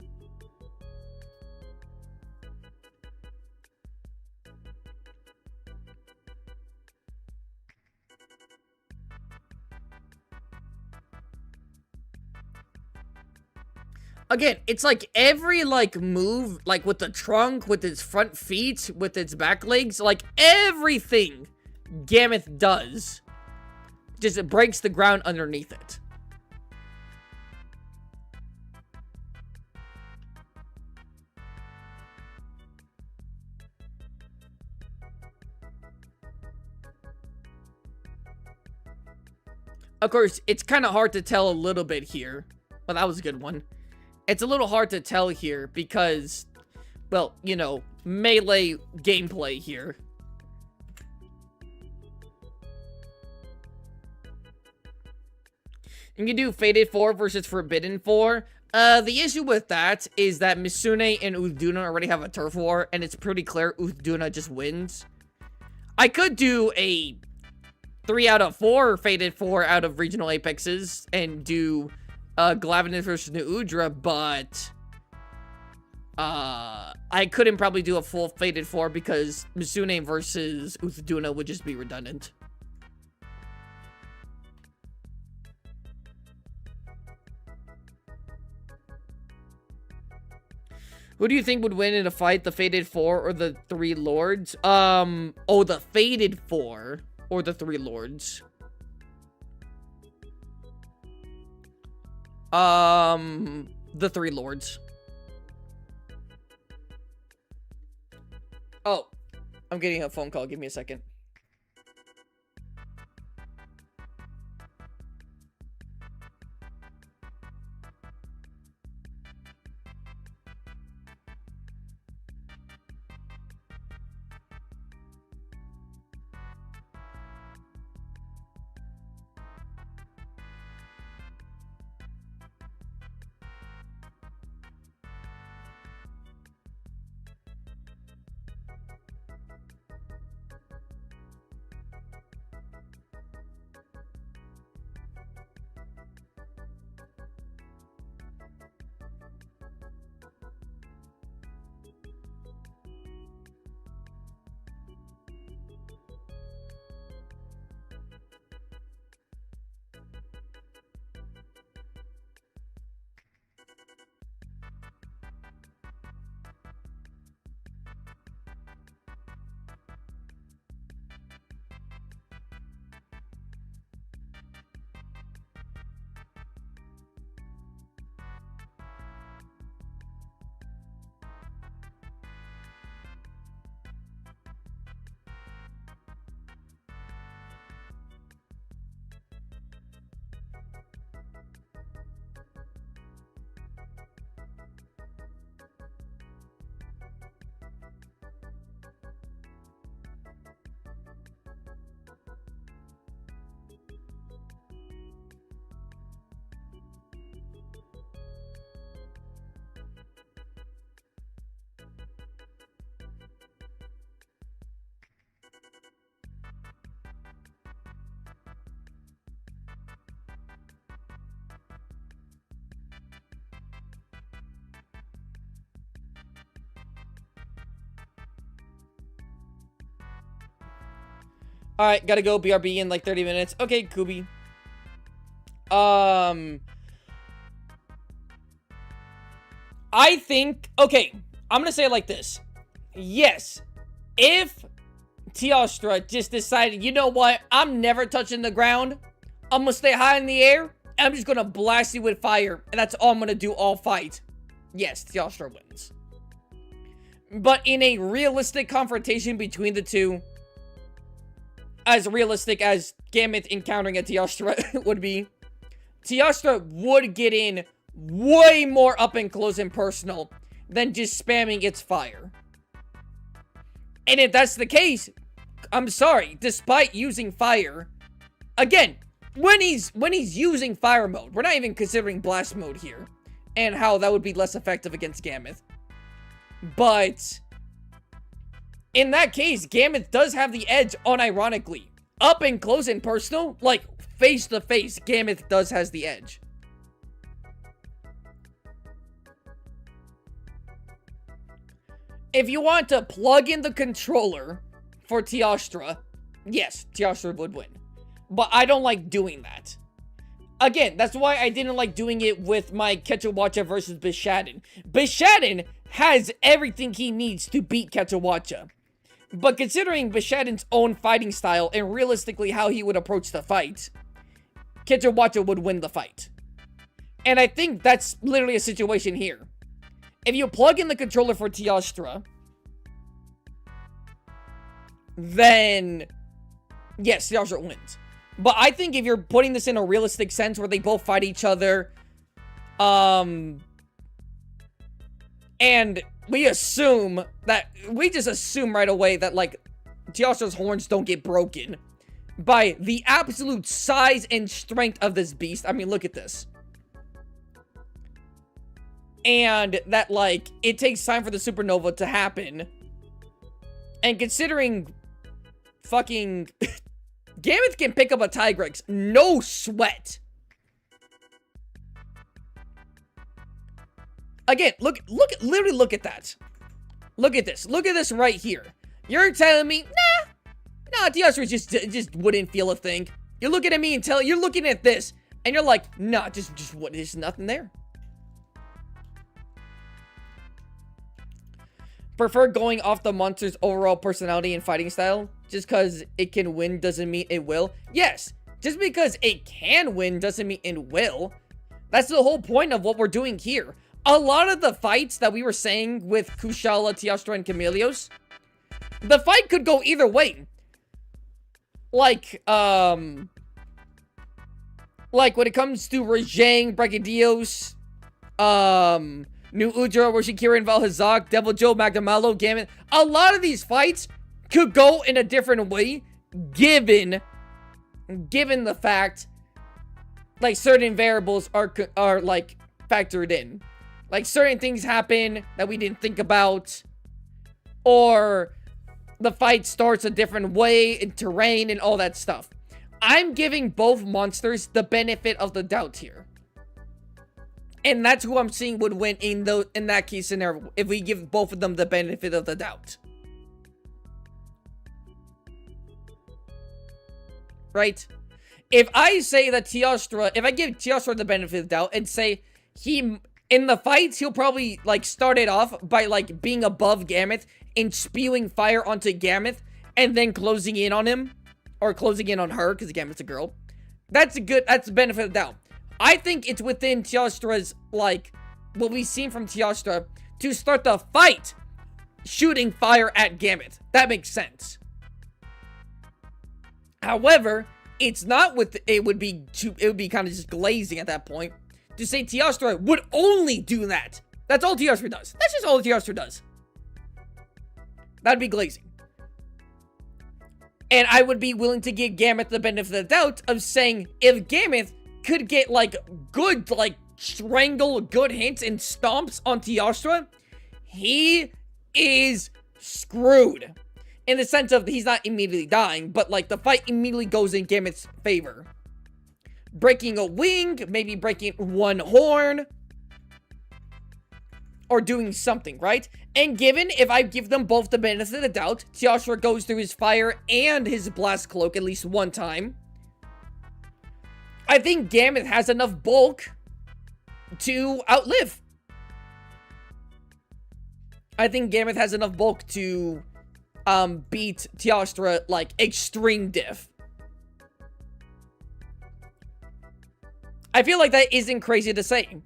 Again, it's like every, like, move, like, with the trunk, with its front feet, with its back legs, like, everything Gammoth does just it breaks the ground underneath it. Of course, it's kind of hard to tell a little bit here. Well, that was a good one. It's a little hard to tell here because, well, you know, melee gameplay here. You can do Fated 4 versus Forbidden 4. The issue with that is that Misune and Uthduna already have a turf war, and it's pretty clear Uthduna just wins. I could do a 3 out of 4 Fated 4 out of Regional Apexes and do Glavenus versus Nuudra, but I couldn't probably do a full Fated 4 because Misune versus Uthduna would just be redundant. Who do you think would win in a fight, the Fated 4 or the 3 Lords? Oh, the Fated 4 or the 3 Lords. The 3 Lords. Oh, I'm getting a phone call. Give me a second. Alright, gotta go BRB in like 30 minutes. Okay, Kubi. I think, okay, I'm gonna say it like this. Yes, if Teostra just decided, you know what, I'm never touching the ground, I'm gonna stay high in the air, and I'm just gonna blast you with fire, and that's all I'm gonna do all fight. Yes, Teostra wins. But in a realistic confrontation between the two, as realistic as Gammoth encountering a Teostra would be, Teostra would get in way more up and close and personal than just spamming its fire. And if that's the case, I'm sorry, despite using fire, again, when he's using fire mode, we're not even considering blast mode here, and how that would be less effective against Gammoth. But in that case, Gammoth does have the edge unironically. Up and close and personal, like face to face, Gammoth has the edge. If you want to plug in the controller for Teostra, yes, Teostra would win. But I don't like doing that. again, that's why I didn't like doing it with my Kechawacha versus Bishaden. Bishaden has everything he needs to beat Kechawacha. But considering Bishaden's own fighting style and realistically how he would approach the fight, Kechawacha would win the fight. And I think that's literally a situation here. If you plug in the controller for Teostra, then yes, Teostra wins. But I think if you're putting this in a realistic sense where they both fight each other, and we just assume right away that, like, Teostra's horns don't get broken by the absolute size and strength of this beast. I mean, look at this. And that, like, it takes time for the supernova to happen. And considering fucking Gammoth can pick up a Tigrex, no sweat. Again, literally look at that. Look at this. Look at this right here. You're telling me, nah, Teostra just wouldn't feel a thing. You're looking at me and you're looking at this, and you're like, nah, just what? There's nothing there. Prefer going off the monster's overall personality and fighting style? Just because it can win doesn't mean it will? Yes, just because it can win doesn't mean it will. That's the whole point of what we're doing here. A lot of the fights that we were saying with Kushala, Teostra, and Chameleos, the fight could go either way. Like when it comes to Rajang, Brachydios, New Ujiro, Roshikirin, Valhazak, Devil Joe, Magnamalo, Gamut. A lot of these fights could go in a different way, given the fact, like, certain variables are like factored in. Like, certain things happen that we didn't think about, or the fight starts a different way in terrain and all that stuff. I'm giving both monsters the benefit of the doubt here. And that's who I'm seeing would win in that case scenario, if we give both of them the benefit of the doubt. Right? If I say that if I give Teostra the benefit of the doubt and say in the fights, he'll probably, like, start it off by, like, being above Gammoth and spewing fire onto Gammoth and then closing in on him, or closing in on her, because Gammoth's a girl. That's the benefit of the doubt. I think it's within Teostra's, like, what we've seen from Teostra to start the fight shooting fire at Gammoth. That makes sense. However, it's not it would be kind of just glazing at that point to say Teostra would only do that. That's all Teostra does. That's just all Teostra does. That'd be glazing. And I would be willing to give Gammoth the benefit of the doubt of saying if Gammoth could get, like, good, like, strangle, good hints and stomps on Teostra, he is screwed. In the sense of he's not immediately dying, but, like, the fight immediately goes in Gammoth's favor. Breaking a wing, maybe breaking one horn, or doing something, right? And given, if I give them both the benefit of the doubt, Teostra goes through his fire and his blast cloak at least one time, I think Gammoth has enough bulk to outlive. I think Gammoth has enough bulk to beat Teostra, like, extreme diff. I feel like that isn't crazy to say.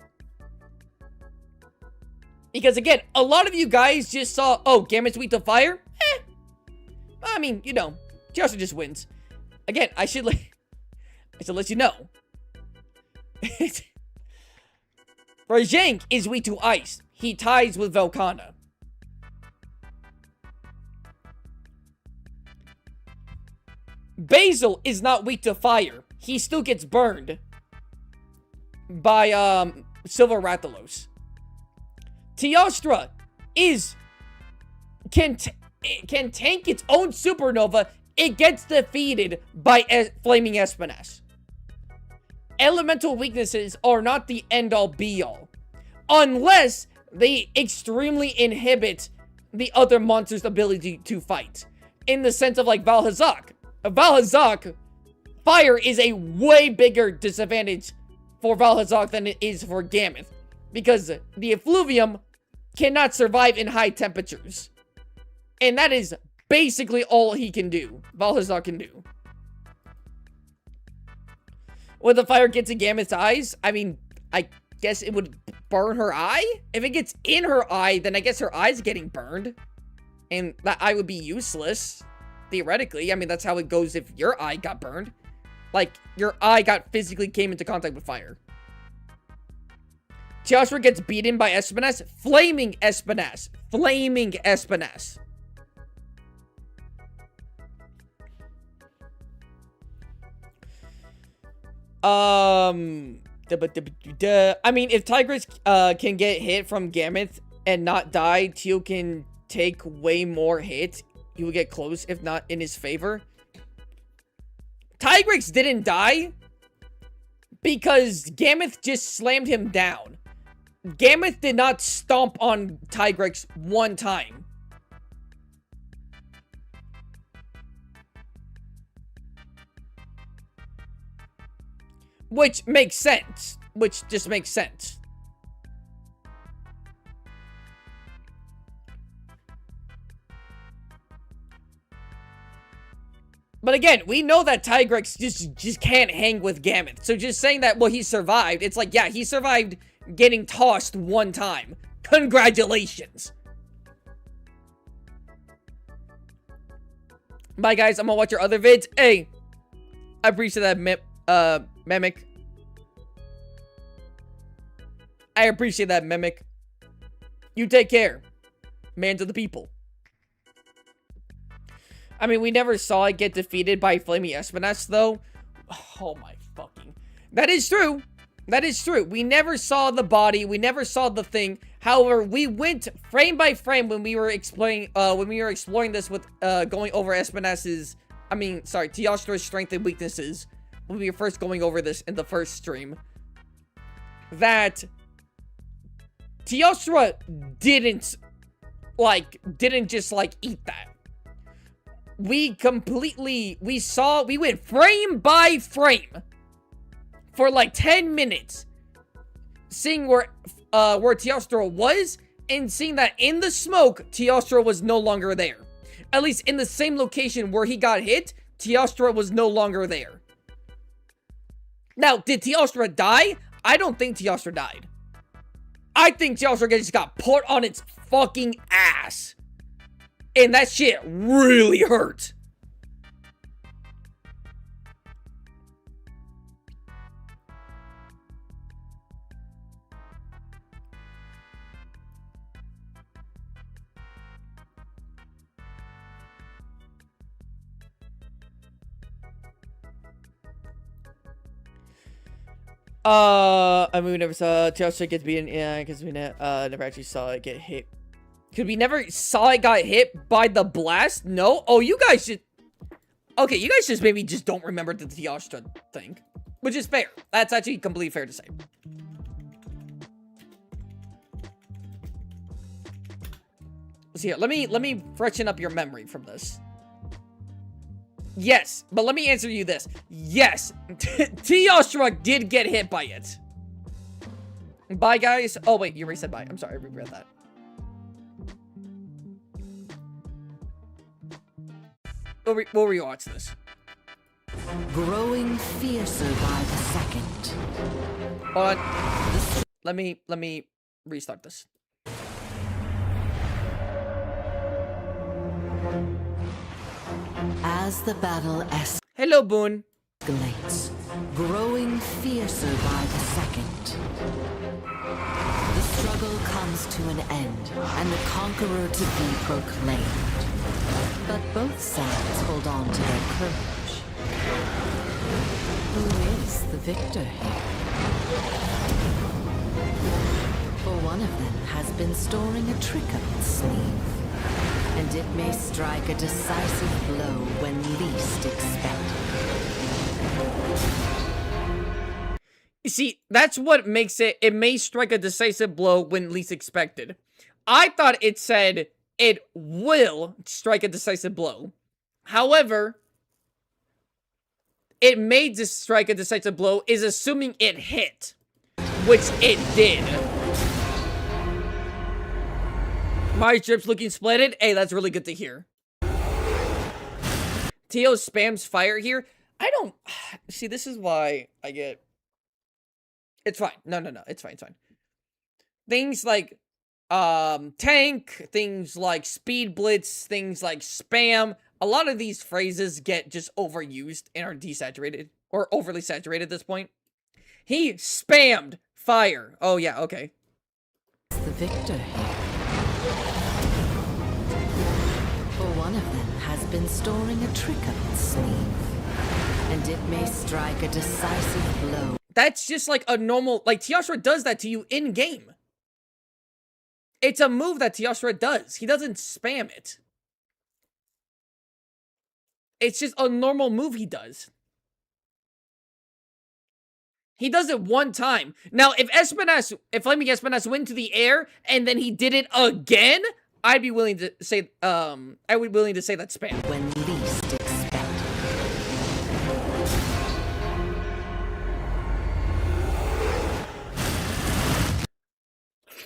Because, again, a lot of you guys just saw, oh, Gammoth's weak to fire? I mean, you know, Teostra just wins. Again, I should let you know. Rajang is weak to ice. He ties with Velkhana. Basil is not weak to fire. He still gets burned by Silver Rathalos. Teostra can tank its own supernova. It gets defeated by Flaming Espinas. Elemental weaknesses are not the end-all be-all, unless they extremely inhibit the other monster's ability to fight. In the sense of, like, Valhazak. Valhazak, fire is a way bigger disadvantage for Valhazak than it is for Gameth. Because the effluvium cannot survive in high temperatures. And that is basically all he can do. Valhazak can do. When the fire gets in Gameth's eyes, I mean, I guess it would burn her eye? If it gets in her eye, then I guess her eye's getting burned. And that eye would be useless. Theoretically. I mean, that's how it goes if your eye got burned. Like, your eye physically came into contact with fire. Teostra gets beaten by Espinas. Flaming Espinas. Flaming Espinas. I mean, if Tigrex can get hit from Gameth and not die, Teal can take way more hit. He will get close, if not in his favor. Tigrex didn't die because Gameth just slammed him down. Gameth did not stomp on Tigrex one time. Which makes sense. Which just makes sense. But again, we know that Tigrex just can't hang with Gameth. So just saying that, well, he survived. It's like, yeah, he survived getting tossed one time. Congratulations. Bye, guys. I'm gonna watch your other vids. Hey, I appreciate that, Mimic. I appreciate that, Mimic. You take care. Man to the people. I mean, we never saw it get defeated by Flaming Espinas, though. Oh my fucking... That is true. That is true. We never saw the body. We never saw the thing. However, we went frame by frame when we were exploring this with, going over Espinas's... Teostra's strength and weaknesses. When we were first going over this in the first stream. That... Teostra didn't just, eat that. We went frame by frame for 10 minutes seeing where Teostra was and seeing that in the smoke, Teostra was no longer there. At least in the same location where he got hit, Teostra was no longer there. Now, did Teostra die? I don't think Teostra died. I think Teostra just got put on its fucking ass. And that shit really hurt. I mean, we never saw Teostra get beaten, yeah, because we never actually saw it get hit. Because we never saw it got hit by the blast? No? Oh, you guys just... Okay, you guys just maybe just don't remember the Teostra thing. Which is fair. That's actually completely fair to say. So here, let me freshen up your memory from this. Yes, but let me answer you this. Yes, Teostra did get hit by it. Bye, guys. Oh, wait, you already said bye. I'm sorry, I regret that. We'll rewatch this. Growing fiercer by the second. Hold on. Let me restart this. As the battle Hello, Boone. escalates, growing fiercer by the second. The struggle comes to an end, and the conqueror to be proclaimed. But both sides hold on to their courage. Who is the victor here? For one of them has been storing a trick up its sleeve, and it may strike a decisive blow when least expected. You see, that's what makes it may strike a decisive blow when least expected. I thought it said it will strike a decisive blow. However, it made to strike a decisive blow is assuming it hit, which it did. My trip's looking splendid. Hey, that's really good to hear. Tio spams fire here. I don't... See, this is why I get... It's fine. No. It's fine. Things like... tank, things like speed blitz, things like spam. A lot of these phrases get just overused and are desaturated. Or overly saturated at this point. He spammed fire. Oh, yeah, okay. The victor here. For one of them has been storing a trick up its sleeve, and it may strike a decisive blow. That's just like a normal, like Teostra does that to you in game. It's a move that Teostra does. He doesn't spam it. It's just a normal move he does. He does it one time. Now, if Flaming Espinas went to the air and then he did it again, I'd be willing to say, that's spam. When least expected.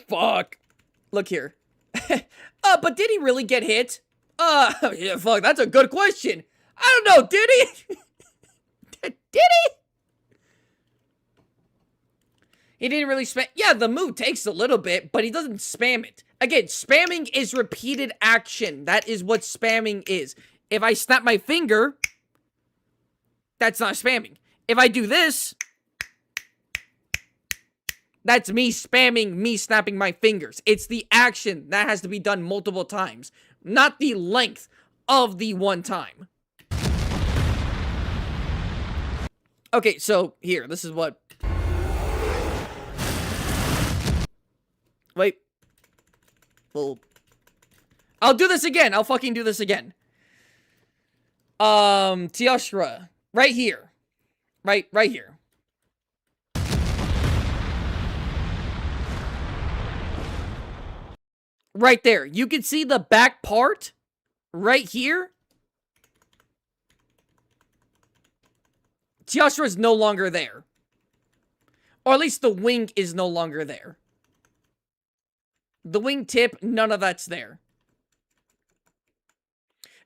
Fuck. Look here. But did he really get hit? Yeah, fuck, that's a good question. I don't know, did he? Did he? He didn't really spam. Yeah, the move takes a little bit, but he doesn't spam it. Again, spamming is repeated action. That is what spamming is. If I snap my finger, that's not spamming. If I do this, that's me spamming, me snapping my fingers. It's the action that has to be done multiple times, not the length of the one time. Okay, so here, this is what... Wait. Well, I'll do this again. I'll fucking do this again. Teostra. Right here. Right here. Right there. You can see the back part. Right here. Teostra is no longer there. Or at least the wing is no longer there. The wingtip, none of that's there.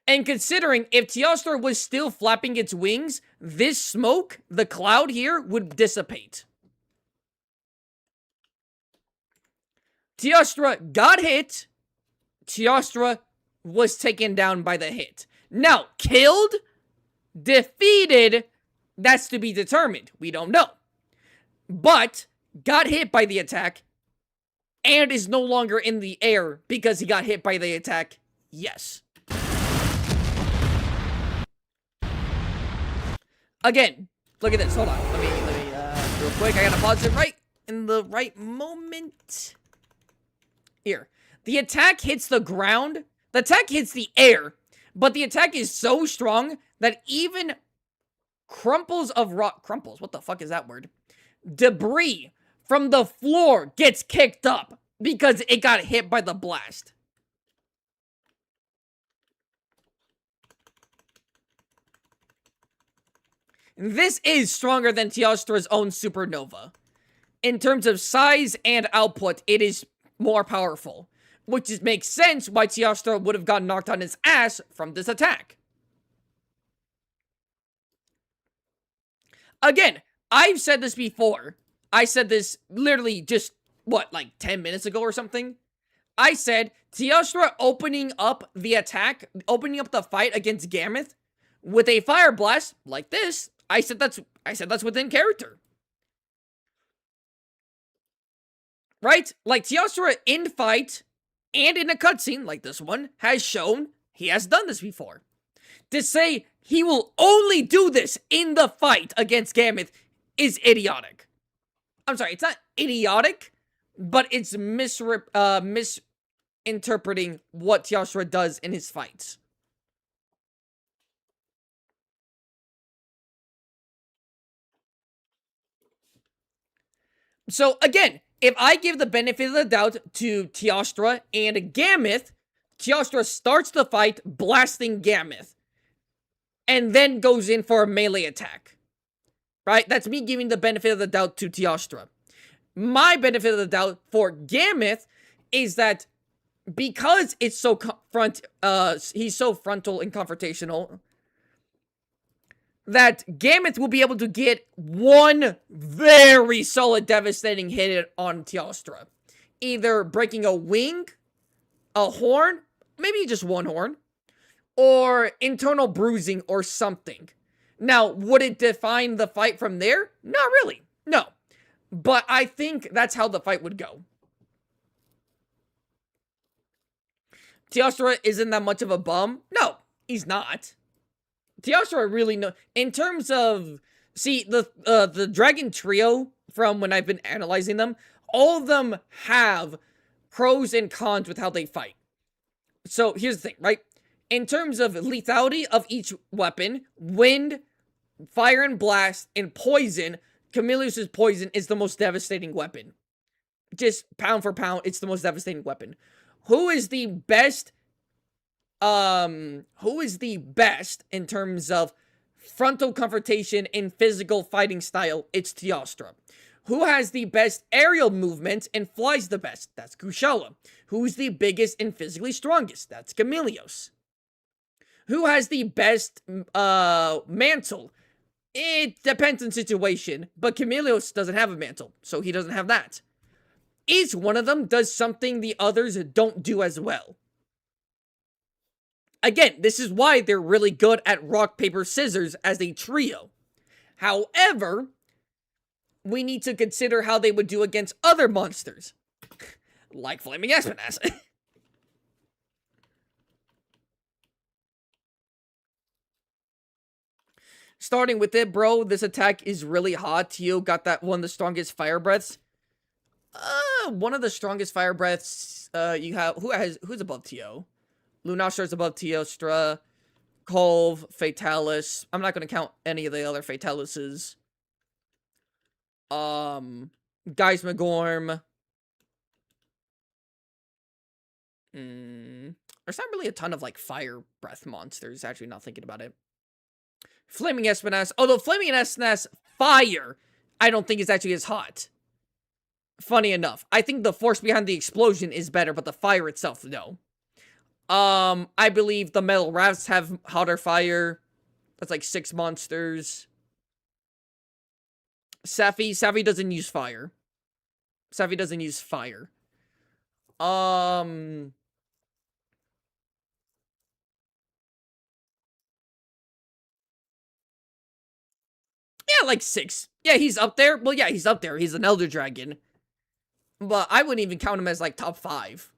And considering if Teostra was still flapping its wings, this smoke, the cloud here, would dissipate. Teostra got hit. Teostra was taken down by the hit. Now, killed? Defeated? That's to be determined. We don't know. But, got hit by the attack. And is no longer in the air because he got hit by the attack. Yes. Again, look at this. Hold on. Let me, real quick. I gotta pause it right in the right moment. Here. The attack hits the ground. The attack hits the air. But the attack is so strong that even crumples of rock... Crumples? What the fuck is that word? Debris from the floor gets kicked up because it got hit by the blast. This is stronger than Teostra's own Supernova. In terms of size and output, it is more powerful. Which makes sense why Teostra would have gotten knocked on his ass from this attack. Again, I've said this before. I said this literally just, what, like 10 minutes ago or something? I said, Teostra opening up the attack, opening up the fight against Gammoth with a Fire Blast like this, I said that's within character. Right? Like, Teostra in fight and in a cutscene like this one has shown he has done this before. To say he will only do this in the fight against Gammoth is idiotic. I'm sorry, it's not idiotic, but it's misinterpreting what Teostra does in his fights. So, again, if I give the benefit of the doubt to Teostra and Gammoth, Teostra starts the fight blasting Gammoth, and then goes in for a melee attack. right? That's me giving the benefit of the doubt to Teostra. My benefit of the doubt for Gameth is that because it's so he's so frontal and confrontational, that Gameth will be able to get one very solid devastating hit on Teostra. Either breaking a wing, a horn, maybe just one horn, or internal bruising or something. Now, would it define the fight from there? Not really. No. But I think that's how the fight would go. Teostra isn't that much of a bum. No, he's not. Teostra really in terms of, see, the Dragon Trio, from when I've been analyzing them, all of them have pros and cons with how they fight. So here's the thing, right? In terms of lethality of each weapon, wind, fire and blast, and poison, Camilius's poison is the most devastating weapon. Just pound for pound, it's the most devastating weapon. Who is the best in terms of frontal confrontation and physical fighting style? It's Teostra. Who has the best aerial movement and flies the best? That's Kushala. Who's the biggest and physically strongest? That's Camilios. Who has the best mantle? It depends on situation, but Camilios doesn't have a mantle, so he doesn't have that. Each one of them does something the others don't do as well. Again, this is why they're really good at rock, paper, scissors as a trio. However, we need to consider how they would do against other monsters. Like Flaming Espinas. Starting with it, bro, this attack is really hot. Tio got that one of the strongest fire breaths. One of the strongest fire breaths you have. Who's above Tio? Lunastar's above Teostra. Kolv, Fatalis. I'm not going to count any of the other Fatalises. Geismagorm. There's not really a ton of, like, fire breath monsters, actually, not thinking about it. Flaming Espinas. Although Flaming Espinas fire, I don't think is actually as hot. Funny enough. I think the force behind the explosion is better, but the fire itself, no. I believe the metal rafts have hotter fire. That's like 6 monsters. Safi doesn't use fire. Safi doesn't use fire. Yeah, like 6. Yeah, he's up there. Well, yeah, he's up there. He's an Elder Dragon. But I wouldn't even count him as, like, top 5.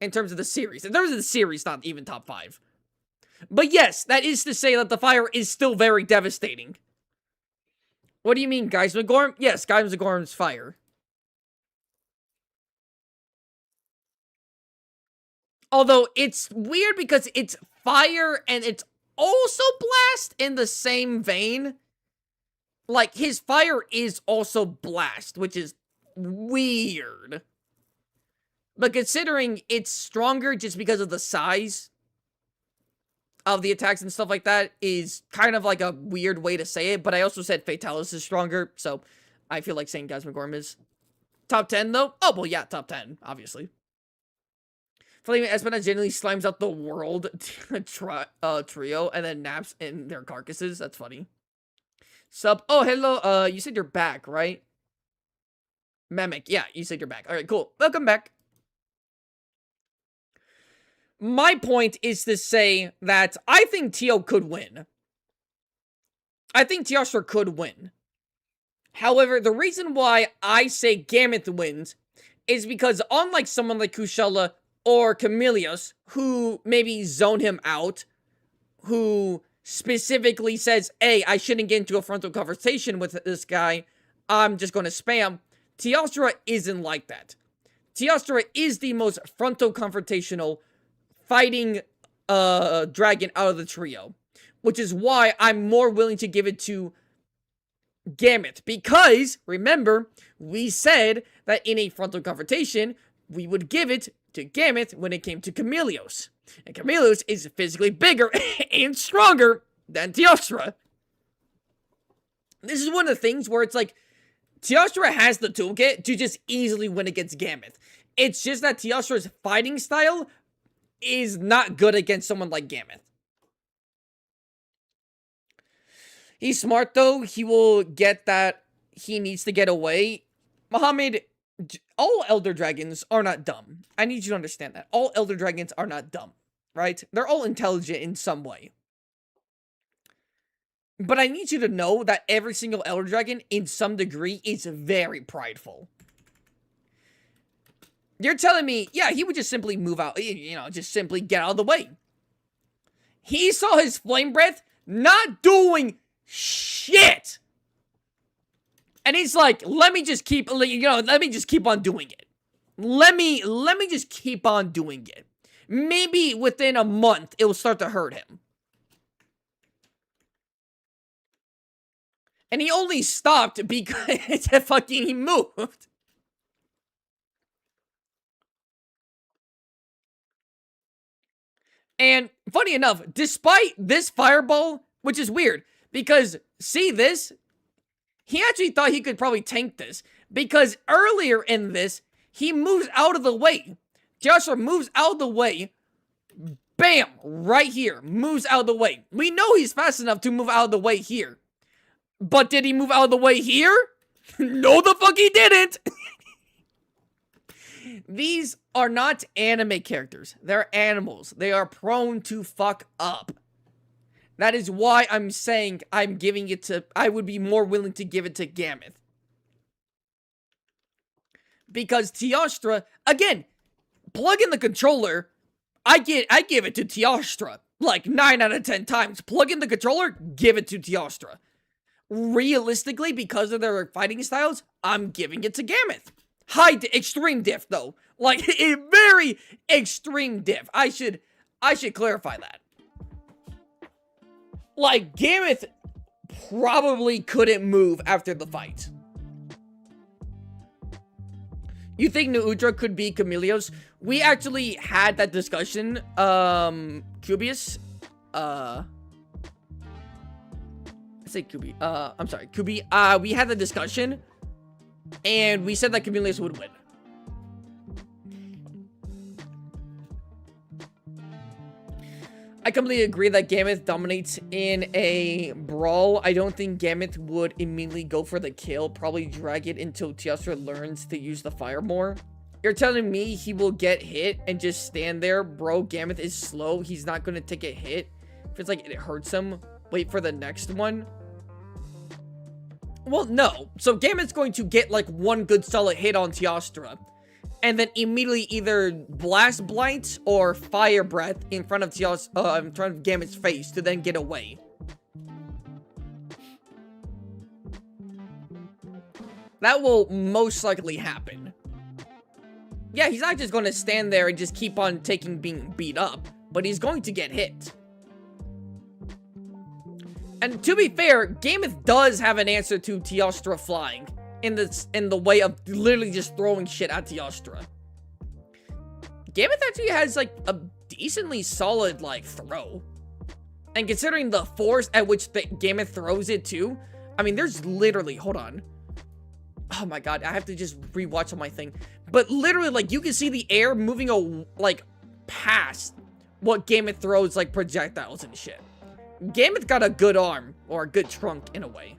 In terms of the series. In terms of the series, not even top 5. But yes, that is to say that the fire is still very devastating. What do you mean, Geismagorm? Yes, Geismagorm's fire. Although, it's weird because it's fire and it's also blast in the same vein. Like, his fire is also blast, which is weird. But considering it's stronger just because of the size of the attacks and stuff like that is kind of like a weird way to say it. But I also said Fatalis is stronger, so I feel like saying Geismagorm is top 10, though. Oh, well, yeah, top 10, obviously. Flaming Espinas generally slimes out the world trio and then naps in their carcasses. That's funny. Sup? Oh, hello. You said you're back, right? Mimic. Yeah, you said you're back. All right, cool. Welcome back. My point is to say that I think Tio could win. I think Teostra could win. However, the reason why I say Gameth wins is because unlike someone like Kushala or Camilios, who maybe zone him out, who specifically says, hey, I shouldn't get into a frontal conversation with this guy, I'm just going to spam, Teostra isn't like that. Teostra is the most frontal confrontational fighting dragon out of the trio, which is why I'm more willing to give it to Gameth, because, remember, we said that in a frontal confrontation, we would give it to Gameth when it came to Camilios. And Camilios is physically bigger and stronger than Teostra. This is one of the things where it's like, Teostra has the toolkit to just easily win against Gameth. It's just that Teostra's fighting style is not good against someone like Gameth. He's smart, though. He will get that he needs to get away. Muhammad, all Elder Dragons are not dumb. I need you to understand that. All Elder Dragons are not dumb, right? They're all intelligent in some way. But I need you to know that every single Elder Dragon, in some degree, is very prideful. You're telling me, yeah, he would just simply move out, you know, just simply get out of the way. He saw his Flame Breath not doing shit. And he's like, let me just keep, let me just keep on doing it. Let me just keep on doing it. Maybe within a month, it will start to hurt him. And he only stopped because he moved. And funny enough, despite this fireball, which is weird, because see this? He actually thought he could probably tank this, because earlier in this, he moves out of the way. Joshua moves out of the way. Bam! Right here. Moves out of the way. We know he's fast enough to move out of the way here. But did he move out of the way here? No, the fuck he didn't! These are not anime characters. They're animals. They are prone to fuck up. That is why I'm saying I'm giving it to... I would be more willing to give it to Gameth. Because Teostra... Again, plug in the controller. I give it to Teostra. Like 9 out of 10 times. Plug in the controller, give it to Teostra. Realistically, because of their fighting styles, I'm giving it to Gameth. Extreme diff, though. Like, a very extreme diff. I should clarify that. Like, Gameth probably couldn't move after the fight. You think Neudra could be Chameleos? We actually had that discussion, Cubius, I say Kubi, I'm sorry, Kubi, we had the discussion, and we said that Chameleos would win. I completely agree that Gameth dominates in a brawl. I don't think Gameth would immediately go for the kill, probably drag it until Teostra learns to use the fire more. You're telling me he will get hit and just stand there? Bro, Gameth is slow. He's not going to take a hit. If it's like it hurts him, wait for the next one. Well, no. So Gameth's going to get like one good solid hit on Teostra, and then immediately either Blast Blight or Fire Breath in front of Gameth's face to then get away. That will most likely happen. Yeah, he's not just going to stand there and just keep on being beat up, but he's going to get hit. And to be fair, Gameth does have an answer to Teostra flying in the way of literally just throwing shit at Teostra. Gameth actually has like a decently solid like throw. And considering the force at which Gameth throws it too, I mean, there's literally, hold on. Oh my god, I have to just rewatch on my thing. But literally, like, you can see the air moving like past what Gameth throws like projectiles and shit. Gameth got a good arm, or a good trunk in a way.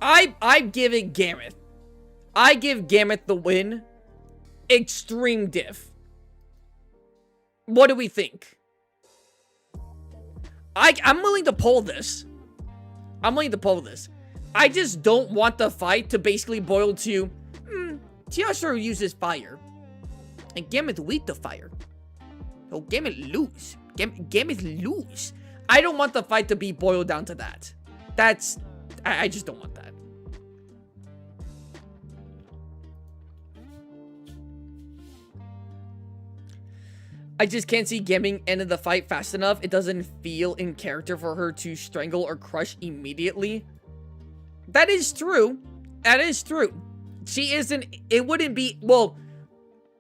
I give it Gameth. I give Gameth the win. Extreme diff. What do we think? I'm willing to poll this. I'm willing to poll this. I just don't want the fight to basically boil to, Teostra uses fire, and Gameth weak to fire. Oh, Gameth lose. Gameth lose. I don't want the fight to be boiled down to that. I just don't want that. I just can't see Gaming end the fight fast enough. It doesn't feel in character for her to strangle or crush immediately. That is true. That is true. She isn't, it wouldn't be, well,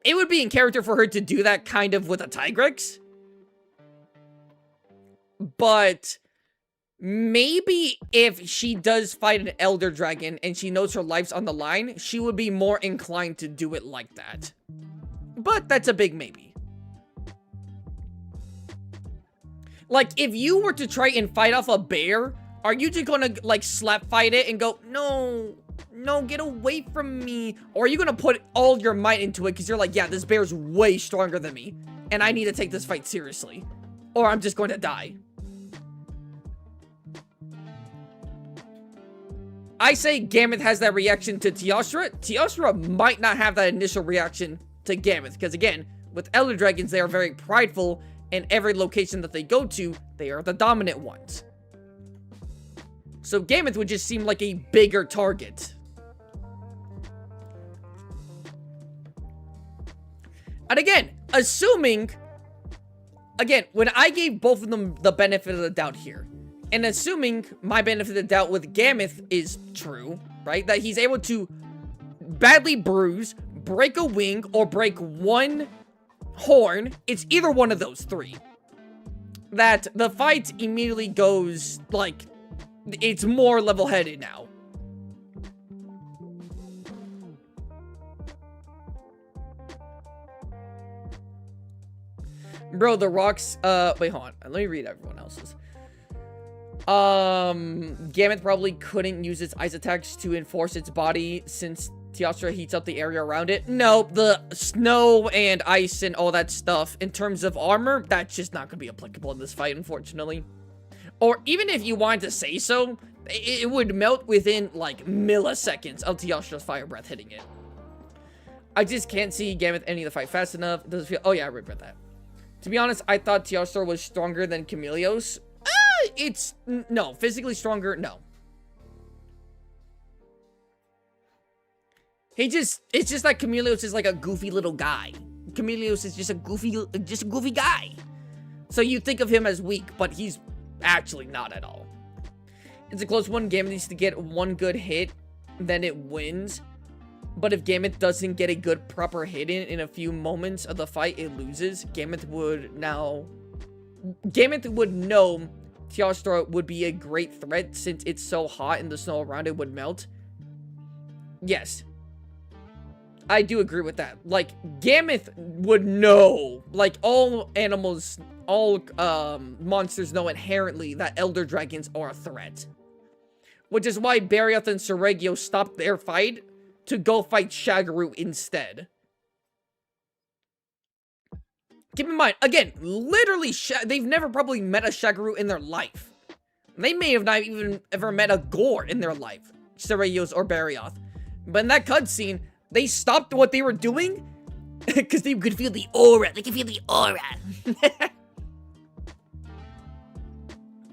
it would be in character for her to do that kind of with a Tigrex. but maybe if she does fight an Elder Dragon and she knows her life's on the line, she would be more inclined to do it like that. But that's a big maybe. Like, if you were to try and fight off a bear, are you just gonna, like, slap fight it and go, no, get away from me? Or are you gonna put all your might into it because you're like, yeah, this bear's way stronger than me, and I need to take this fight seriously, or I'm just going to die? I say Gammoth has that reaction to Teostra. Teostra might not have that initial reaction to Gammoth, because again, with Elder Dragons, they are very prideful, and every location that they go to, they are the dominant ones. So Gammoth would just seem like a bigger target. And again, assuming... Again, when I gave both of them the benefit of the doubt here, and assuming my benefit of the doubt with Gammoth is true, right? That he's able to badly bruise, break a wing, or break one horn. It's either one of those three. That the fight immediately goes, like, it's more level-headed now. Bro, the rocks, wait, hold on. Let me read everyone else's. Gammoth probably couldn't use its ice attacks to enforce its body since Teostra heats up the area around it. No, the snow and ice and all that stuff, in terms of armor, that's just not gonna be applicable in this fight, unfortunately. Or even if you wanted to say so, it would melt within, like, milliseconds of Teostra's fire breath hitting it. I just can't see Gammoth ending the fight fast enough. It doesn't feel... Oh, yeah, I regret that. To be honest, I thought Teostra was stronger than Chameleos. It's... No, physically stronger, no. It's just like Chameleos is like a goofy little guy. Chameleos is just a goofy guy. So you think of him as weak, but he's actually not at all. It's a close one. Gammoth needs to get one good hit, then it wins. But if Gammoth doesn't get a good proper hit in a few moments of the fight, it loses. Gammoth would know Teostra would be a great threat since it's so hot and the snow around it would melt. Yes. I do agree with that. Like, Gammoth would know. Like, all animals, all monsters know inherently that Elder Dragons are a threat. Which is why Barioth and Seregio stopped their fight to go fight Shagaru instead. Keep in mind, again, literally, they've never probably met a Shagaru in their life. They may have not even ever met a Gore in their life, Seregios or Barioth. But in that cutscene, they stopped what they were doing because they could feel the aura. They could feel the aura.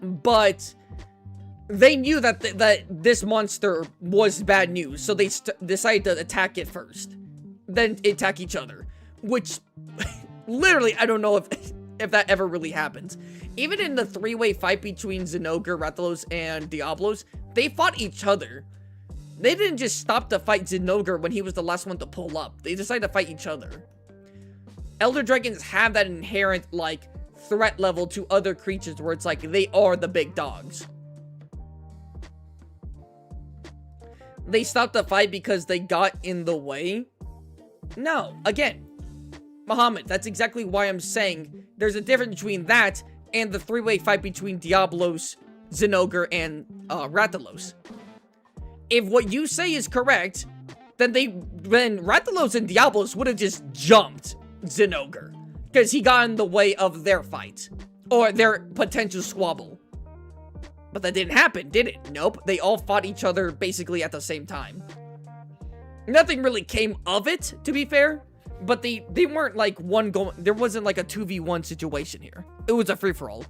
But they knew that this monster was bad news, so they decided to attack it first, then attack each other. Which, literally, I don't know if that ever really happens. Even in the three-way fight between Zinogre, Rathalos, and Diablos, they fought each other. They didn't just stop to fight Zinogre when he was the last one to pull up. They decided to fight each other. Elder Dragons have that inherent, like, threat level to other creatures where it's like, they are the big dogs. They stopped the fight because they got in the way? No. Again, Muhammad, that's exactly why I'm saying there's a difference between that and the three-way fight between Diablos, Zinogre, and Rathalos. If what you say is correct, then Rathalos and Diablos would have just jumped Zinogre, because he got in the way of their fight, or their potential squabble. But that didn't happen, did it? Nope, they all fought each other basically at the same time. Nothing really came of it, to be fair, but they weren't like there wasn't like a 2v1 situation here. It was a free-for-all.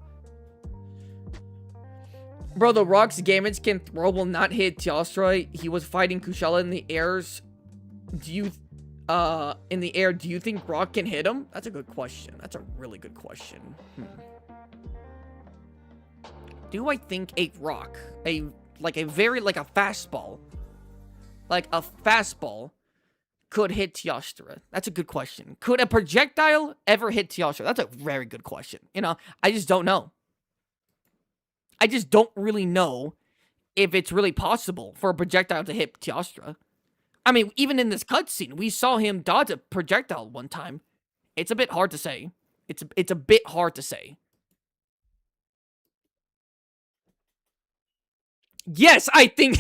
Bro, the rocks Gammoth can throw will not hit Teostra. He was fighting Kushala in the airs. Do you think rock can hit him? That's a good question. That's a really good question. Do I think a rock, a fastball, could hit Teostra? That's a good question. Could a projectile ever hit Teostra? That's a very good question. You know, I just don't know. I just don't really know if it's really possible for a projectile to hit Teostra. I mean, even in this cutscene, we saw him dodge a projectile one time. It's a bit hard to say. It's a bit hard to say. Yes, I think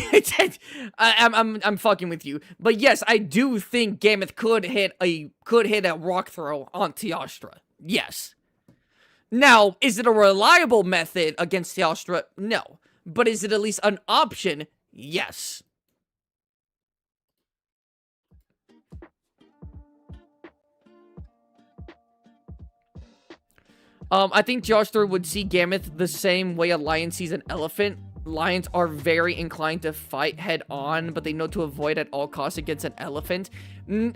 I'm fucking with you, but yes, I do think Gameth could hit a rock throw on Teostra. Yes. Now, is it a reliable method against Teostra? No. But is it at least an option? Yes. I think Teostra would see Gameth the same way a lion sees an elephant. Lions are very inclined to fight head on, but they know to avoid at all costs against an elephant.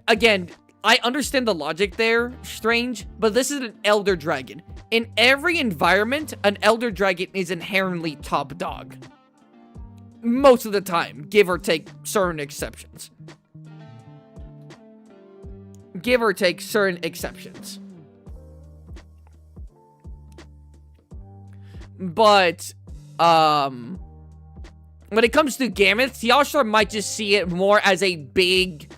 Again, I understand the logic there, Strange, but this is an Elder Dragon. In every environment, an Elder Dragon is inherently top dog. Most of the time, give or take certain exceptions. Give or take certain exceptions. But, when it comes to Gameth, Teostra might just see it more as a big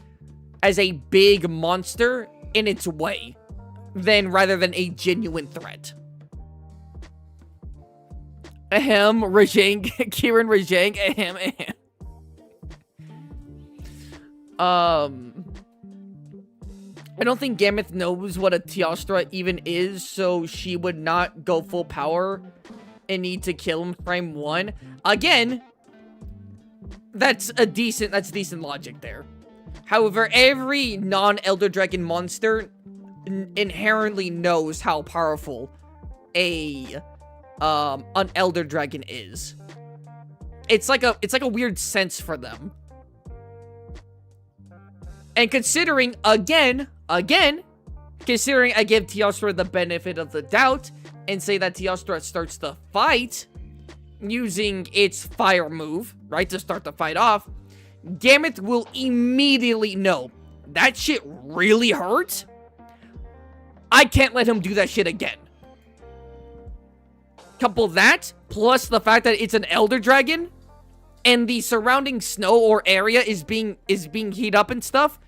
monster in its way, rather than a genuine threat. Ahem, Rajang, Kieran Rajang, ahem. I don't think Gameth knows what a Teostra even is, so she would not go full power and need to kill him frame 1. Again, that's decent logic there. However, every non-Elder Dragon monster inherently knows how powerful an Elder Dragon is. It's like a weird sense for them. And considering, again, considering I give Teostra the benefit of the doubt and say that Teostra starts the fight using its fire move, right, to start the fight off, Gameth will immediately know that shit really hurts. I can't let him do that shit again. Couple that, plus the fact that it's an Elder Dragon, and the surrounding snow or area is being heated up and stuff,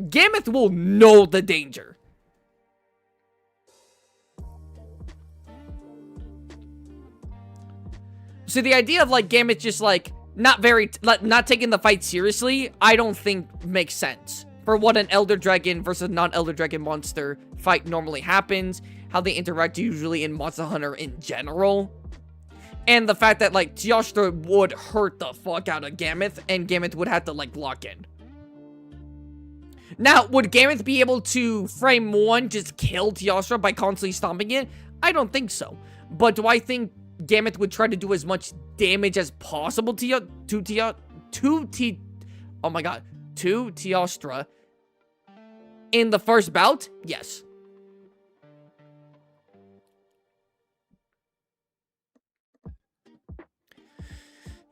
Gameth will know the danger. So the idea of, like, Gameth just, like, not taking the fight seriously, I don't think makes sense. For what an Elder Dragon versus non-Elder Dragon monster fight normally happens, how they interact usually in Monster Hunter in general, and the fact that, like, Teostra would hurt the fuck out of Gameth, and Gameth would have to, like, lock in. Now, would Gameth be able to, frame 1, just kill Teostra by constantly stomping it? I don't think so. But do I think Gameth would try to do as much damage as possible to Teostra in the first bout? Yes.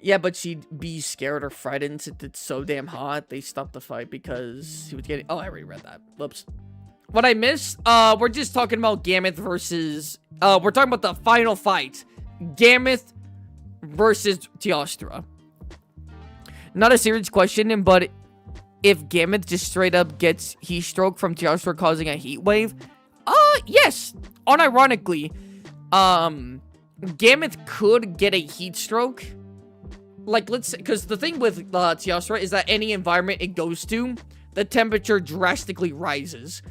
Yeah, but she'd be scared or frightened since it's so damn hot. They stopped the fight because he was getting... Oh, I already read that. Whoops. What I missed? We're just talking about Gameth versus... we're talking about the final fight. Gameth versus Teostra. Not a serious question, but if Gameth just straight up gets heat stroke from Teostra causing a heat wave, yes. Unironically, Gameth could get a heat stroke. Like, let's say, because the thing with Teostra is that any environment it goes to, the temperature drastically rises.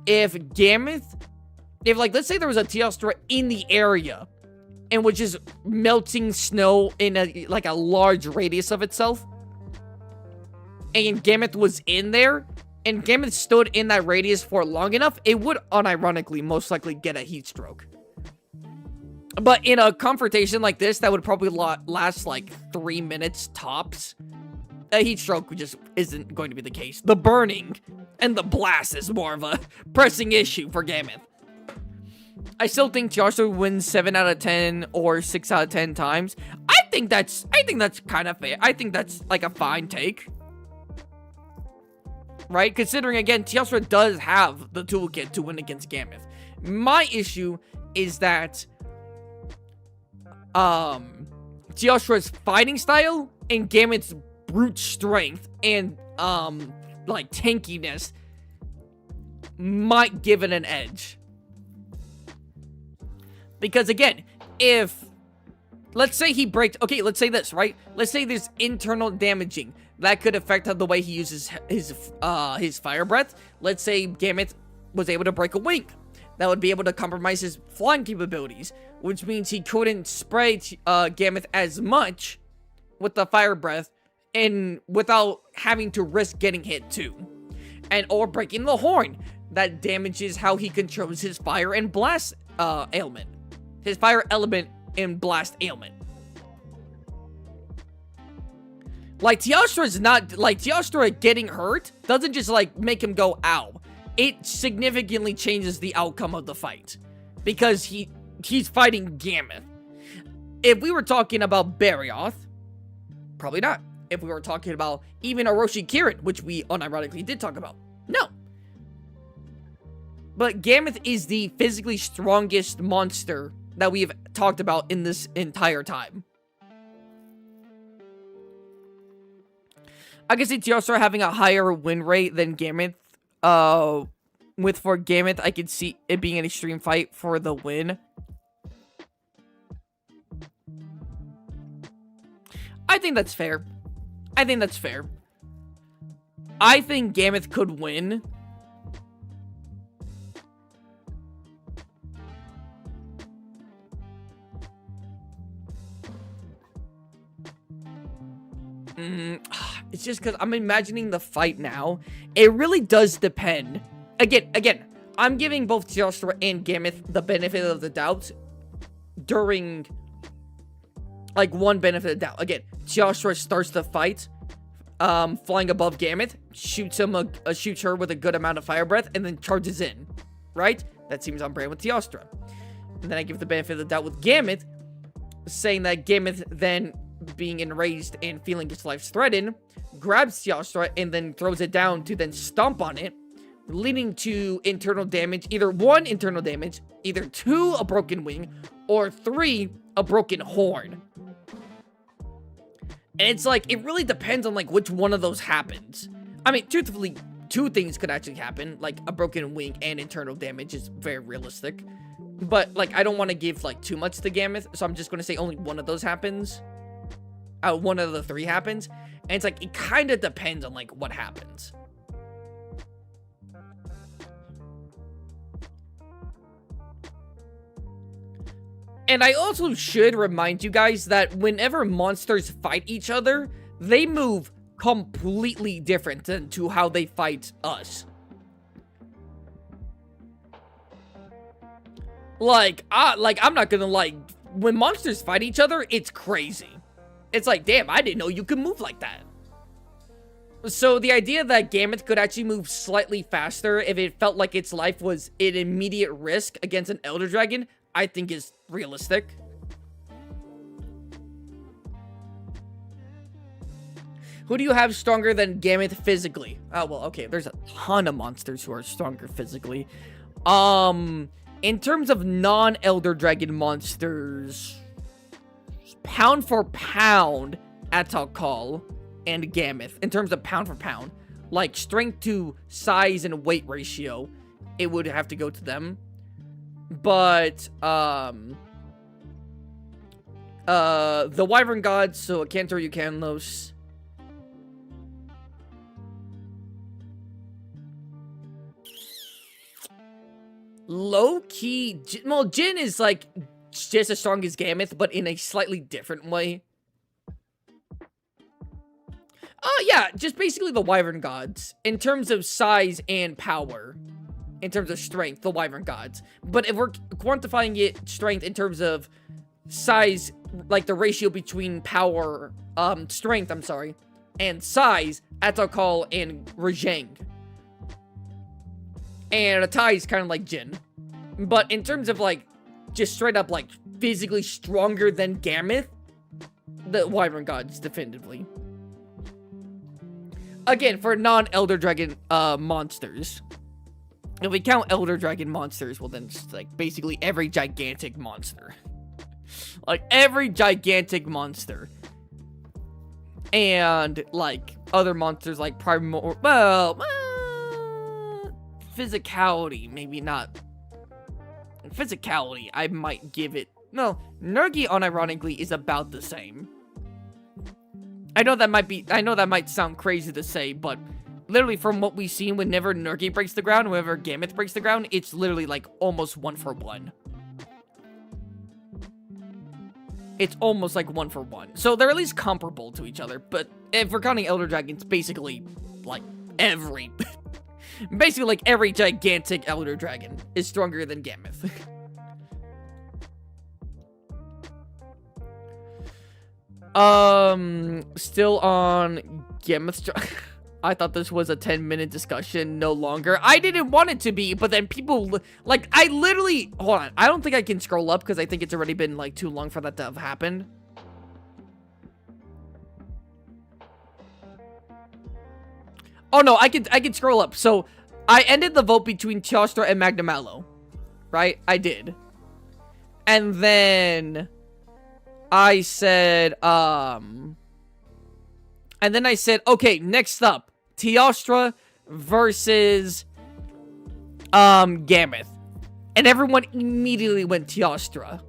If let's say there was a Teostra in the area, and was just melting snow in a large radius of itself, and Gameth was in there, and Gameth stood in that radius for long enough, it would unironically most likely get a heat stroke. But in a confrontation like this, that would probably last like 3 minutes tops, a heat stroke just isn't going to be the case. The burning and the blast is more of a pressing issue for Gameth. I still think Teostra wins 7 out of 10 or 6 out of 10 times. I think that's kind of fair. I think that's like a fine take. Right? Considering, again, Teostra does have the toolkit to win against Gameth. My issue is that Teostra's fighting style and Gambit's brute strength and, like, tankiness might give it an edge. Because, again, if... Let's say he breaks... Okay, let's say this, right? Let's say there's internal damaging. That could affect the way he uses his fire breath. Let's say Gambit was able to break a wing. That would be able to compromise his flying capabilities, which means he couldn't spray Gambit as much with the fire breath and without having to risk getting hit too. And or breaking the horn. That damages how he controls his fire and blast ailment. His fire element and blast ailment. Like, Teostra's not... Like, Teostra getting hurt doesn't just, like, make him go, ow. It significantly changes the outcome of the fight. Because he's fighting Gammoth. If we were talking about Barioth, probably not. If we were talking about even Orochi Kirin, which we unironically did talk about, no. But Gammoth is the physically strongest monster that we've talked about in this entire time. I can see Teostra having a higher win rate than Gammoth. For Gammoth, I could see it being an extreme fight for the win. I think that's fair. I think Gammoth could win. It's just because I'm imagining the fight now. It really does depend. Again, I'm giving both Teostra and Gammoth the benefit of the doubt during, like, one benefit of the doubt. Again, Teostra starts the fight, flying above Gammoth, shoots her with a good amount of fire breath, and then charges in, right? That seems on brand with Teostra. And then I give the benefit of the doubt with Gammoth, saying that Gammoth then, being enraged and feeling his life threatened, grabs Teostra and then throws it down to then stomp on it, leading to internal damage. Either 1, internal damage, either 2, a broken wing, or 3, a broken horn. And it's like, it really depends on, like, which one of those happens. I mean, truthfully, 2 things could actually happen. Like, a broken wing and internal damage is very realistic. But, like, I don't want to give, like, too much to Gammoth, so I'm just going to say only one of those happens. One of the 3 happens. And it's like, it kind of depends on, like, what happens. And I also should remind you guys that whenever monsters fight each other, they move completely different than to how they fight us. Like, I'm not gonna lie. When monsters fight each other, it's crazy. It's like, damn, I didn't know you could move like that. So the idea that Gammoth could actually move slightly faster if it felt like its life was in immediate risk against an Elder Dragon, I think is realistic. Who do you have stronger than Gammoth physically? Oh, well, okay, there's a ton of monsters who are stronger physically. In terms of non-Elder Dragon monsters, pound for pound, Atakal and Gammoth. In terms of pound for pound, like strength to size and weight ratio, it would have to go to them. But the Wyvern Gods, so Cantor Eucanlos. Low-key, well, Jin is like just as strong as Gammoth, but in a slightly different way. Oh, yeah, just basically the Wyvern Gods. In terms of size and power. In terms of strength, the Wyvern Gods. But if we're quantifying it, strength in terms of size, like the ratio between power, strength, and size, Atakal and Rajang. And Atai is kind of like Jin. But in terms of, like, just straight up, like, physically stronger than Gammoth, the Wyvern Gods, definitively. Again, for non-Elder Dragon monsters. If we count Elder Dragon monsters, well then it's like basically every gigantic monster. Like, every gigantic monster. And, like, other monsters like physicality, maybe not. Physicality, I might give it... No, Nergi, unironically, is about the same. I know that might sound crazy to say, but literally from what we've seen, whenever Nergi breaks the ground, whenever Gameth breaks the ground, it's literally like almost 1 for 1. It's almost like 1 for 1. So they're at least comparable to each other, but if we're counting Elder Dragons, basically like every gigantic Elder Dragon is stronger than Gameth. Still on Gameth. I thought this was a 10-minute discussion, no longer. I didn't want it to be, but then people, like, I literally, hold on. I don't think I can scroll up because I think it's already been, like, too long for that to have happened. Oh, no, I can scroll up. So, I ended the vote between Teostra and Magnamallow, right? I did. And then I said, okay, next up, Teostra versus, Gameth. And everyone immediately went Teostra.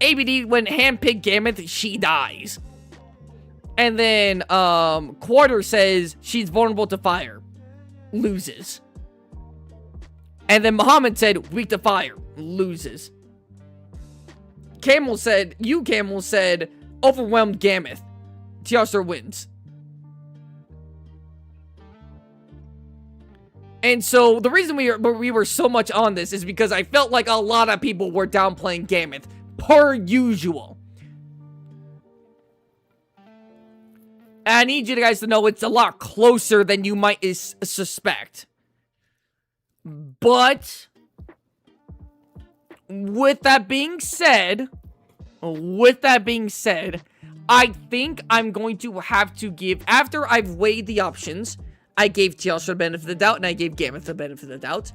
ABD, when handpicked Gameth, she dies. And then, Quarter says she's vulnerable to fire. Loses. And then Muhammad said, weak to fire. Loses. Camel said, overwhelmed Gameth. Teostra wins. And so, the reason we were so much on this is because I felt like a lot of people were downplaying Gameth, per usual. And I need you guys to know it's a lot closer than you might suspect. But, with that being said, I think I'm going to have to give, after I've weighed the options, I gave Teostra the benefit of the doubt, and I gave Gameth the benefit of the doubt.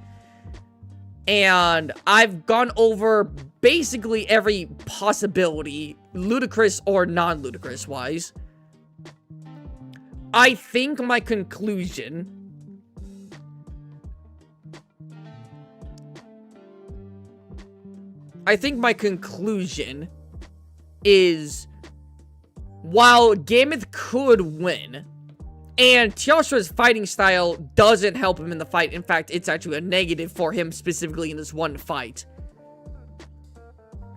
And I've gone over basically every possibility, ludicrous or non-ludicrous wise. I think my conclusion is, while Gameth could win, and Teostra's fighting style doesn't help him in the fight. In fact, it's actually a negative for him specifically in this one fight.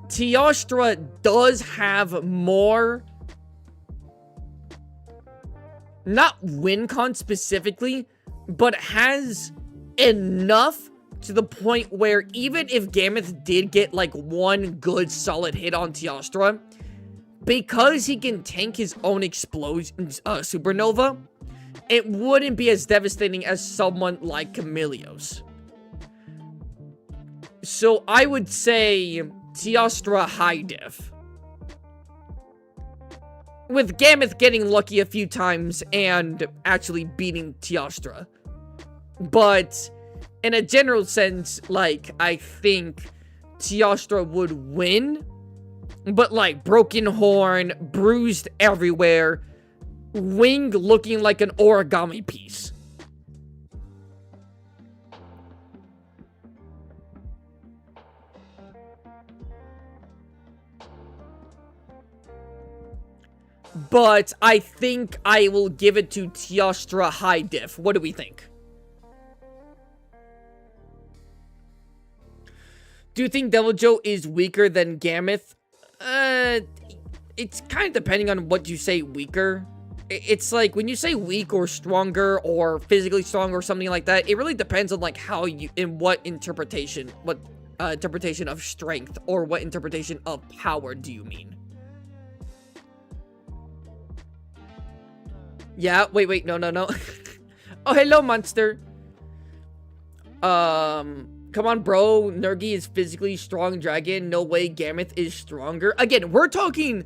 Teostra does have more, not win con specifically, but has enough to the point where even if Gameth did get like one good solid hit on Teostra, because he can tank his own explosion, supernova, it wouldn't be as devastating as someone like Chameleos. So I would say Teostra high diff, with Gameth getting lucky a few times and actually beating Teostra. But in a general sense, like, I think Teostra would win, but like broken horn, bruised everywhere, wing looking like an origami piece. But I think I will give it to Teostra high diff. What do we think? Do you think Deviljho is weaker than Gameth? It's kind of depending on what you say weaker. It's like, when you say weak or stronger or physically strong or something like that, it really depends on like how you, in what interpretation of strength or what interpretation of power do you mean? Yeah, wait, no. Oh, hello, monster. Come on, bro. Nergi is physically strong dragon. No way Gameth is stronger. Again, we're talking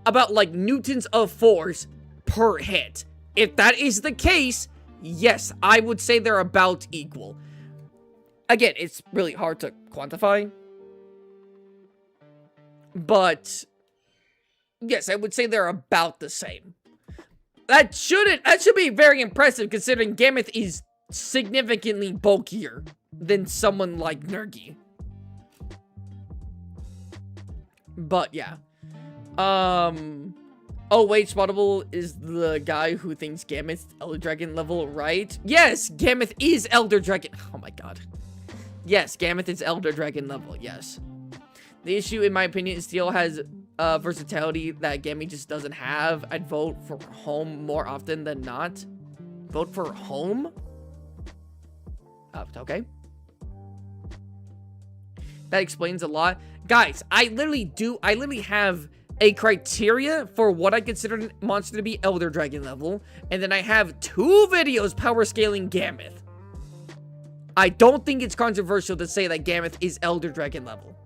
about like newtons of force per hit. If that is the case, yes, I would say they're about equal. Again, it's really hard to quantify. But yes, I would say they're about the same. That should be very impressive considering Gammoth is significantly bulkier than someone like Nergi. But yeah. Oh wait, Spottable is the guy who thinks Gammoth's Elder Dragon level, right? Yes, Gammoth is Elder Dragon. Oh my god. Yes, Gammoth is Elder Dragon level, yes. The issue, in my opinion, is Steel has versatility that Gammy just doesn't have. I'd vote for Home more often than not. Vote for Home? Okay. That explains a lot. Guys, I literally have a criteria for what I consider a monster to be Elder Dragon level, and then I have 2 videos power scaling Gammoth. I don't think it's controversial to say that Gammoth is Elder Dragon level.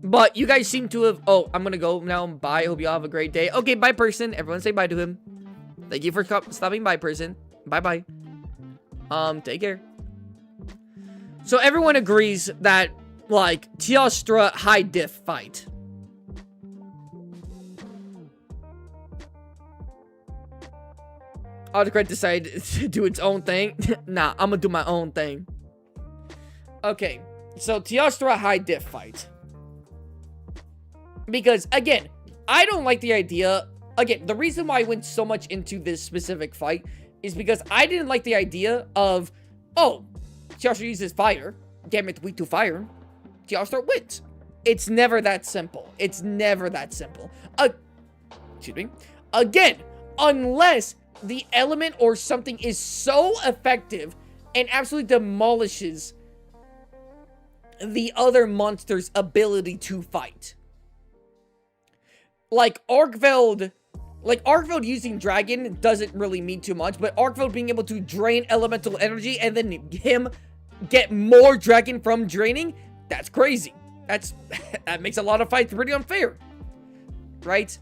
But you guys seem to have... Oh, I'm gonna go now. Bye. Hope you all have a great day. Okay, bye, person. Everyone say bye to him. Thank you for stopping by, person. Bye-bye. Take care. So everyone agrees that, like, Teostra high diff fight. Autocrat decided to do its own thing. Nah, I'm gonna do my own thing. Okay, so Teostra high diff fight. Because, again, I don't like the idea... Again, the reason why I went so much into this specific fight is because I didn't like the idea of, oh, Teostra uses fire. Gammoth weak to fire. Teostra wins. It's never that simple. It's never that simple. Excuse me. Again, unless the element or something is so effective and absolutely demolishes the other monster's ability to fight. Like Arkveld using Dragon doesn't really mean too much, but Arkveld being able to drain elemental energy and then him get more Dragon from draining, that's crazy. That makes a lot of fights pretty unfair. Right?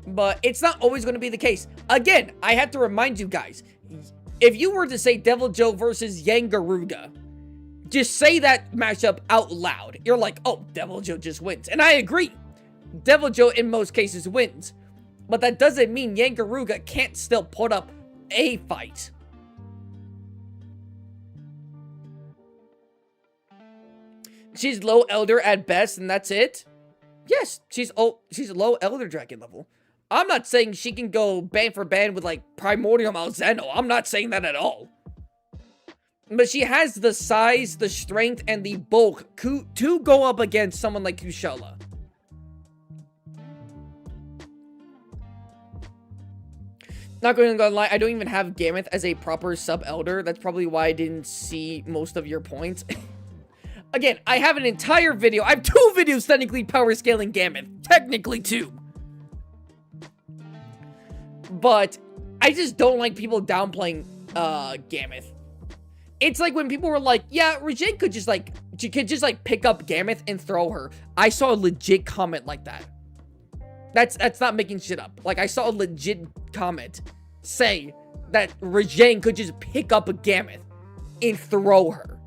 But it's not always going to be the case. Again, I have to remind you guys, if you were to say Deviljho versus Yangaruga, just say that matchup out loud. You're like, oh, Deviljho just wins. And I agree. Deviljho in most cases wins. But that doesn't mean Yangaruga can't still put up a fight. She's low Elder at best, and that's it? Yes, she's low Elder Dragon level. I'm not saying she can go band for band with, like, Primordial Malzeno. I'm not saying that at all. But she has the size, the strength, and the bulk to go up against someone like Kushala. Not going to lie, I don't even have Gammoth as a proper sub-elder. That's probably why I didn't see most of your points. Again, I have an entire video. I have 2 videos technically power scaling Gammoth. Technically 2. But I just don't like people downplaying Gammoth. It's like when people were like, yeah, Regine could just like, she could just like pick up Gammoth and throw her. I saw a legit comment like that. That's not making shit up. Like, I saw a legit comment say that Regine could just pick up a Gammoth and throw her.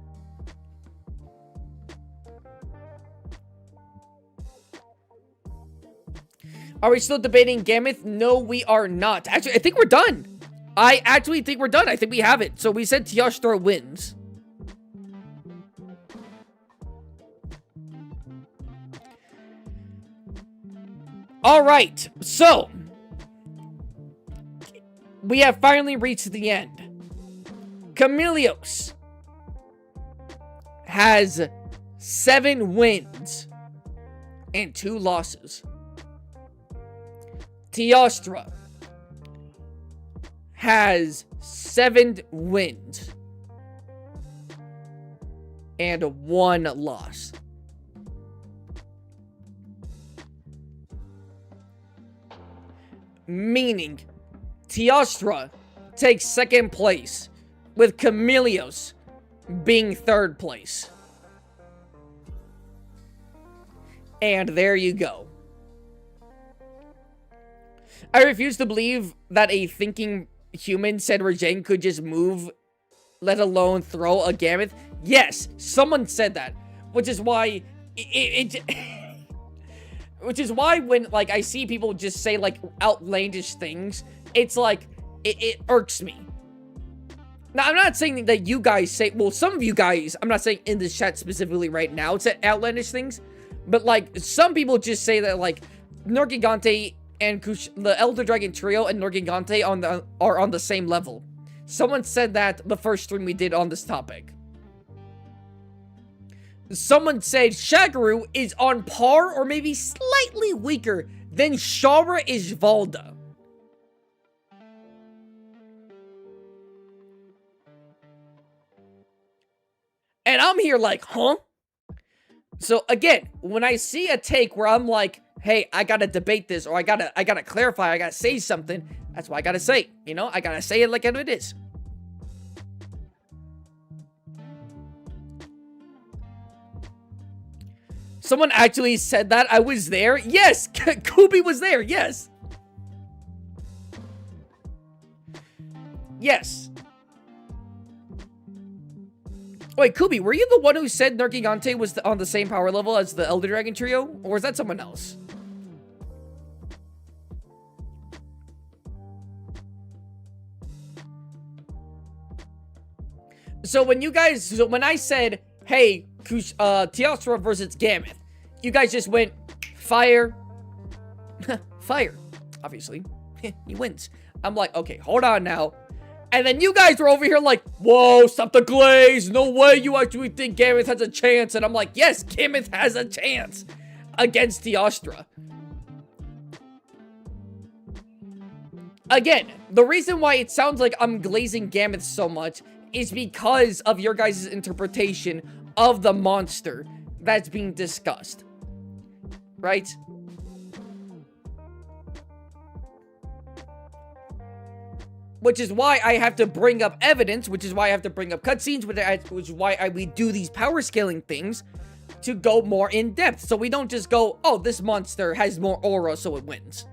Are we still debating Gammoth? No, we are not. Actually, I think we're done. I actually think we're done. I think we have it. So we said Teostra wins. All right. So we have finally reached the end. Chameleos has 7 wins and 2 losses. Teostra has 7 wins and 1 loss. Meaning, Teostra takes 2nd place, with Chameleos being 3rd place. And there you go. I refuse to believe that a thinking humans said Raijin could just move, let alone throw a Gammoth? Yes, someone said that, which is why which is why when, like, I see people just say, like, outlandish things, it's like, it irks me. Now, I'm not saying that you guys say, well, some of you guys, I'm not saying in the chat specifically right now, it's outlandish things, but, like, some people just say that, like, Nergigante and the Elder Dragon Trio and Nergigante are on the same level. Someone said that the first stream we did on this topic. Someone said Shagaru is on par or maybe slightly weaker than Shara Ishvalda. And I'm here like, huh? So again, when I see a take where I'm like, hey, I gotta debate this, or I gotta clarify, I gotta say something, that's why I gotta say it, you know? I gotta say it like it is. Someone actually said that. I was there. Yes, Kubi was there. Yes. Yes. Wait, Kubi, were you the one who said Nergigante was on the same power level as the Elder Dragon Trio? Or was that someone else? So when I said, hey, Teostra versus Gammoth, you guys just went, fire. Fire. Obviously. He wins. I'm like, okay, hold on now. And then you guys were over here like, whoa, stop the glaze. No way you actually think Gammoth has a chance. And I'm like, yes, Gammoth has a chance against Teostra. Again, the reason why it sounds like I'm glazing Gammoth so much is because of your guys' interpretation of the monster that's being discussed. Right? Which is why I have to bring up evidence, which is why I have to bring up cutscenes, which is why we do these power scaling things to go more in depth. So we don't just go, oh, this monster has more aura, so it wins.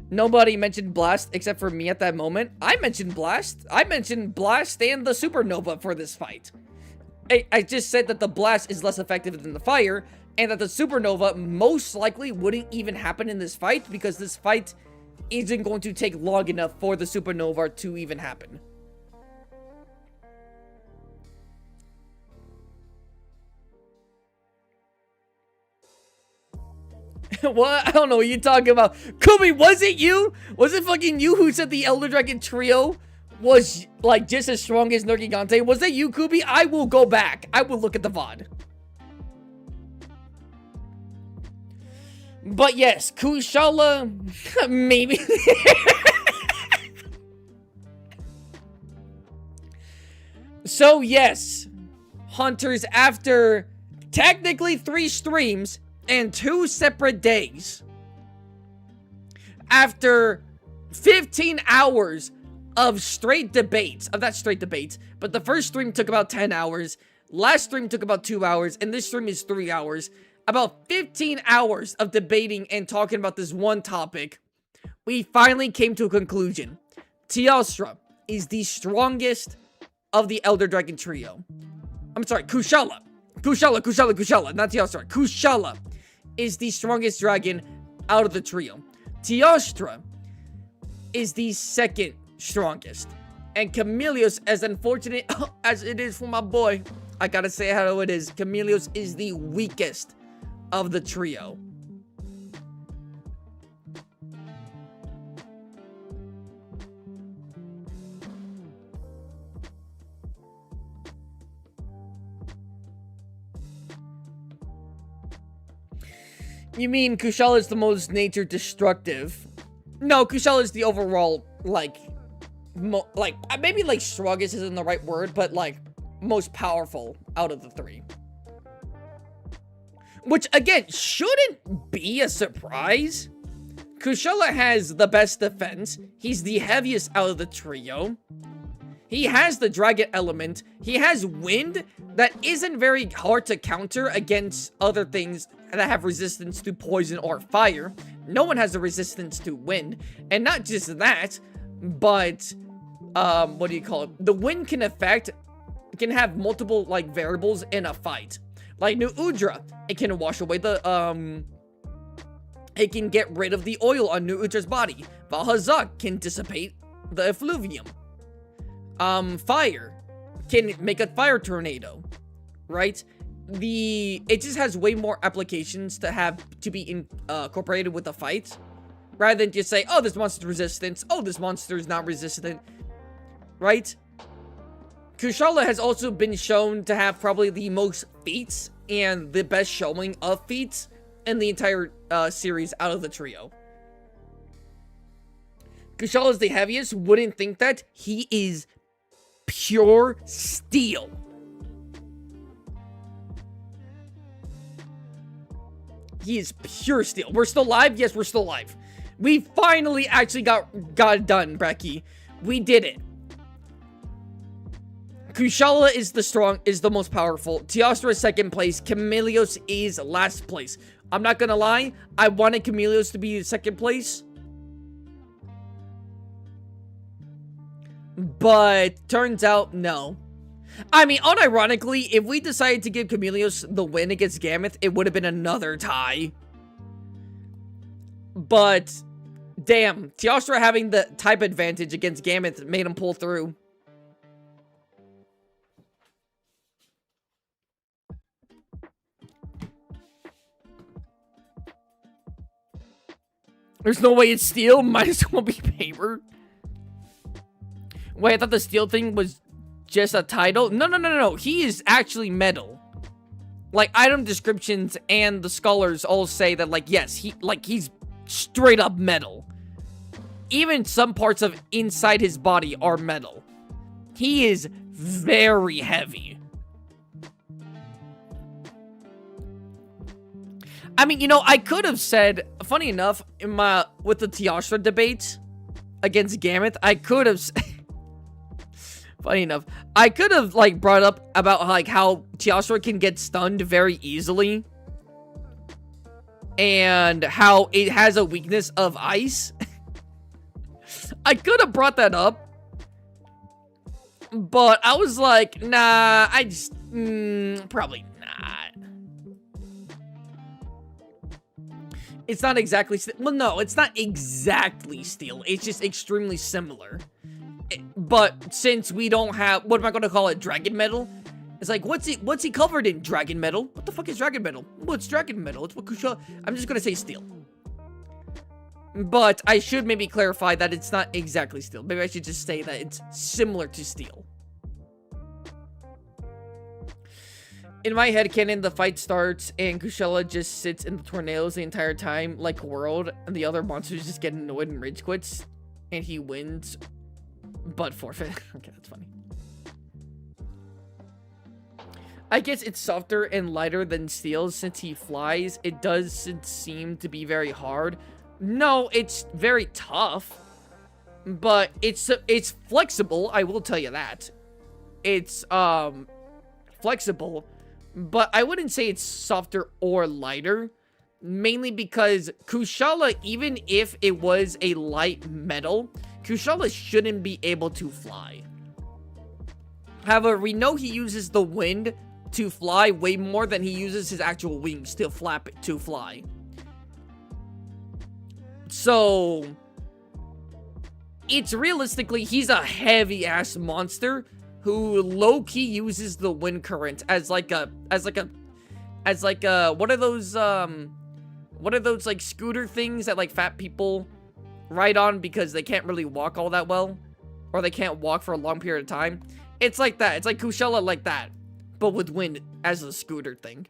Nobody mentioned Blast except for me at that moment. I mentioned Blast. I mentioned Blast and the Supernova for this fight. I just said that the Blast is less effective than the Fire, and that the Supernova most likely wouldn't even happen in this fight, because this fight isn't going to take long enough for the Supernova to even happen. What? I don't know what you're talking about. Kubi, was it you? Was it fucking you who said the Elder Dragon Trio was, like, just as strong as Nergigante? Was that you, Kubi? I will go back. I will look at the VOD. But yes, Kushala, maybe. So yes, Hunters, after technically 3 streams and 2 separate days, after 15 hours of straight debates, not straight debates, but the first stream took about 10 hours, last stream took about 2 hours, and this stream is 3 hours, about 15 hours of debating and talking about this one topic, we finally came to a conclusion. Teostra is the strongest of the Elder Dragon Trio. I'm sorry, Kushala. Kushala, not Teostra. Kushala is the strongest dragon out of the trio. Teostra is the second strongest. And Chameleos, as unfortunate as it is for my boy, I gotta say how it is, Chameleos is the weakest of the trio. You mean Kushala is the most nature destructive? No, Kushala is the overall, like, maybe, like, strongest isn't the right word, but, like, most powerful out of the 3. Which, again, shouldn't be a surprise. Kushala has the best defense. He's the heaviest out of the trio. He has the dragon element. He has wind that isn't very hard to counter against other things that have resistance to poison or fire. No one has a resistance to wind. And not just that, but, what do you call it? The wind can have multiple, like, variables in a fight. Like New Udra, it can wash away the, it can get rid of the oil on New Udra's body. Valhazak can dissipate the effluvium. Fire can make a fire tornado, right? It just has way more applications to be incorporated with the fight, rather than just say, oh, this monster's resistance, oh, this monster is not resistant, right? Kushala has also been shown to have probably the most feats and the best showing of feats in the entire series out of the trio. Kushala is the heaviest. Wouldn't think that. He is pure steel. He is pure steel. We're still live? Yes, we're still live. We finally actually got it done, Brecky. We did it. Kushala is the most powerful. Teostra is second place. Chameleos is last place. I'm not gonna lie, I wanted Chameleos to be second place. But turns out, no. I mean, unironically, if we decided to give Chameleos the win against Gammoth, it would have been another tie. But, damn, Teostra having the type advantage against Gammoth made him pull through. There's no way it's steel. Might as well be paper. Wait, I thought the steel thing was just a title. No. He is actually metal. Like, item descriptions and the scholars all say that, like, yes, he's straight up metal. Even some parts of inside his body are metal. He is very heavy. I mean, you know, I could have said, funny enough, with the Teostra debate against Gammoth, I could have funny enough, I could have, like, brought up about, like, how Teostra can get stunned very easily. And how it has a weakness of ice. I could have brought that up. But I was like, nah, I just, probably not. It's not exactly, well, no, it's not exactly steel. It's just extremely similar. But since we don't have, what am I going to call it? Dragon metal? It's like, what's he covered in? Dragon metal? What the fuck is dragon metal? What's dragon metal? It's what Kushala, I'm just going to say steel. But I should maybe clarify that it's not exactly steel. Maybe I should just say that it's similar to steel. In my headcanon, the fight starts and Kushala just sits in the tornadoes the entire time, like World, and the other monsters just get annoyed and rage quits, and he wins, but forfeit. Okay, that's funny. I guess it's softer and lighter than steel since he flies. It doesn't seem to be very hard. No, it's very tough, but it's flexible. I will tell you that. It's flexible. But I wouldn't say it's softer or lighter, mainly because Kushala, even if it was a light metal, Kushala shouldn't be able to fly. However, we know he uses the wind to fly way more than he uses his actual wings to fly. So, it's realistically, he's a heavy-ass monster who low-key uses the wind current as like a what are those like scooter things that like fat people ride on because they can't really walk all that well, or they can't walk for a long period of time. It's like that. It's like Kushala like that, but with wind as a scooter thing.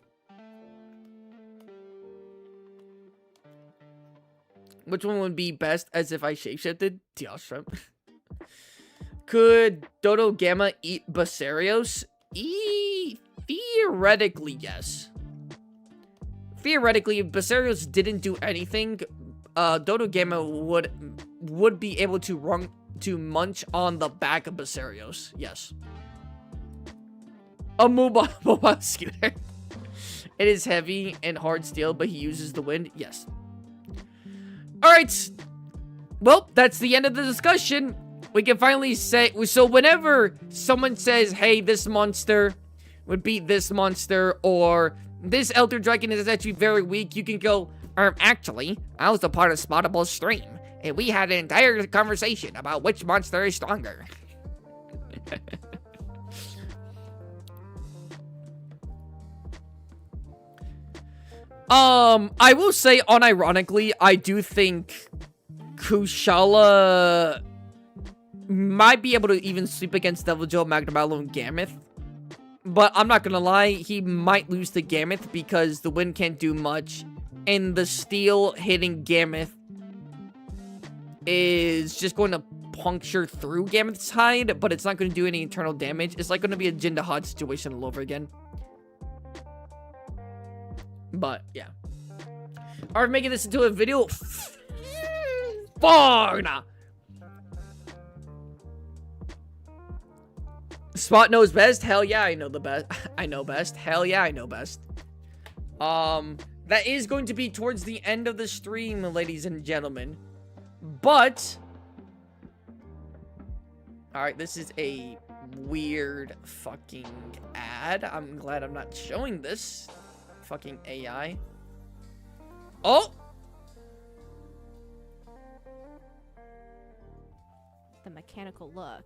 Which one would be best as if I shapeshifted? Teostra. Could Dodo Gamma eat Basarios? Theoretically, yes. Theoretically, if Basarios didn't do anything, Dodo Gamma would be able to to munch on the back of Basarios. Yes. A mobile scooter. It is heavy and hard steel, but he uses the wind. Yes. Alright. Well, that's the end of the discussion. We can finally say... So whenever someone says, hey, this monster would beat this monster, or this Elder Dragon is actually very weak, you can go, actually, I was a part of Spottable's stream, and we had an entire conversation about which monster is stronger. I will say, unironically, I do think Kushala might be able to even sweep against Devil Joe, Magdamallo, and Gammoth. But I'm not gonna lie, he might lose to Gammoth because the wind can't do much, and the steel hitting Gammoth is just going to puncture through Gammoth's hide, but it's not going to do any internal damage. It's like going to be a Jindahad situation all over again. But, yeah. Alright, making this into a video. Farna! Spot knows best? Hell yeah, I know the best. I know best. Hell yeah, I know best. That is going to be towards the end of the stream, ladies and gentlemen. But... Alright, this is a weird fucking ad. I'm glad I'm not showing this. Fucking AI. Oh! The mechanical look.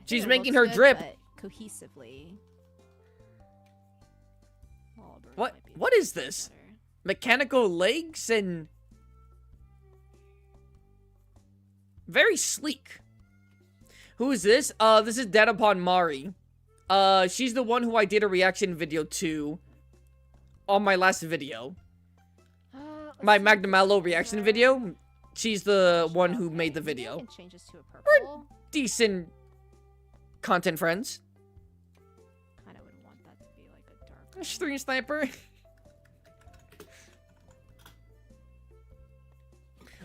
She's making her drip. Cohesively. What is this? Mechanical legs and... Very sleek. Who is this? This is Dead Upon Mari. She's the one who I did a reaction video to on my last video. My Magdamallo reaction video. She's the one who made the video. Changes to a purple. We're decent content friends. Kind of would want that to be like a dark. Stream sniper.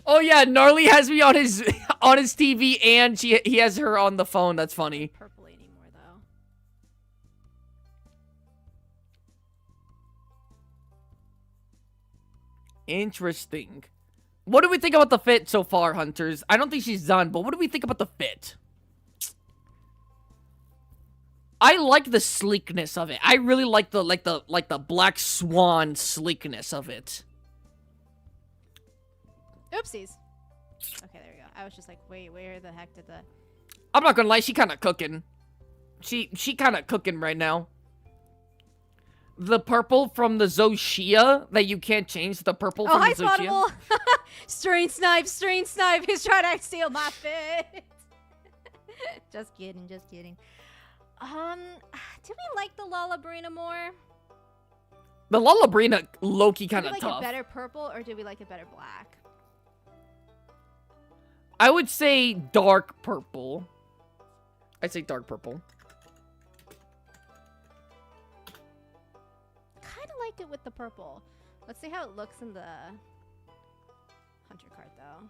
Oh yeah, Gnarly has me on his TV, and he has her on the phone. That's funny. Purple anymore though. Interesting. What do we think about the fit so far, Hunters? I don't think she's done, but what do we think about the fit? I like the sleekness of it. I really like the Black Swan sleekness of it. Oopsies. Okay, there we go. I was just like, wait, where the heck did the... I'm not gonna lie, she kind of cooking. She kind of cooking right now. The purple from the Zoshia that you can't change. The purple from the Zoshia. Oh, hi, Strain Snipe, Strain Snipe. He's trying to steal my fit. Just kidding, just kidding. Do we like the Lalabrina more? The Lalabrina low-key kind of tough. tough. Do we like it better purple or do we like it better black? I would say dark purple. I'd say dark purple. Kind of like it with the purple. Let's see how it looks in the Hunter card, though.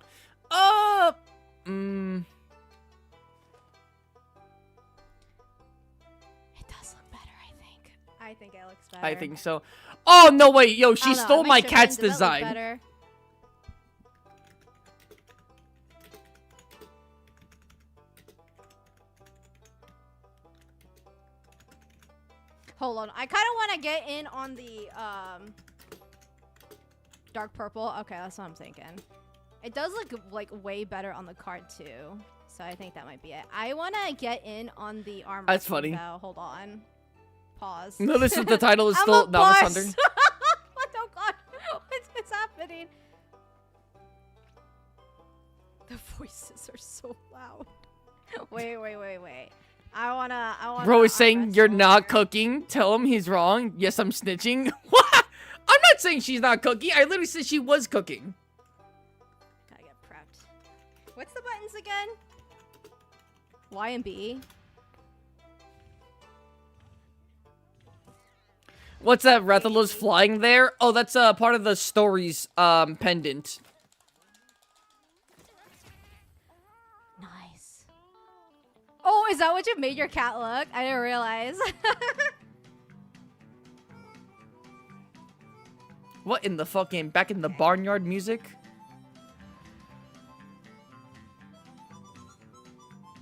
It does look better, I think. I think it looks better. I think so. Oh, no, wait. Yo, she stole my Does cat's that look design. better? Hold on. I kind of want to get in on the dark purple. Okay, that's what I'm thinking. It does look like way better on the card too. So I think that might be it. I want to get in on the armor. That's funny. Though. Hold on. Pause. No, this is the title is still Novice Hunter. What? Oh god. What's happening? The voices are so loud. Wait. I wanna. Bro is saying you're not cooking. Tell him he's wrong. Yes, I'm snitching. What? I'm not saying she's not cooking. I literally said she was cooking. Gotta get prepped. What's the buttons again? Y and B. What's that? Rathalos flying there? Oh, that's part of the story's pendant. Nice. Oh, is that what you made your cat look? I didn't realize. What in the fucking back in the barnyard music?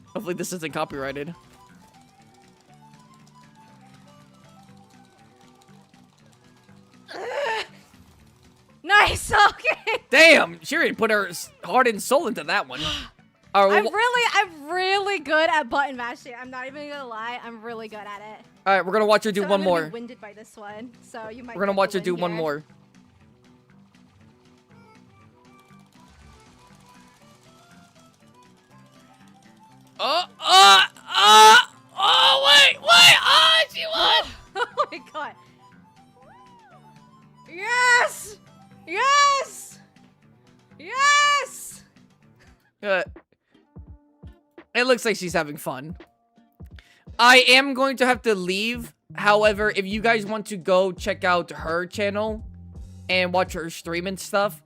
Hopefully this isn't copyrighted. Nice. Okay. Damn, she already put her heart and soul into that one. I'm really good at button mashing. I'm not even gonna lie. I'm really good at it. All right, we're gonna watch her do So one I'm gonna more. be winded by this one, so you might. We're gonna get watch the her do win one here. more. Wait, oh, she won! Oh my god. Yes! Yes! Yes! It looks like she's having fun. I am going to have to leave. However, if you guys want to go check out her channel and watch her stream and stuff,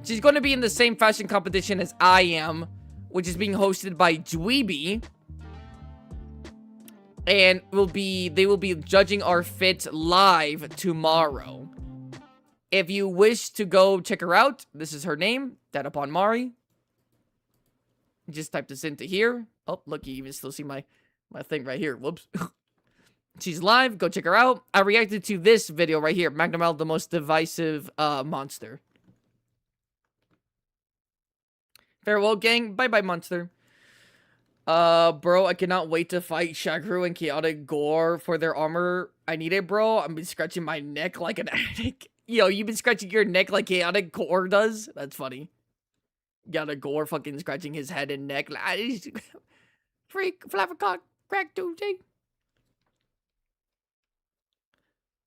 she's going to be in the same fashion competition as I am, which is being hosted by Dweeby. And they will be judging our fits live tomorrow. If you wish to go check her out, this is her name, Dadapon Mari. Just type this into here. Oh, look, you even still see my thing right here. Whoops. She's live. Go check her out. I reacted to this video right here. Magnemel, the most divisive monster. Farewell, gang. Bye-bye, monster. Bro, I cannot wait to fight Shagru and Chaotic Gore for their armor. I need it, bro. I've been scratching my neck like an addict. Yo, you've been scratching your neck like Chaotic Gore does? That's funny. Chaotic Gore fucking scratching his head and neck. Freak, Flappercock, Crack Tuesday.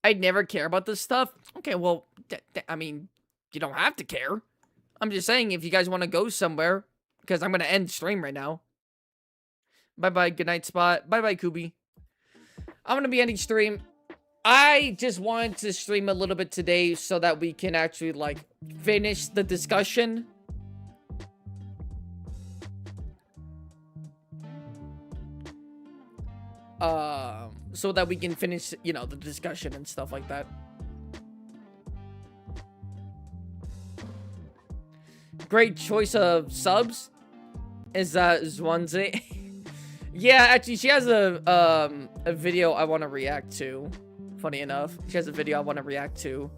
I never care about this stuff. Okay, well, I mean, you don't have to care. I'm just saying if you guys want to go somewhere, because I'm going to end stream right now. Bye-bye, good night, Spot. Bye-bye, Kubi. I'm going to be ending stream. I just wanted to stream a little bit today so that we can actually, like, finish the discussion. So that we can finish, you know, the discussion and stuff like that. Great choice of subs. Is that Zwanze? Yeah, actually, she has a video I want to react to. Funny enough, she has a video I want to react to.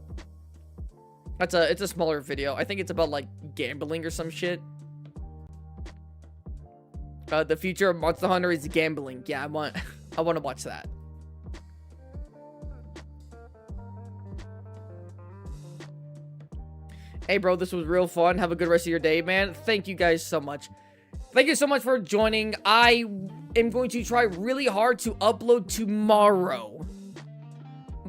It's a smaller video. I think it's about like gambling or some shit. The future of Monster Hunter is gambling. Yeah, I want to watch that. Hey, bro, this was real fun. Have a good rest of your day, man. Thank you guys so much. Thank you so much for joining. I am going to try really hard to upload tomorrow.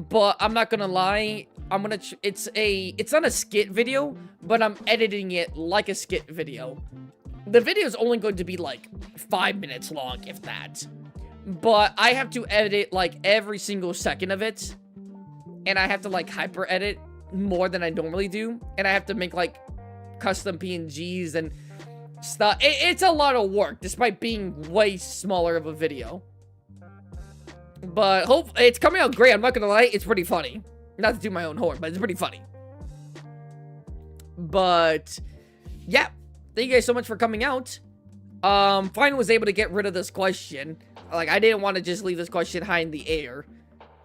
But I'm not gonna lie. It's not a skit video, but I'm editing it like a skit video. The video is only going to be like 5 minutes long, if that. But I have to edit like every single second of it. And I have to like hyper edit more than I normally do. And I have to make like custom PNGs and stuff. It's a lot of work, despite being way smaller of a video. But it's coming out great. I'm not gonna lie, it's pretty funny. Not to do my own horn, but it's pretty funny. But yeah, thank you guys so much for coming out. Fine was able to get rid of this question. Like, I didn't want to just leave this question high in the air.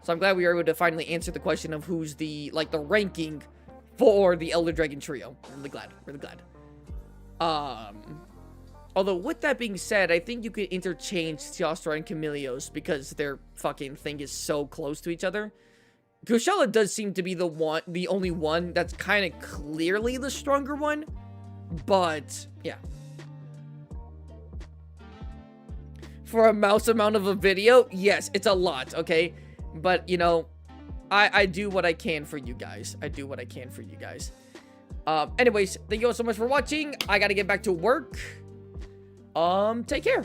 So I'm glad we were able to finally answer the question of who's the ranking for the Elder Dragon trio. I'm really glad. Really glad. Although, with that being said, I think you could interchange Teostra and Chameleos because their fucking thing is so close to each other. Kushala does seem to be the only one that's kind of clearly the stronger one. But, yeah. For a mouse amount of a video, yes, it's a lot, okay? But, you know, I do what I can for you guys. I do what I can for you guys. Anyways, thank you all so much for watching. I gotta get back to work. Take care.